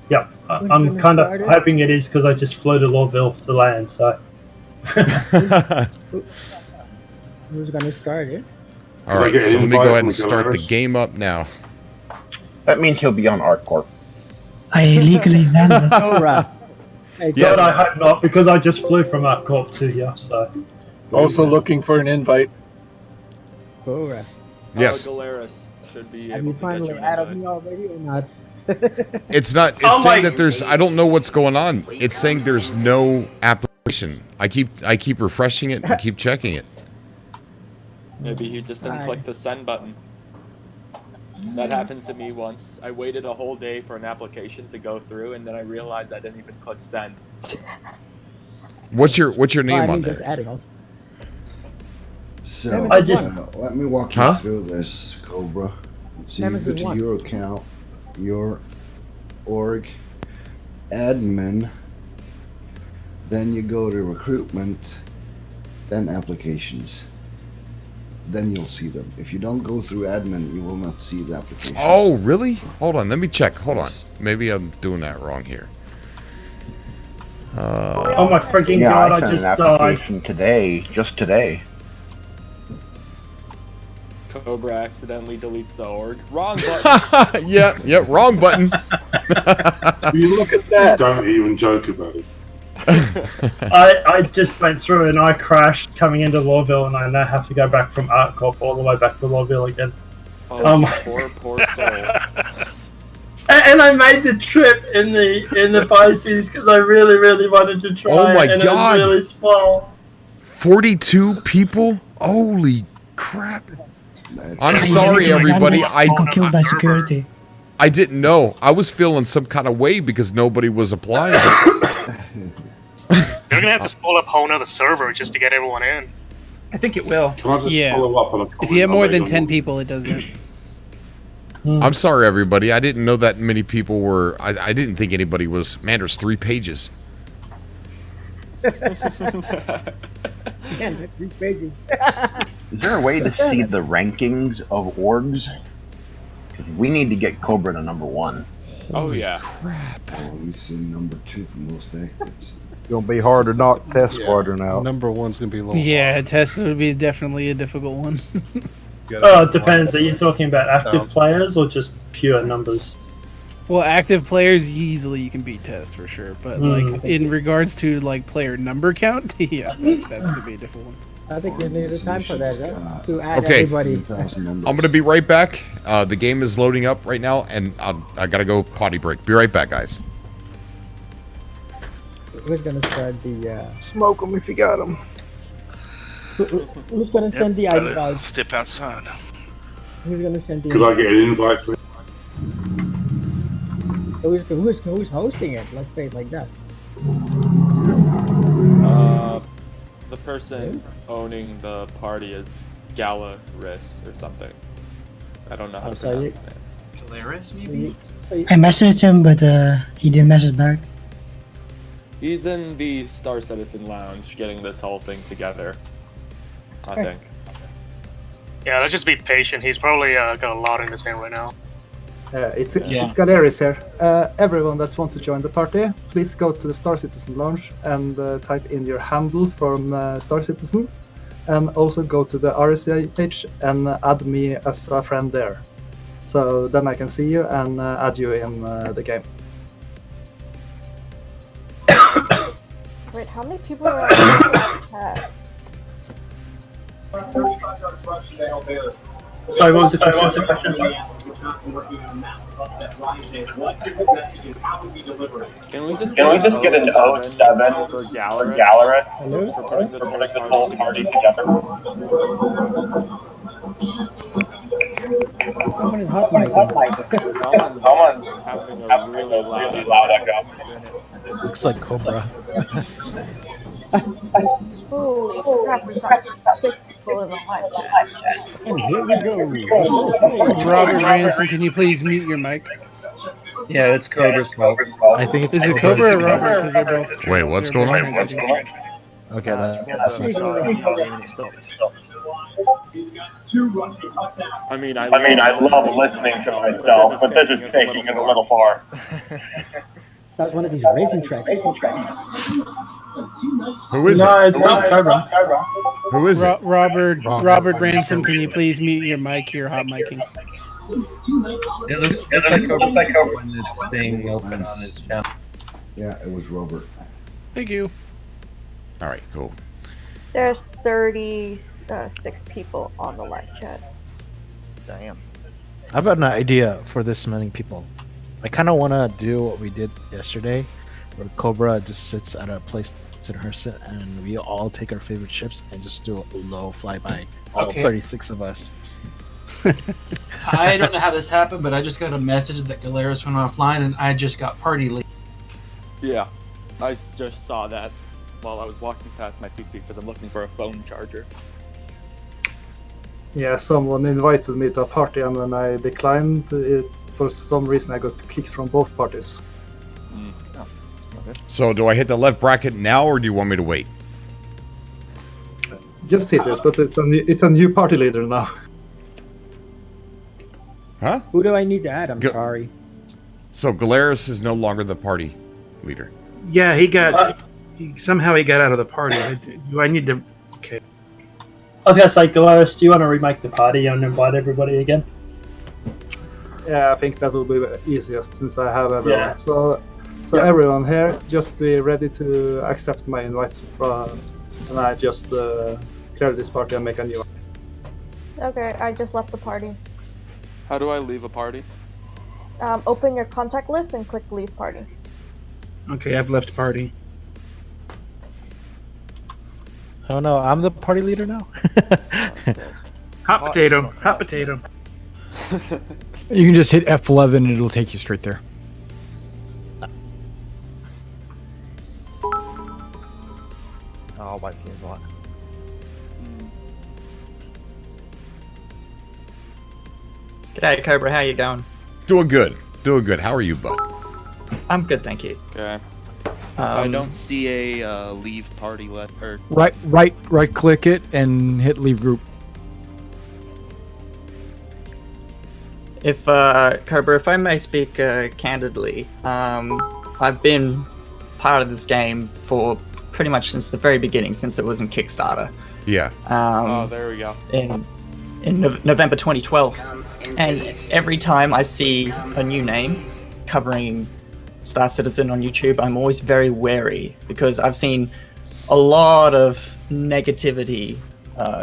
Yeah, I'm kind of hoping it is because I just flew to Lorville to land. So. Who's gonna start it? All right, so let me go ahead and start the game up now. That means he'll be on ArcCorp. I illegally landed. Hey, God, I hope not, because I just flew from ArcCorp to here, so. Also looking for an invite. Cobra. Yes. Galeris should be Have able you to get finally you an added invite. me already or not? It's not. It's saying that there's. I don't know what's going on. It's saying there's no application. I keep refreshing it and keep checking it. Maybe you just didn't click the send button. That happened to me once. I waited a whole day for an application to go through, and then I realized I didn't even click send. What's your name on just there? adding on. So, I just- let me walk you Huh? through this, Cobra. So you Nemesis go to one. your account, your org, admin, then you go to recruitment, then applications. Then you'll see them. If you don't go through admin, you will not see the application. Oh, really? Hold on. Let me check. Hold on. Maybe I'm doing that wrong here. Oh my freaking Yeah, God, I I sent just an died. application today, just today. Cobra accidentally deletes the org. Wrong button. Yeah, wrong button. You look at that. Don't even joke about it. I just went through and I crashed coming into Lorville, and I now have to go back from ArcCorp all the way back to Lorville again. Oh, my. poor soul. And I made the trip in the Pisces because I really wanted to try. Oh my it, and God. It was really small. 42 people? Holy crap! I'm sorry, everybody. I got killed by security. I didn't know. I was feeling some kind of way because nobody was applying. They're gonna have to spool up a whole nother server just to get everyone in. I think it will. Can I just Yeah. follow up on a comment If you have I more made than on 10 your- people, it does that. I'm sorry, everybody. I didn't know that many people were. I didn't think anybody was. Man, there's 3 pages. Again, 3 pages. Is there a way to see the rankings of orgs? 'Cause we need to get Cobra to number 1. Oh yeah. Crap. Oh, he's in number 2 for most actives. Gonna be hard to knock Test Squadron out. Number 1's gonna be a little. Yeah, test would be definitely a difficult one. Oh, it depends. Are you talking about active players or just pure numbers? Well, active players easily you can beat test for sure, but like in regards to like player number count, yeah, that's gonna be a different one. I think we need a time for that, right? To add Okay. everybody. 1,000 members. I'm gonna be right back. The game is loading up right now, and I gotta go potty break. Be right back, guys. Who's gonna start the? Smoke them if you got them. Who's gonna send the ID cards? Step outside. Who's gonna send the? Could I get an invite, please? Who's hosting it? Let's say it like that. The person owning the party is Galaris or something. I don't know how to so pronounce you- his name. Galeris, maybe? I messaged him, but he didn't message back. He's in the Star Citizen Lounge getting this whole thing together. I think. Yeah, let's just be patient. He's probably got a lot in his hand right now. It's Galeris here. Everyone that wants to join the party, please go to the Star Citizen Lounge and type in your handle from Star Citizen, and also go to the RSA page and add me as a friend there. So then I can see you and add you in the game. Wait, how many people are on the chat? Sorry, what was the question? Can we just Can we just get an 07 for for Galaris Galaris for putting this this whole whole party party together? together? Someone is hot micing. Someone's having a really loud echo. Looks like Cobra. Holy crap, we've got 6 people in the live chat. And here we go. Robert Ransom, can you please mute your mic? Yeah, it's Cobra's fault. I think it's Is it Cobra or Robert? Because they're both. Wait, what's going on? Okay, that's I mean, I love listening to myself, but this is taking it a little far. Sounds one of these racing tracks. Who is No, it? it's not Cobra. Who is it? Robert Ransom, can you please mute your mic? You're hot micing. It looks like Cobra when it's staying open on his channel. Yeah, it was Robert. Thank you. All right, cool. There's 36 people on the live chat. Damn. I've got an idea for this many people. I kind of want to do what we did yesterday, where Cobra just sits at a place in Herset, and we all take our favorite ships and just do a low flyby. All Okay. 36 of us. I don't know how this happened, but I just got a message that Galeris went offline, and I just got party leave. Yeah, I just saw that while I was walking past my PC because I'm looking for a phone charger. Yeah, someone invited me to a party, and when I declined it, for some reason I got kicked from both parties. So do I hit the left bracket now, or do you want me to wait? Just hit it, but it's a new party leader now. Huh? Who do I need to add? I'm sorry. So Galeris is no longer the party leader. Yeah, somehow he got out of the party. Do I need to? Okay. I was gonna say, Galaris, do you want to remake the party and invite everybody again? Yeah, I think that will be the easiest since I have everyone. Yeah. So everyone here, just be ready to accept my invite, and I just clear this party and make a new one. Okay, I just left the party. How do I leave a party? Open your contact list and click leave party. Okay, I've left party. Oh no, I'm the party leader now? Hot potato. Hot potato. You can just hit F11 and it'll take you straight there. I'll wait for the invite. G'day, Cobra. How you going? Doing good. Doing good. How are you, bud? I'm good, thank you. Okay. I don't see a leave party letter. Right click it and hit leave group. If Cobra, if I may speak candidly, I've been part of this game for pretty much since the very beginning, since it was in Kickstarter. Yeah. Oh, there we go. In November 2012, and every time I see a new name covering Star Citizen on YouTube, I'm always very wary because I've seen a lot of negativity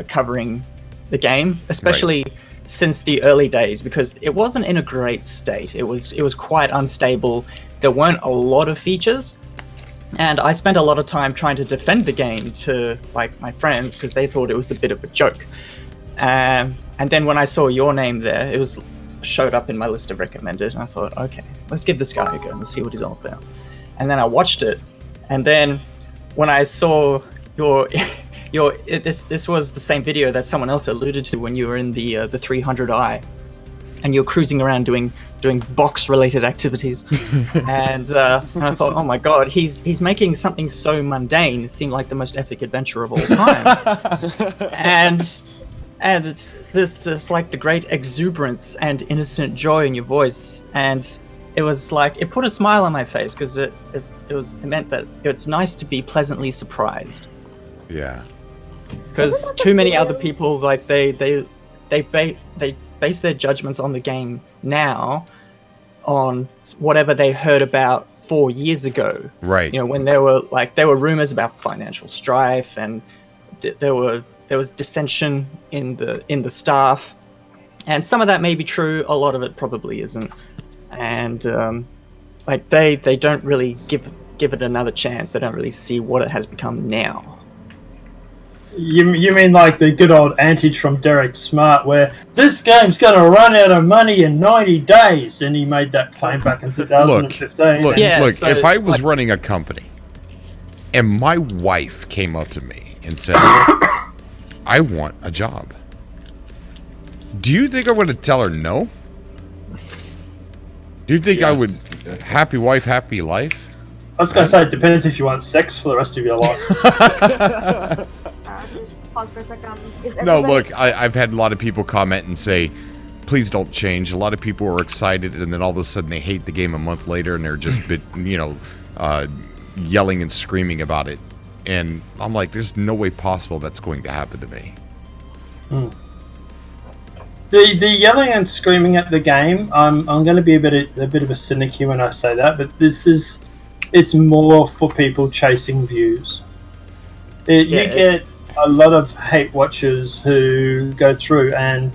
covering the game, especially since the early days, because it wasn't in a great state. It was quite unstable. There weren't a lot of features, and I spent a lot of time trying to defend the game to like my friends because they thought it was a bit of a joke. And then when I saw your name there, it was showed up in my list of recommended, and I thought, okay, let's give this guy a go and see what he's all about. And then I watched it, and then when I saw this was the same video that someone else alluded to when you were in the 300i, and you're cruising around doing box related activities, and I thought, oh my god, he's making something so mundane seem like the most epic adventure of all time. and it's this like the great exuberance and innocent joy in your voice, and it was like it put a smile on my face because it meant that it's nice to be pleasantly surprised. Yeah. Because too many other people like they base their judgments on the game now on whatever they heard about 4 years ago. Right. You know, when there were rumors about financial strife, and there was dissension in the staff, And some of that may be true, a lot of it probably isn't. And like they don't really give it another chance. They don't really see what it has become now. You mean like the good old antage from Derek Smart, where this game's going to run out of money in 90 days, and he made that claim back in 2015. Look, so, if I was running a company, and my wife came up to me and said, I want a job, do you think I would have tell her no? Do you think I would, happy wife, happy life? I was going to say, it depends if you want sex for the rest of your life. Pause for a second. No, look, I've had a lot of people comment and say, please don't change. A lot of people are excited, and then all of a sudden they hate the game a month later, and they're just, yelling and screaming about it. And I'm like, there's no way possible that's going to happen to me. The yelling and screaming at the game, I'm going to be a bit of a cynic here when I say that, but it's more for people chasing views. You get a lot of hate watchers who go through and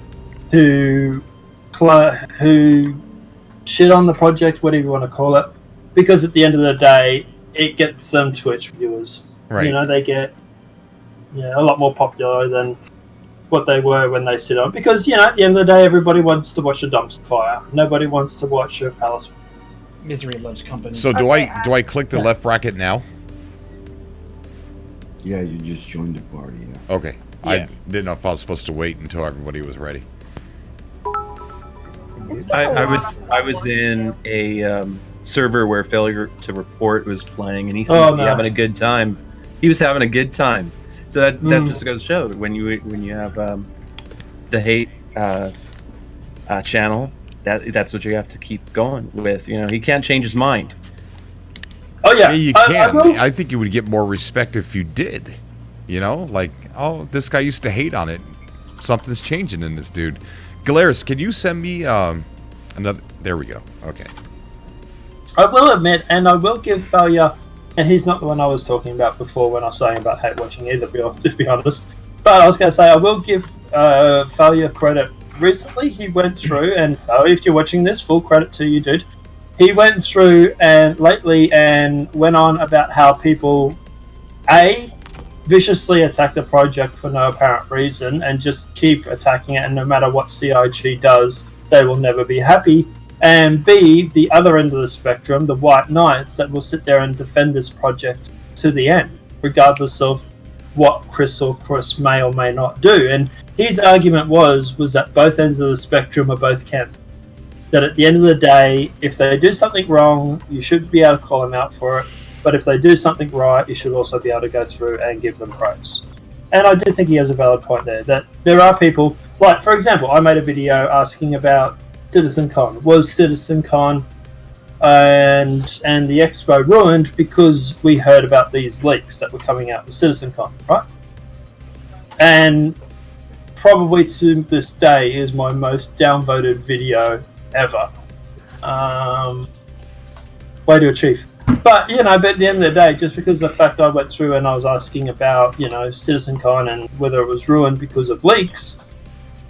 who shit on the project, whatever you want to call it, because at the end of the day, it gets them Twitch viewers. Right. You know, they get a lot more popular than what they were when they sit on. Because, at the end of the day, everybody wants to watch a dumpster fire. Nobody wants to watch a palace. Misery loves company. So do I click the left bracket now? Yeah, you just joined the party, yeah. Okay. Yeah. I didn't know if I was supposed to wait until everybody was ready. I was in a server where Failure to Report was playing, and he seemed to be having a good time. He was having a good time. So that just goes to show that when you have the hate channel, that's what you have to keep going with. He can't change his mind. Oh yeah, you can. I think you would get more respect if you did. Like, oh, this guy used to hate on it. Something's changing in this dude. Galeris, can you send me another? There we go. Okay. I will admit, and I will give Failure, and he's not the one I was talking about before when I was saying about hate watching either, to be honest. But I was going to say, I will give Failure credit. Recently, he went through, and if you're watching this, full credit to you, dude. He went through and went on about how people, viciously attack the project for no apparent reason and just keep attacking it, and no matter what CIG does, they will never be happy. And B, the other end of the spectrum, the White Knights that will sit there and defend this project to the end, regardless of what Chris may or may not do. And his argument was that both ends of the spectrum are both cancelled. That at the end of the day, if they do something wrong, you should be able to call them out for it. But if they do something right, you should also be able to go through and give them praise. And I do think he has a valid point there, that there are people, like, for example, I made a video asking about CitizenCon. Was CitizenCon and the expo ruined because we heard about these leaks that were coming out with CitizenCon, right? And probably to this day is my most downvoted video ever. Way to achieve. But, but at the end of the day, just because of the fact I went through and I was asking about, CitizenCon and whether it was ruined because of leaks,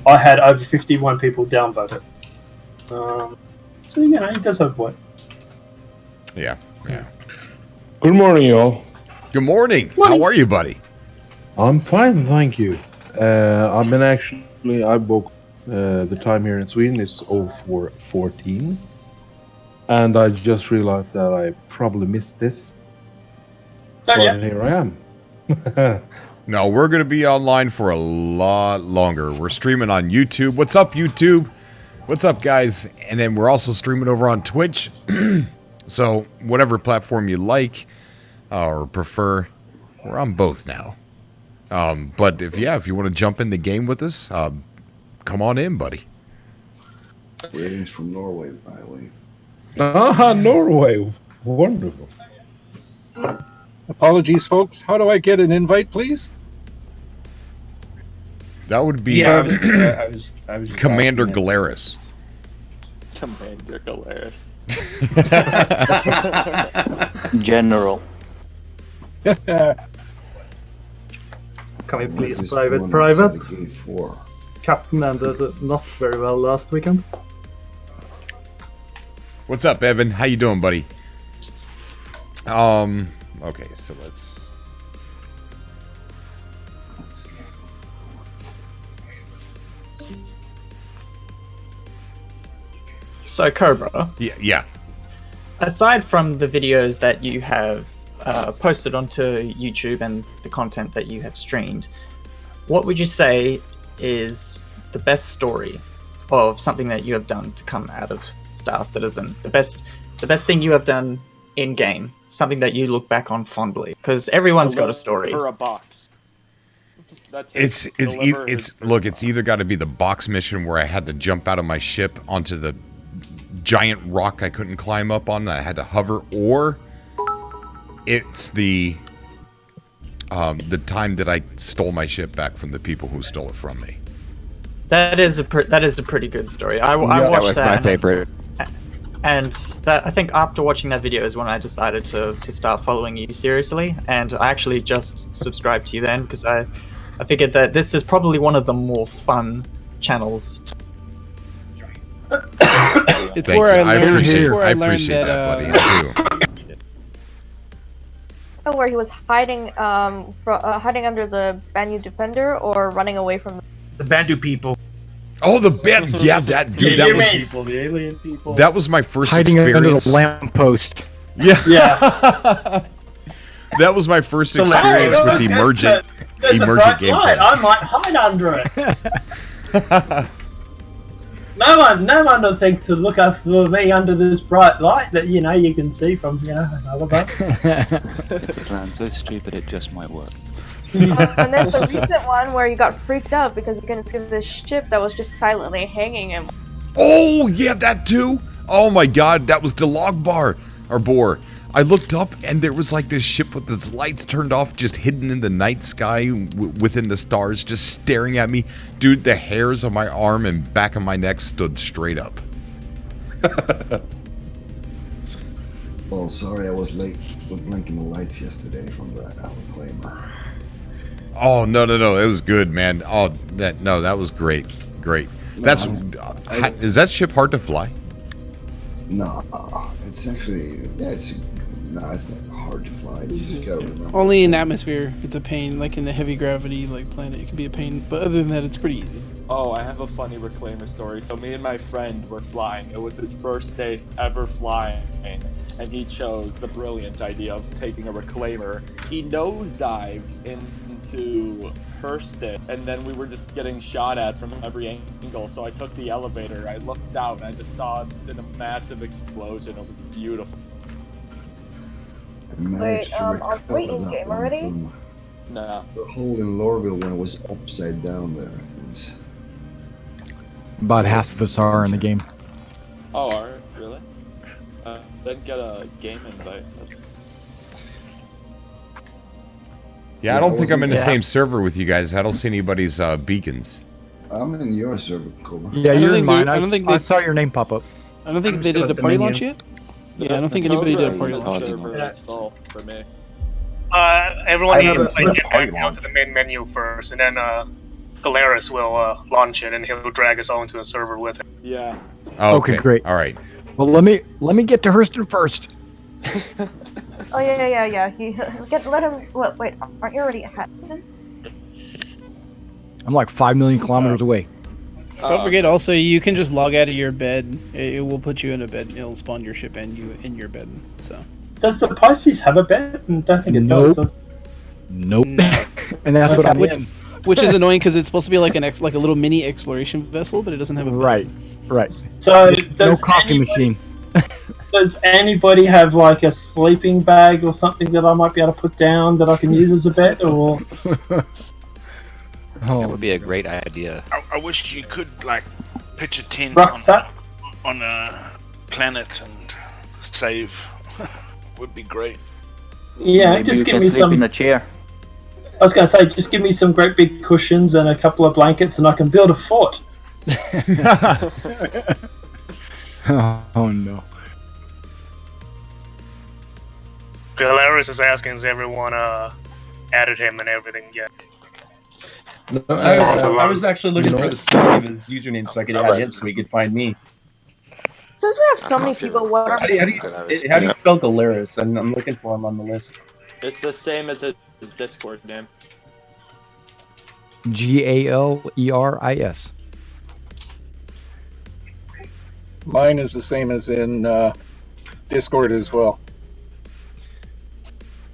I had over 51 people downvote it. So, he does have a point. Yeah. Good morning, y'all. Good morning. How are you, buddy? I'm fine, thank you. I woke the time here in Sweden is 04:14, and I just realized that I probably missed this. But here I am. No, we're going to be online for a lot longer. We're streaming on YouTube. What's up, YouTube? What's up, guys? And then we're also streaming over on Twitch. So whatever platform you like or prefer, we're on both now. But if you want to jump in the game with us, come on in, buddy. Greetings from Norway, by the way. Norway. Wonderful. Apologies, folks. How do I get an invite, please? That would be I was Commander Galeris. Commander Galeris. General. Can we please private? captain ended not very well last weekend. What's up, Evan? How you doing, buddy? Okay, so let's... So, Cobra. Yeah. Aside from the videos that you have posted onto YouTube and the content that you have streamed, what would you say is the best story of something that you have done to come out of Star Citizen? The best thing you have done in game, something that you look back on fondly, because everyone's got a story. For a box. It's either got to be the box mission where I had to jump out of my ship onto the giant rock I couldn't climb up on and I had to hover, or it's the time that I stole my ship back from the people who stole it from me. That is a pretty good story. I watched that. My favorite. And that, I think after watching that video is when I decided to start following you seriously, and I actually just subscribed to you then because I figured that this is probably one of the more fun channels. It's where I learned. I appreciate that, buddy. I do. Oh, where he was hiding, hiding under the Banyu Defender, or running away from the Bandu people. Oh, the band! Yeah, that dude. That was people, the alien people. That was my first hiding experience. under the lamppost. Yeah. Yeah. That was my first experience with the emergent There's a bright gameplay. light. I might hide under it. No one will think to look up for me under this bright light that you can see from another boat. Plan so stupid it just might work. and there's the recent one where you got freaked out because you couldn't see this ship that was just silently hanging and... Oh, yeah, that too. Oh my god, that was the log bar or bore. I looked up and there was like this ship with its lights turned off, just hidden in the night sky within the stars, just staring at me. Dude, the hairs on my arm and back of my neck stood straight up. Well, sorry I was late with blinking the lights yesterday from the Claimer. Oh, no. It was good, man. Oh, that was great. That's... is that ship hard to fly? No, it's actually... it's not hard to fly. You just gotta remember. Only in atmosphere, it's a pain. Like in the heavy gravity planet, it can be a pain. But other than that, it's pretty easy. Oh, I have a funny Reclaimer story. So me and my friend were flying. It was his first day ever flying, and he chose the brilliant idea of taking a Reclaimer. He nosedived into Hurston, and then we were just getting shot at from every angle. So I took the elevator. I looked out, and I just saw a massive explosion. It was beautiful. Wait, are we in game already? No. The hole in Lorville when it was upside down there. About half of us are in the game. Oh, are you? Really? Then get a game invite. Yeah, I don't think I'm in the same server with you guys. I don't see anybody's beacons. I'm in your server, Cobra. Yeah, you're in mine. I saw your name pop up. I don't think they did the party launch yet. Yeah, I don't think anybody did a party launch. It's full for me. Everyone needs to get back down to the main menu first, and then Galeris will launch it, and he'll drag us all into a server with him. Yeah. Oh, okay, great. All right. Well, let me get to Hurston first. Oh yeah. Let him. Wait, aren't you already ahead? I'm like 5 million kilometers away. Don't forget, also, you can just log out of your bed. It will put you in a bed. It'll spawn your ship and you in your bed. So. Does the Pisces have a bed? I don't think it does. Nope. And that's what I'm in. Which is annoying because it's supposed to be like a little mini exploration vessel, but it doesn't have a bed. Right. So No coffee machine. Does anybody have like a sleeping bag or something that I might be able to put down that I can use as a bed, or? That would be a great idea. I wish you could pitch a tent on a planet and save. Would be great. Yeah, Maybe just you give can me sleep some. in the chair. I was going to say, just give me some great big cushions and a couple of blankets, and I can build a fort. Oh no. Galeris is asking, has everyone added him and everything yet? No, I was actually looking for the spelling of his username so I could add him so he could find me. Since we have so many people, what are How do you spell Galeris? I'm looking for him on the list. It's the same as his Discord name. Galeris. Mine is the same as in Discord as well.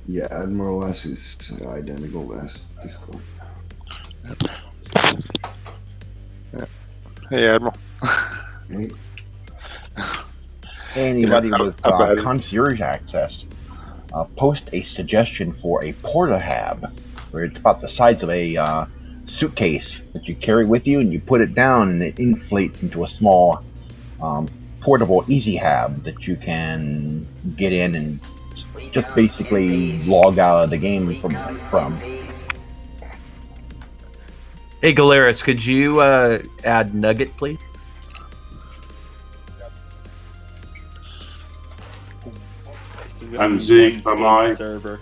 Yeah, Admiral S is identical as Discord. Hey, Admiral. Hey. Anybody with concierge access, post a suggestion for a porta-hab, where it's about the size of a suitcase that you carry with you, and you put it down, and it inflates into a small portable easy hab that you can get in and just basically log out of the game from. Hey, Galeris, could you add Nugget, please? I'm Zeke, am I? Server.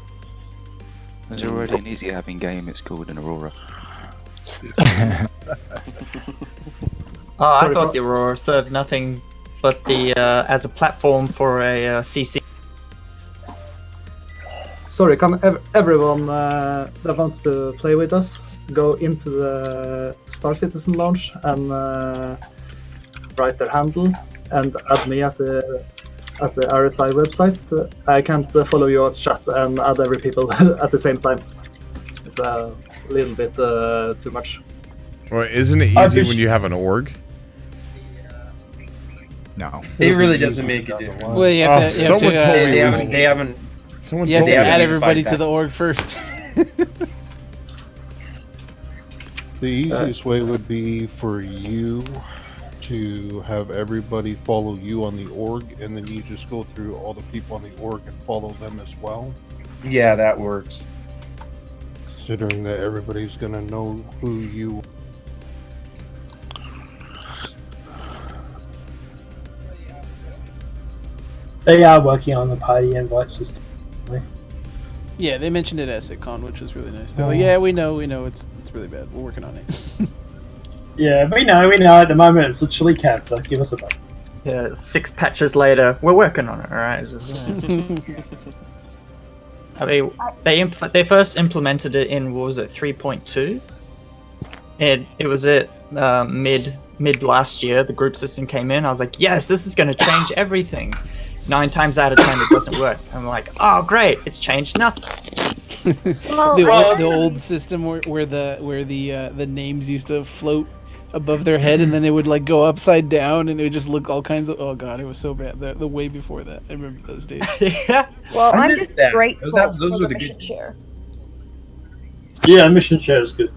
There's already an easy having game, it's called an Aurora. I thought the Aurora served nothing but the as a platform for a CC. Sorry, can everyone that wants to play with us go into the Star Citizen launch and write their handle and add me at the RSI website? I can't follow you on chat and add every people at the same time. It's a little bit too much. Well, isn't it easy when you have an org? No. It really doesn't make a difference. Well, you have to, someone told me they haven't. Someone You have told to me add to everybody find to that. the org first. The easiest way would be for you to have everybody follow you on the org, and then you just go through all the people on the org and follow them as well. Yeah, that works. Considering that everybody's gonna know who you. They are working on the party invite system. Yeah, they mentioned it at SitCon, which was really nice. They're like, yeah, we know, it's really bad. We're working on it. Yeah, we know. At the moment, it's literally cancer. Give us a break. Yeah, 6 patches later, we're working on it. All right. Just, I mean, they first implemented it in, what was it, 3.2? It was at mid last year. The group system came in. I was like, yes, this is going to change everything. 9 times out of 10, it doesn't work. I'm like, oh great, it's changed nothing. The old system where the names used to float above their head, and then it would like go upside down, and it would just look all kinds of. Oh god, it was so bad. The way before that, I remember those days. Yeah. Well, I'm just grateful those for are the the mission share. Yeah, mission share is good.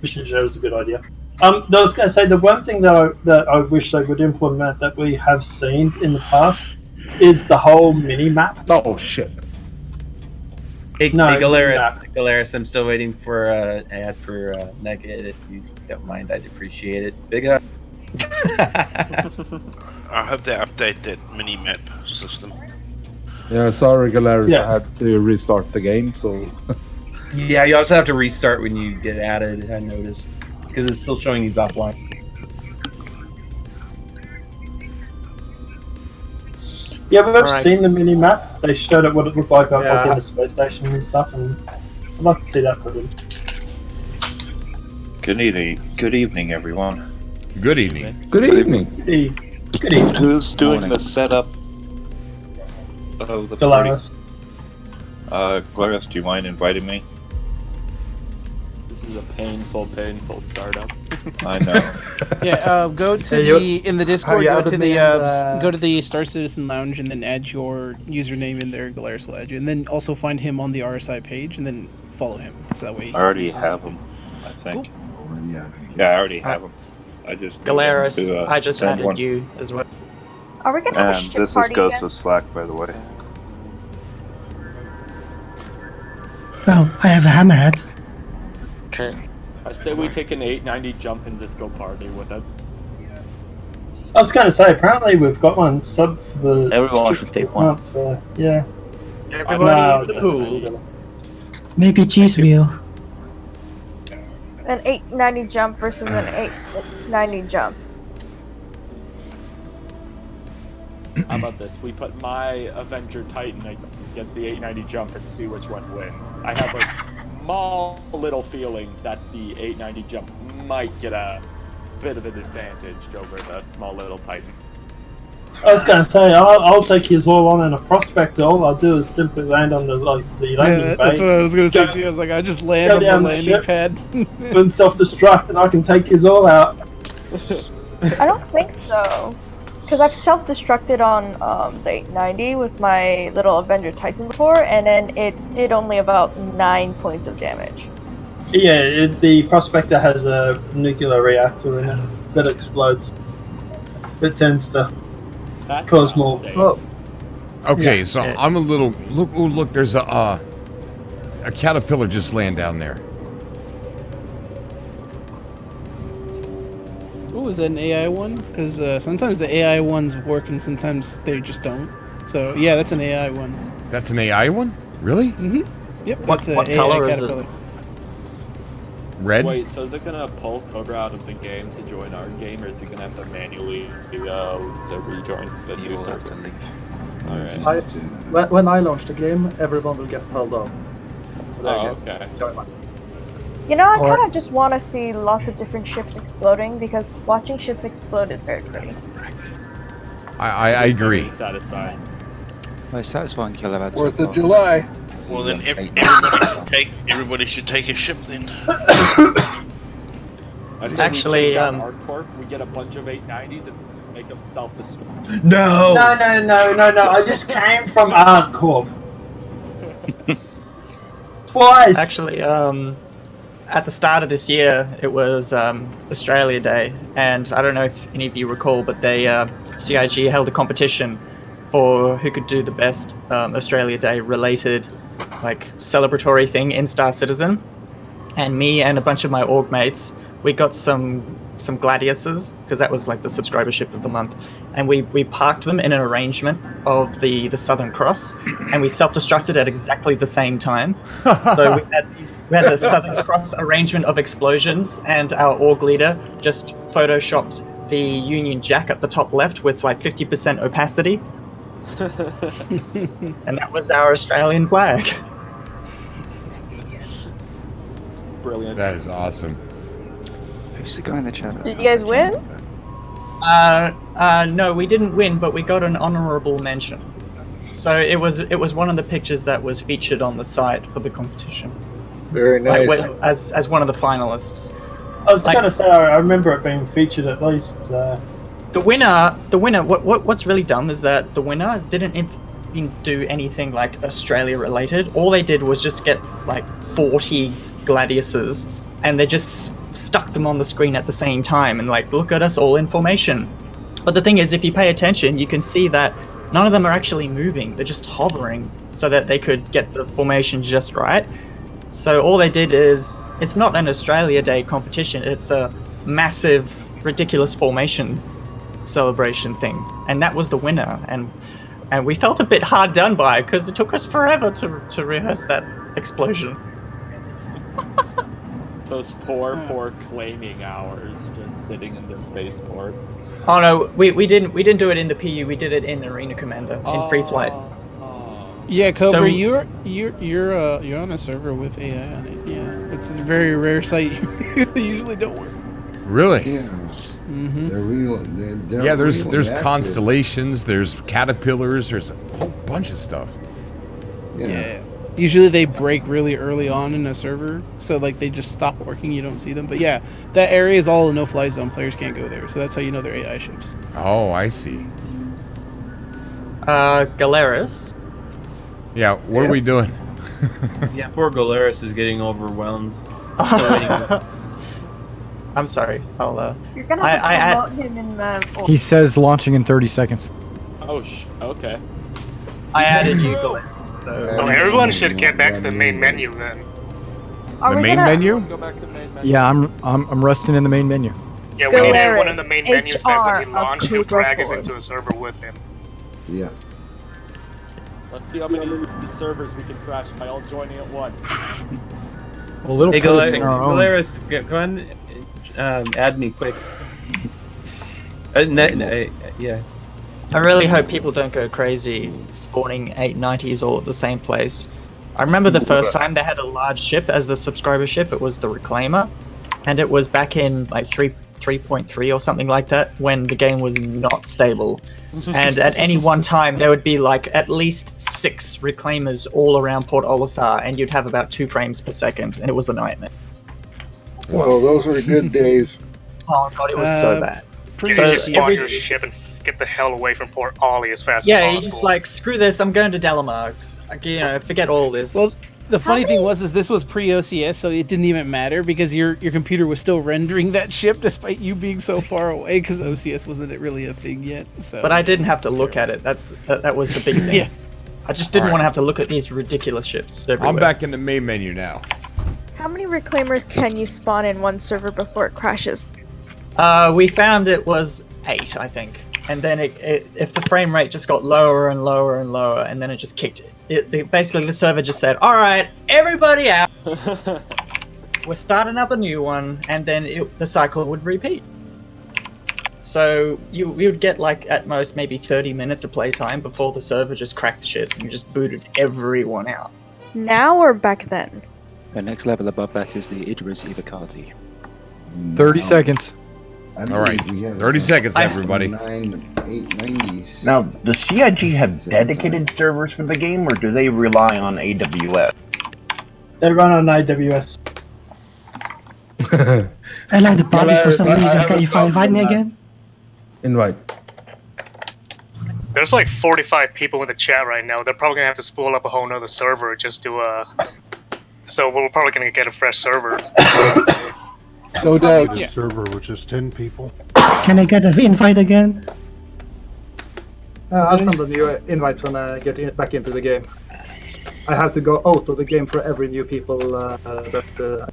Mission share is a good idea. I was going to say the one thing that I wish they would implement that we have seen in the past is the whole mini map. Oh shit! Hey, No, Galeris, I'm still waiting for an ad for Nugget. If you don't mind, I'd appreciate it. Big up. I hope they update that mini-map system. Yeah, sorry, Galeris. Yeah. I had to restart the game, so. Yeah, you also have to restart when you get added, I noticed. Because it's still showing he's offline. Yeah, we've Alright. seen the mini map. They showed it what it looked like Yeah. in the space station and stuff, and I'd like to see that put in. Good evening, everyone. Good evening. Good evening. Good evening. Who's doing Morning. the setup of the Galaris. party? Galaris, do you mind inviting me? This is a painful startup. I know. Yeah, go to Hey, you- in the Discord. you Go added to me the in go to the Star Citizen Lounge and then add your username in there. Galaris will add you, and then also find him on the RSI page, and then follow him. So that way. I already have him, I think. Yeah, I already have him. I just Galaris, to, I just send added one. you as well. Are we gonna have a And ship this is party Ghost again? of Slack, by the way. Well, I have a hammerhead. Okay. I say we take an 890 jump and just go party with it. I was going to say, apparently we've got one sub for the. Everyone should take one. So, yeah. Everybody No, in the that's pool. just silly. Make a cheese wheel. an 890 jump versus an 890 jump? How about this? We put my Avenger Titan against the 890 jump and see which one wins. I have a small little feeling that the 890 jump might get a bit of an advantage over the small little Titan. I was going to say, I'll take his all on in a prospect. All I'll do is simply land on the landing bay. That's what I was going to say too. I was like, I just land on the landing pad. And self-destruct, and I can take his all out. I don't think so. Because I've self-destructed on the 890 with my little Avenger Titan before, and then it did only about 9 points of damage. Yeah, the Prospector has a nuclear reactor in it that explodes. It tends to cause more. Okay, so I'm a little look. Ooh, look, there's a caterpillar just laying down there. Oh, is that an AI one? Because sometimes the AI ones work and sometimes they just don't. So yeah, that's an AI one. That's an AI one? Really? Mm-hmm. Yep. What color is it? Red? Wait, so is it gonna pull Cobra out of the game to join our game, or is he gonna have to manually to rejoin the new server? Alright. When I launch the game, everyone will get pulled off. Oh, okay. You know, I kind of just want to see lots of different ships exploding, because watching ships explode is very pretty. I agree. Satisfying. Well, it's satisfying kill I've had so 4th of far. July. Well, then everybody should take a ship then. Actually, Arcorp, we get a bunch of 890s and make them self-destruct. No, I just came from Arcorp. Twice. Actually, at the start of this year, it was Australia Day, and I don't know if any of you recall, but they CIG held a competition for who could do the best Australia Day related, like, celebratory thing in Star Citizen. And me and a bunch of my org mates, we got some gladiuses, because that was like the subscribership of the month, and we parked them in an arrangement of the Southern Cross, and we self-destructed at exactly the same time. So we had the Southern Cross arrangement of explosions, and our org leader just photoshopped the Union Jack at the top left with like 50% opacity. And that was our Australian flag. Brilliant. That is awesome. Who's the guy in the chat? Did you guys win? No, we didn't win, but we got an honorable mention. So it was one of the pictures that was featured on the site for the competition. Very nice. Like, as one of the finalists. I was going to say, I remember it being featured at least. The winner. What's really dumb is that the winner didn't even do anything like Australia related. All they did was just get like 40 gladiuses, and they just stuck them on the screen at the same time and like, look at us, all in formation. But the thing is, if you pay attention, you can see that none of them are actually moving. They're just hovering so that they could get the formation just right. So all they did is, it's not an Australia Day competition, it's a massive, ridiculous formation celebration thing. And that was the winner. And we felt a bit hard done by, because it took us forever to rehearse that explosion. Those poor claiming hours just sitting in the spaceport. Oh no, we didn't do it in the PU, we did it in Arena Commander, in free flight. Yeah, Cobra, So- you're on a server with AI on it. Yeah, it's a very rare site. They usually don't work. Really? Yeah. Mm-hmm. They're real. They're Yeah, there's really active. constellations, there's caterpillars, there's a whole bunch of stuff. Yeah. Usually they break really early on in a server, so like they just stop working. You don't see them. But yeah, that area is all a no-fly zone. Players can't go there, so that's how you know they're AI ships. Oh, I see. Galeras. Yeah, what are we doing? Yeah, poor Galeras is getting overwhelmed. I'm sorry. I'll. You're gonna have to promote him in the. He says launching in 30 seconds. Oh, okay. I added you, Galeras. Well, everyone should get back to the main menu then. Are The we main gonna- menu? Go back to main menu. Yeah, I'm resting in the main menu. Yeah, we need Galeras, everyone in the main menu so that when HR we launch, of he'll drag Cobra us into a server with him. Yeah. Let's see how many servers we can crash by all joining at once. A little Hey, person in our own. Galeris, go on, add me quick. Yeah. I really hope people don't go crazy spawning 890s all at the same place. I remember the first time they had a large ship as the subscriber ship. It was the Reclaimer, and it was back in like 3.3 or something like that when the game was not stable. And at any one time there would be like at least 6 Reclaimers all around Port Olisar, and you'd have about 2 frames per second, and it was a nightmare. Whoa, those were good days. Oh god, it was so bad. You just spawn your ship and get the hell away from Port Ollie as fast as Yeah, you possible. just like, screw this, I'm going to Delamar. Like, you know, forget all this. Well, the funny thing was this was pre-OCS, so it didn't even matter because your computer was still rendering that ship despite you being so far away because OCS wasn't really a thing yet. So. But I didn't have to look at it. That was the big thing. Yeah. I just didn't Alright. want to have to look at these ridiculous ships everywhere. I'm back in the main menu now. How many reclaimers can you spawn in one server before it crashes? We found it was 8, I think. And then if the frame rate just got lower and lower and lower, and then it just kicked it. Basically, the server just said, "All right, everybody out. We're starting up a new one," and then the cycle would repeat. So you would get like at most maybe 30 minutes of playtime before the server just cracked the shits and just booted everyone out. Now or back then? The next level above that is the Idris Evocati. 30 seconds. All right, 30 seconds, everybody. 890s. Now, does CIG have dedicated servers for the game, or do they rely on AWS? They run on AWS. I like the party for some reason. Can you invite me again? Invite. There's like 45 people in the chat right now. They're probably gonna have to spool up a whole nother server just to So we're probably gonna get a fresh server. No doubt. A server which is 10 people. Can I get an invite again? I'll send a new invite when I get back into the game. I have to go out of the game for every new people so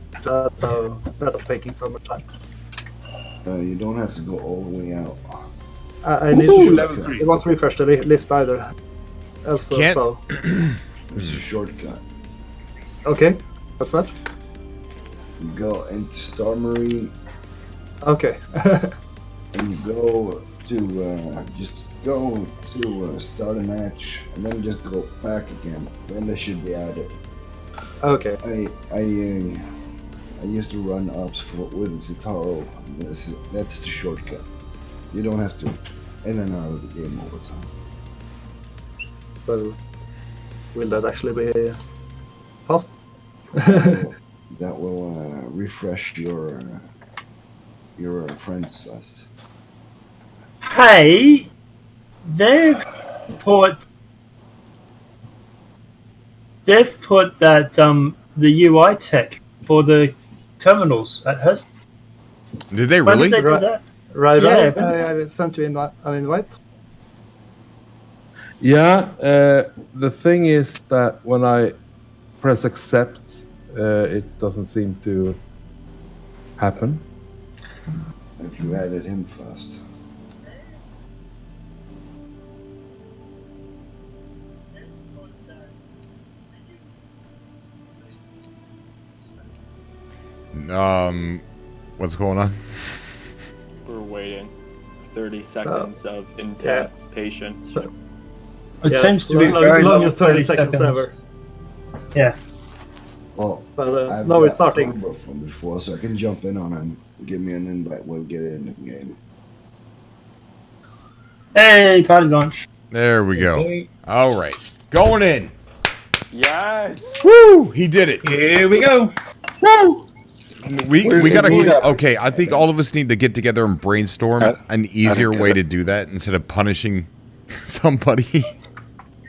that's taking so much time. You don't have to go all the way out. I need to you won't refresh the list either. Also, Can't. so. There's a shortcut. Okay, what's that? You go into Star Marine. Okay. And you go to just go to start a match, and then just go back again. Then they should be added. Okay. I used to run ops with Zitaro. That's the shortcut. You don't have to in and out of the game all the time. Well, will that actually be fast? That will refresh your friends list. Hey, they've put that the UI tech for the terminals at Hearst. Did they When really? did they do that? Right, Yeah. I sent you an invite. Yeah, the thing is that when I press accept, it doesn't seem to happen. If you added him first. What's going on? We're waiting. 30 seconds of intense patience. It seems to be very long 30 seconds. ever. Yeah. Well, But I've now we're got starting. Cobra from before, so I can jump in on him. Give me an invite. We'll get it in the game. Hey, party launch. There we go. All right, going in. Yes. Woo! He did it. Here we go. Woo! We gotta. Okay, I think all of us need to get together and brainstorm an easier way to do that instead of punishing somebody.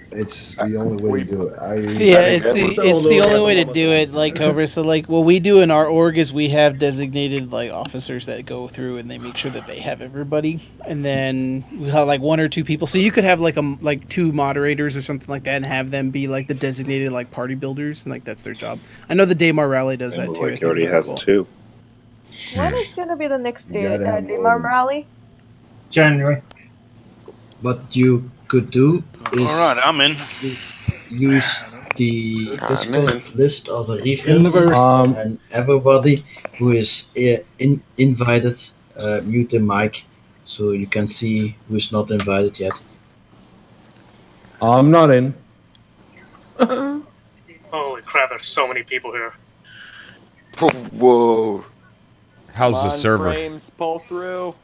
It's the only way to do it. It's the only way to do it, like Cobra. So like what we do in our org is we have designated like officers that go through and they make sure that they have everybody, and then we have like 1 or 2 people. So you could have like 2 moderators or something like that, and have them be like the designated like party builders, and like that's their job. I know the Daymar Rally does that too. Like he already has 2. When is gonna be the next You gotta have Daymar rally? January. What you could do is Alright, I'm in. use the Discord list as a reference, and everybody who is invited, mute the mic so you can see who's not invited yet. I'm not in. Holy crap! There's so many people here. Whoa. How's the server? Frames pull through.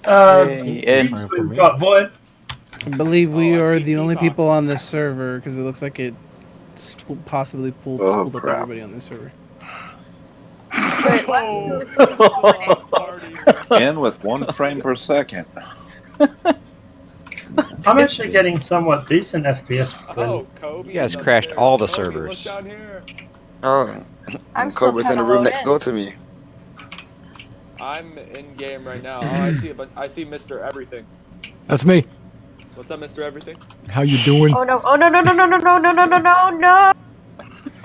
We've got Void. I believe we are the only people on this server because it looks like it possibly spooled up everybody on this server. And with 1 frame per second. I'm actually getting somewhat decent FPS. You guys crashed all the servers. Oh, I'm still Cobra's in the trying to room load next in. door to me. I'm in game right now. Oh, I see Mr. Everything. That's me. What's up, Mr. Everything? How you doing? Oh no! Oh no! No! No! No! No! No! No! No! No! No!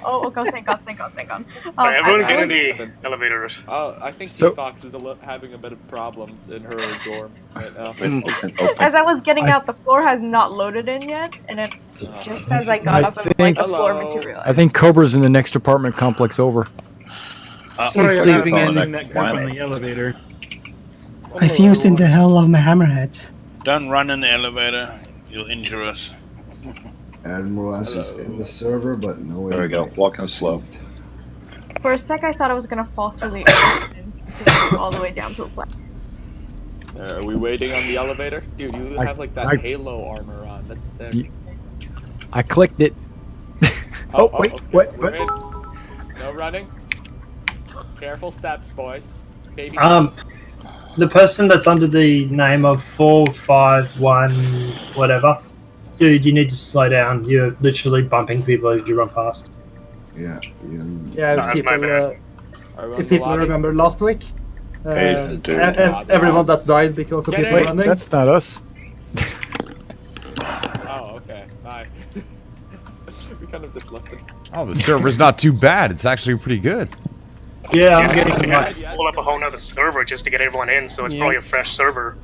Oh God! Thank God! Thank God! Thank God! Everyone get in the elevators. I think Fox is having a bit of problems in her dorm right now. As I was getting out, the floor has not loaded in yet, and then just as I got up, it was like a floor materialized. I think Cobra's in the next apartment complex over. He's sleeping in that group in the elevator. I fused in the hell of my hammerheads. Don't run in the elevator. You'll injure us. Admiral S is in the server, but no. There we go. Walking slow. For a sec, I thought I was gonna fall through the air and continue all the way down to the flat. Are we waiting on the elevator? Dude, you have like that Halo armor on. That's sick. I clicked it. Wait. We're in. No running. Careful steps, boys. Baby steps. The person that's under the name of 451 whatever, dude, you need to slow down. You're literally bumping people as you run past. Yeah. Yeah, if people remember last week, everyone that died because of people running. That's not us. Oh, okay. Bye. We kind of just left it. Oh, the server's not too bad. It's actually pretty good. Yeah, I'm getting to pull up a whole nother server just to get everyone in, so it's probably a fresh server.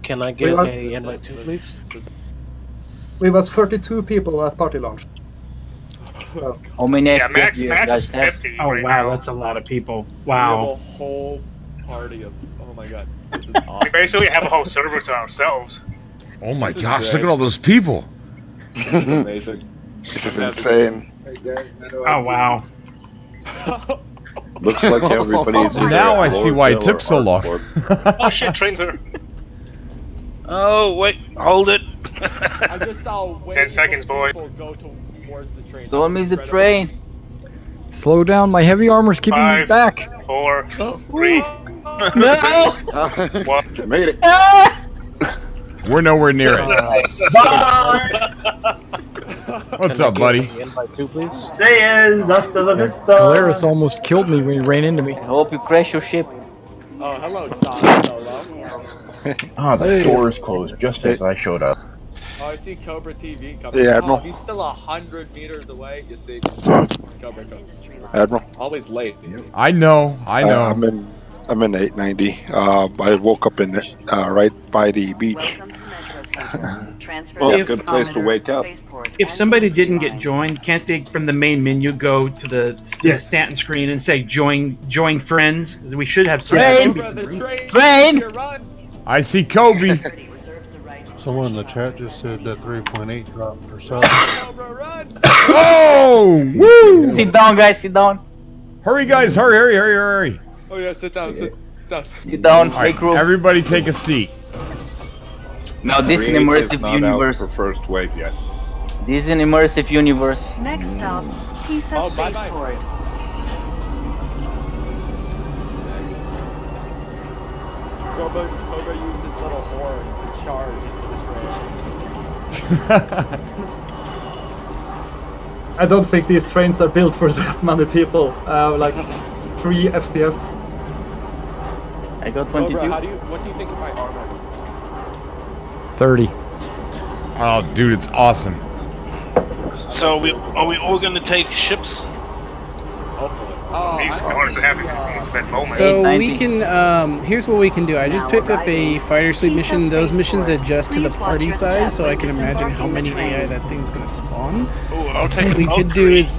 Can I get a invite too, please? We was 32 people at party launch. How many? Yeah, max is 50. Oh right wow, now. that's a lot of people. We have Wow. a whole party of. Oh my god, this is awesome. We basically have a whole server to ourselves. Oh my gosh, look at all those people. This is amazing. This is insane. Oh wow. Looks like everybody's Now I see why it took so long. Oh shit, trains are. Oh, wait, hold it. I just saw 10 seconds, boy. Go towards the train. Don't miss the train. Slow down, my heavy armor's keeping me 5, back. 4, 3, No! 1. Made it. We're nowhere near it. Bye! What's up, buddy? Invite too, please. See yous, hasta la vista. Polaris almost killed me when he ran into me. I hope you crash your ship. Oh, hello, Don Solo. The door is closed just as I showed up. Oh, I see Cobra TV coming. Yeah, oh, Admiral. he's still 100 meters away. You see, Cobra. Admiral. Always late. I know. I'm in 890. I woke up in right by the beach. Well, good place to wake up. If somebody didn't get joined, can't they from the main menu go to the Stanton screen and say join friends? We should have Train! I see Kobe. Someone in the chat just said that 3.8 dropped for sub. Oh! Woo! Sit down, guys. Sit down. Hurry, guys! Hurry! Oh yeah, sit down. Sit down. Sit down. All right, everybody, take a seat. Now this is an immersive universe. For first wave yet. This is an immersive universe. Next stop, Tisa Spaceport. Cobra used his little horn to charge into the train. I don't think these trains are built for that many people. Like 3 FPS. I got 22. Cobra, what do you think of my armor? 30. Oh, dude, it's awesome. So are we all going to take ships? Hopefully. These guards are having an intimate moment. So we can, here's what we can do. I just picked up a fighter sweep mission. Those missions adjust to the party size, so I can imagine how many AI that thing's gonna spawn. I'll take What we could do is,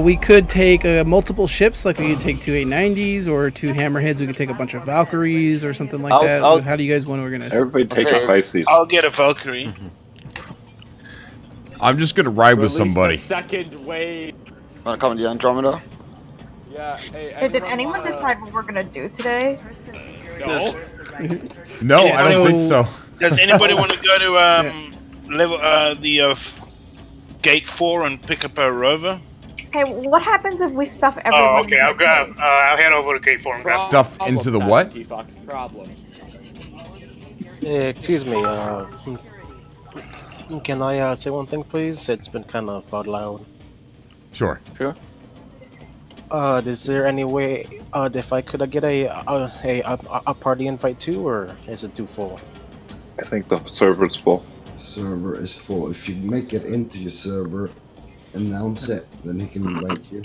we could take multiple ships, like we could take 2 890s or 2 hammerheads. We could take a bunch of Valkyries or something like that. How do you guys want to organize? Everybody take a Pisces. I'll get a Valkyrie. I'm just gonna ride with somebody. Second wave. Wanna come to the Andromeda? Yeah. Hey, Hey, did anyone decide what we're gonna do today? No. No, I don't think so. Does anybody want to go to level gate 4 and pick up a rover? Hey, what happens if we stuff everyone? Oh, okay. I'll head over to gate 4 and grab Stuff into the what? Excuse me, can I say one thing, please? It's been kind of loud. Sure. Sure. Is there any way if I could get a party invite too, or is it too full? I think the server's full. Server is full. If you make it into your server, announce it, then he can invite you.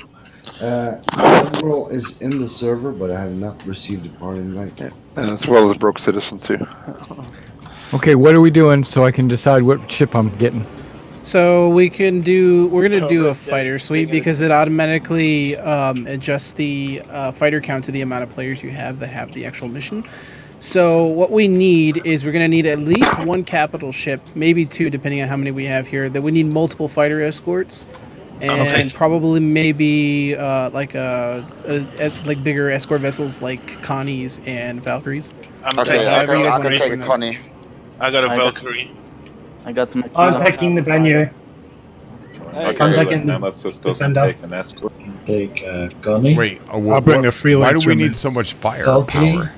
Admiral is in the server, but I have not received a party invite. As well as Broke Citizen too. Okay, what are we doing so I can decide what ship I'm getting? So we're gonna do a fighter sweep because it automatically adjusts the fighter count to the amount of players you have that have the actual mission. So what we need is we're gonna need at least 1 capital ship, maybe 2 depending on how many we have here. That we need multiple fighter escorts, and probably maybe like bigger escort vessels like Connies and Valkyries. I can take a Connie. I got a Valkyrie. I got my. I'm taking the venue. Okay, I'm taking now let's just go Defender. take an escort. Take Connie. Wait, I'll bring a why do we freelancer. need so much fire Valkyrie. power?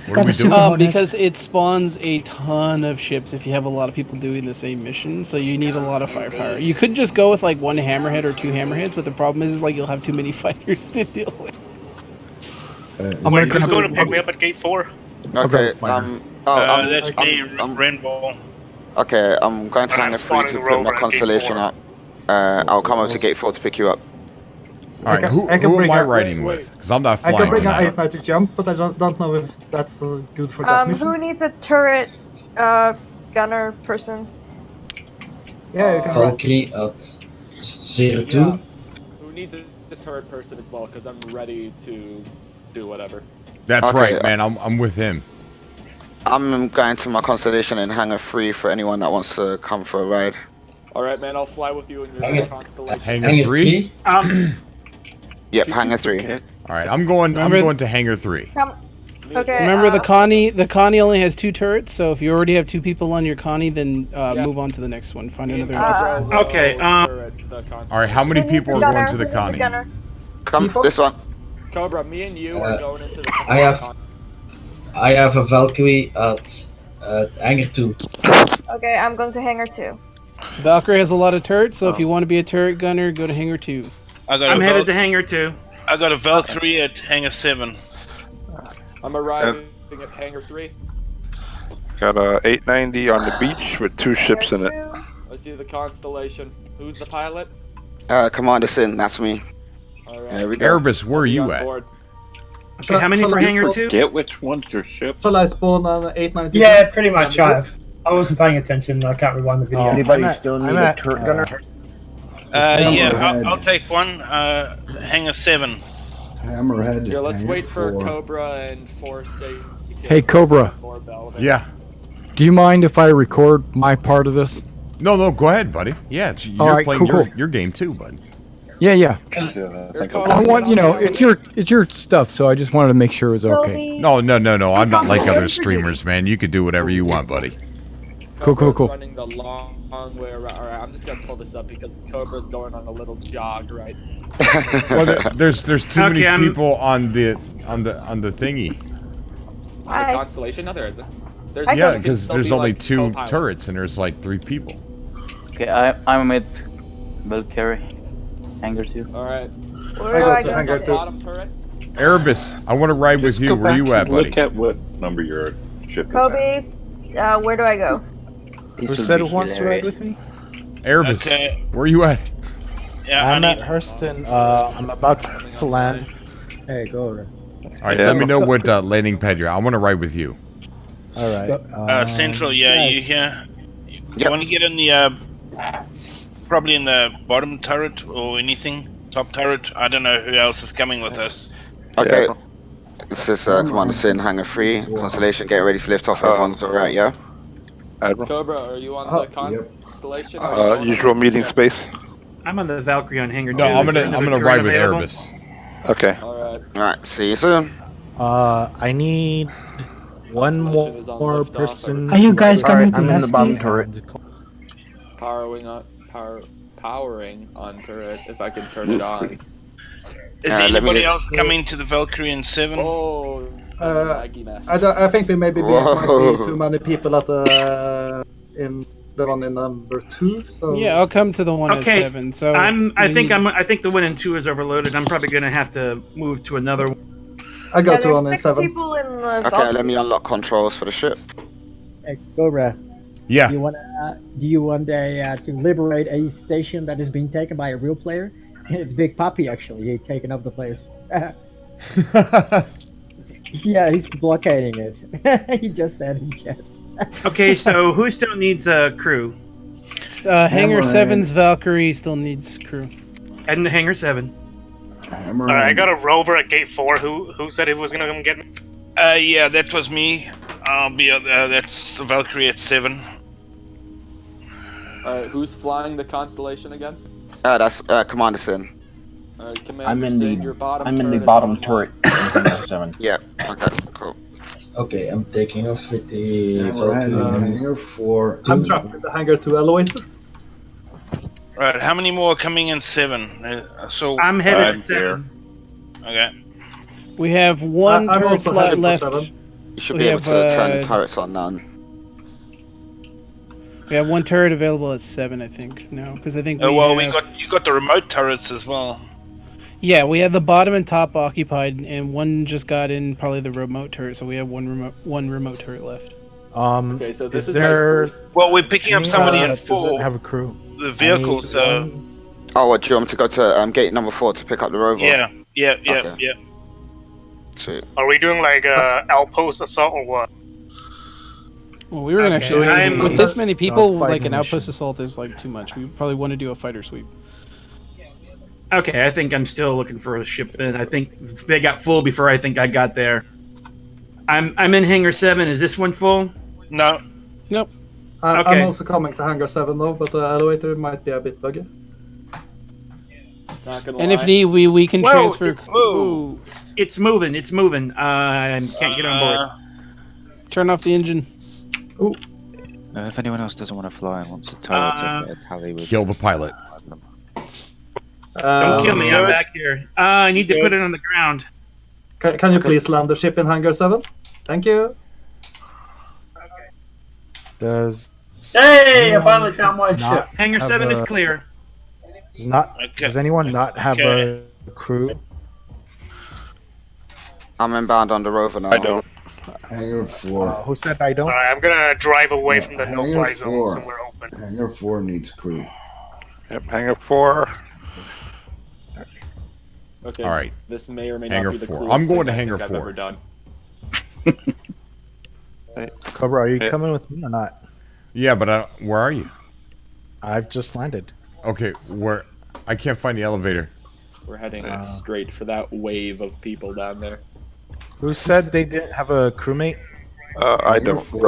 What are we doing? Because it spawns a ton of ships if you have a lot of people doing the same mission, so you need a lot of firepower. You could just go with like 1 hammerhead or 2 hammerheads, but the problem is like you'll have too many fighters to deal with. Who's going to pick me up at gate 4? Okay. That's me, Rainbow. Okay, I'm going to hang a free to put my constellation up. I'll come over to gate 4 to pick you up. All right, who am I riding with? Because I'm not I can flying bring an tonight. 890 jump, but I don't know if that's good for that mission. Who needs a turret gunner person? Yeah, you can Valkyrie at 02. Yeah. Who needs a turret person as well? Because I'm ready to do whatever. That's Okay, right, man. I'm with him. I'm going to my constellation and hang a free for anyone that wants to come for a ride. All right, man. I'll fly with you in your constellation. Hangar 3? Yep, hangar 3. All right, I'm going to hangar 3. Okay. Remember the Connie only has 2 turrets, so if you already have 2 people on your Connie, then move on to the next one. Find another. Okay. All right, how many people are going to the Connie? Come, this one. Cobra, me and you are going into the. I have a Valkyrie at hangar 2. Okay, I'm going to hangar 2. Valkyrie has a lot of turrets, so if you want to be a turret gunner, go to hangar 2. I'm headed to hangar 2. I got a Valkyrie at hangar 7. I'm arriving at hangar 3. Got a 890 on the beach with 2 ships in it. Let's see the constellation. Who's the pilot? Commander Sin, that's me. All right. There we go. Erebus, where are you at? Okay, how many for hangar 2? Get which one's your ship? Shall I spawn on 890? Yeah, pretty much. I wasn't paying attention. I can't rewind the video. Anybody still need a turret gunner? Yeah, I'll take one. Hangar 7. Hammerhead. Here, let's hangar wait for 4. Cobra and Force. Hey, Cobra. Yeah. Do you mind if I record my part of this? No, go ahead, buddy. Yeah, you're All right, playing cool. your game too, bud. Yeah. I want it's your stuff, so I just wanted to make sure it was okay. No. I'm not like other streamers, man. You could do whatever you want, buddy. Cool. Running the long way around. All right, I'm just gonna pull this up because Cobra's going on a little jog, right? Well, there's too many people on the thingy. The constellation? No, there isn't. Yeah, because there's only 2 turrets and there's like 3 people. Okay, I'm with Valkyrie, hangar 2. All right. Where do I go? Hangar 2. Bottom turret. Erebus, I want to ride with you. Where you at, buddy? Look at what number your ship is Kobe, where do I go? Who said who wants to ride with me? Erebus, Okay. where you at? Yeah, I'm at Hurston. I'm about to land. Hey, go over. All right, let me know what landing pad you're at. I want to ride with you. All right. Central, yeah, you here? You want to get in the probably in the bottom turret or anything, top turret. I don't know who else is coming with us. Okay. This is Commander Sin, Hangar 3, Constellation, getting ready to lift off. Everyone's alright, yeah? Admiral. Cobra, are you on the constellation? Usual meeting space. I'm on the Valkyrie on Hangar 2. No, I'm gonna ride with Erebus. Okay. Alright, see you soon. I need one more person. Are you guys coming to I'm in the bottom turret. Powering on turret, if I can turn it on. Is anybody else coming to the Valkyrie in 7? Oh, I think we might be too many people at in the one in number 2. So Yeah, I'll come to the one at 7. So I think the one in 2 is overloaded. I'm probably gonna have to move to another one. I go Yeah, to one in there's 7. 6 people in the Okay, let me unlock controls for the ship. Hey, Cobra. Yeah. Do you want to liberate a station that is being taken by a real player? It's Big Papi, actually. He's taking up the place. Yeah, he's blockading it. He just said in chat. Okay, so who still needs a crew? Hangar 7's Valkyrie still needs crew. And the Hangar 7. Alright, I got a rover at gate 4. Who said he was gonna come get me? Yeah, that was me. I'll be that's Valkyrie at 7. Alright, who's flying the constellation again? That's Commander Sin. Alright, Commander I'm in Sin, your bottom I'm in the turret is bottom on. turret. 7. Yeah. Okay. Cool. Okay, I'm taking off with the. Hangar 4. I'm trapped with the Hangar 2 elevator. Right, how many more are coming in 7? So I'm headed to 7. Okay. We have one I'm turret also slot headed for left. 7. You should We be able have, to turn the turrets on now. We have one turret available at 7, I think. No, because I think. You got the remote turrets as well. Yeah, we had the bottom and top occupied, and one just got in probably the remote turret, so we have one remote turret left. Okay, so this is my there? first. Well, we're picking up somebody in Does 4. it have a crew? The vehicles. Oh, what, do you want me to go to gate number 4 to pick up the rover? Yeah. Okay. Sweet. Are we doing like outpost assault or what? Well, we were gonna Okay, actually with this many people, like fighting an outpost mission. assault is like too much. We probably want to do a fighter sweep. Okay, I think I'm still looking for a ship then. I think they got full before I think I got there. I'm in Hangar 7. Is this one full? No. Nope. I'm Okay. also coming to Hangar 7 though, but the elevator might be a bit buggy. Not gonna And lie. if need, we can Whoa, transfer. It's moving. It's moving. I can't get on board. Turn off the engine. If anyone else doesn't want to fly and wants to tow it, tally with Kill the pilot. Don't kill me. I'm back here. I need to put it on the ground. Can you please land the ship in Hangar 7? Thank you. Does Hey, I finally found my not ship. Hangar have 7 is a- clear. Does anyone not have a crew? I'm inbound on the rover now. I don't. Hangar 4. Who said I don't? Alright, I'm gonna drive away from the Hangar no-fly zone 4. somewhere open. Hangar 4 needs crew. Yep, Hangar 4. Okay. All right. This may or may Hangar not be the 4. coolest I'm going thing to I Hangar think 4. I've ever done. Cobra, are you Yeah. coming with me or not? Yeah, but where are you? I've just landed. Okay, where? I can't find the elevator. We're heading straight for that wave of people down there. Who said they didn't have a crewmate? I don't.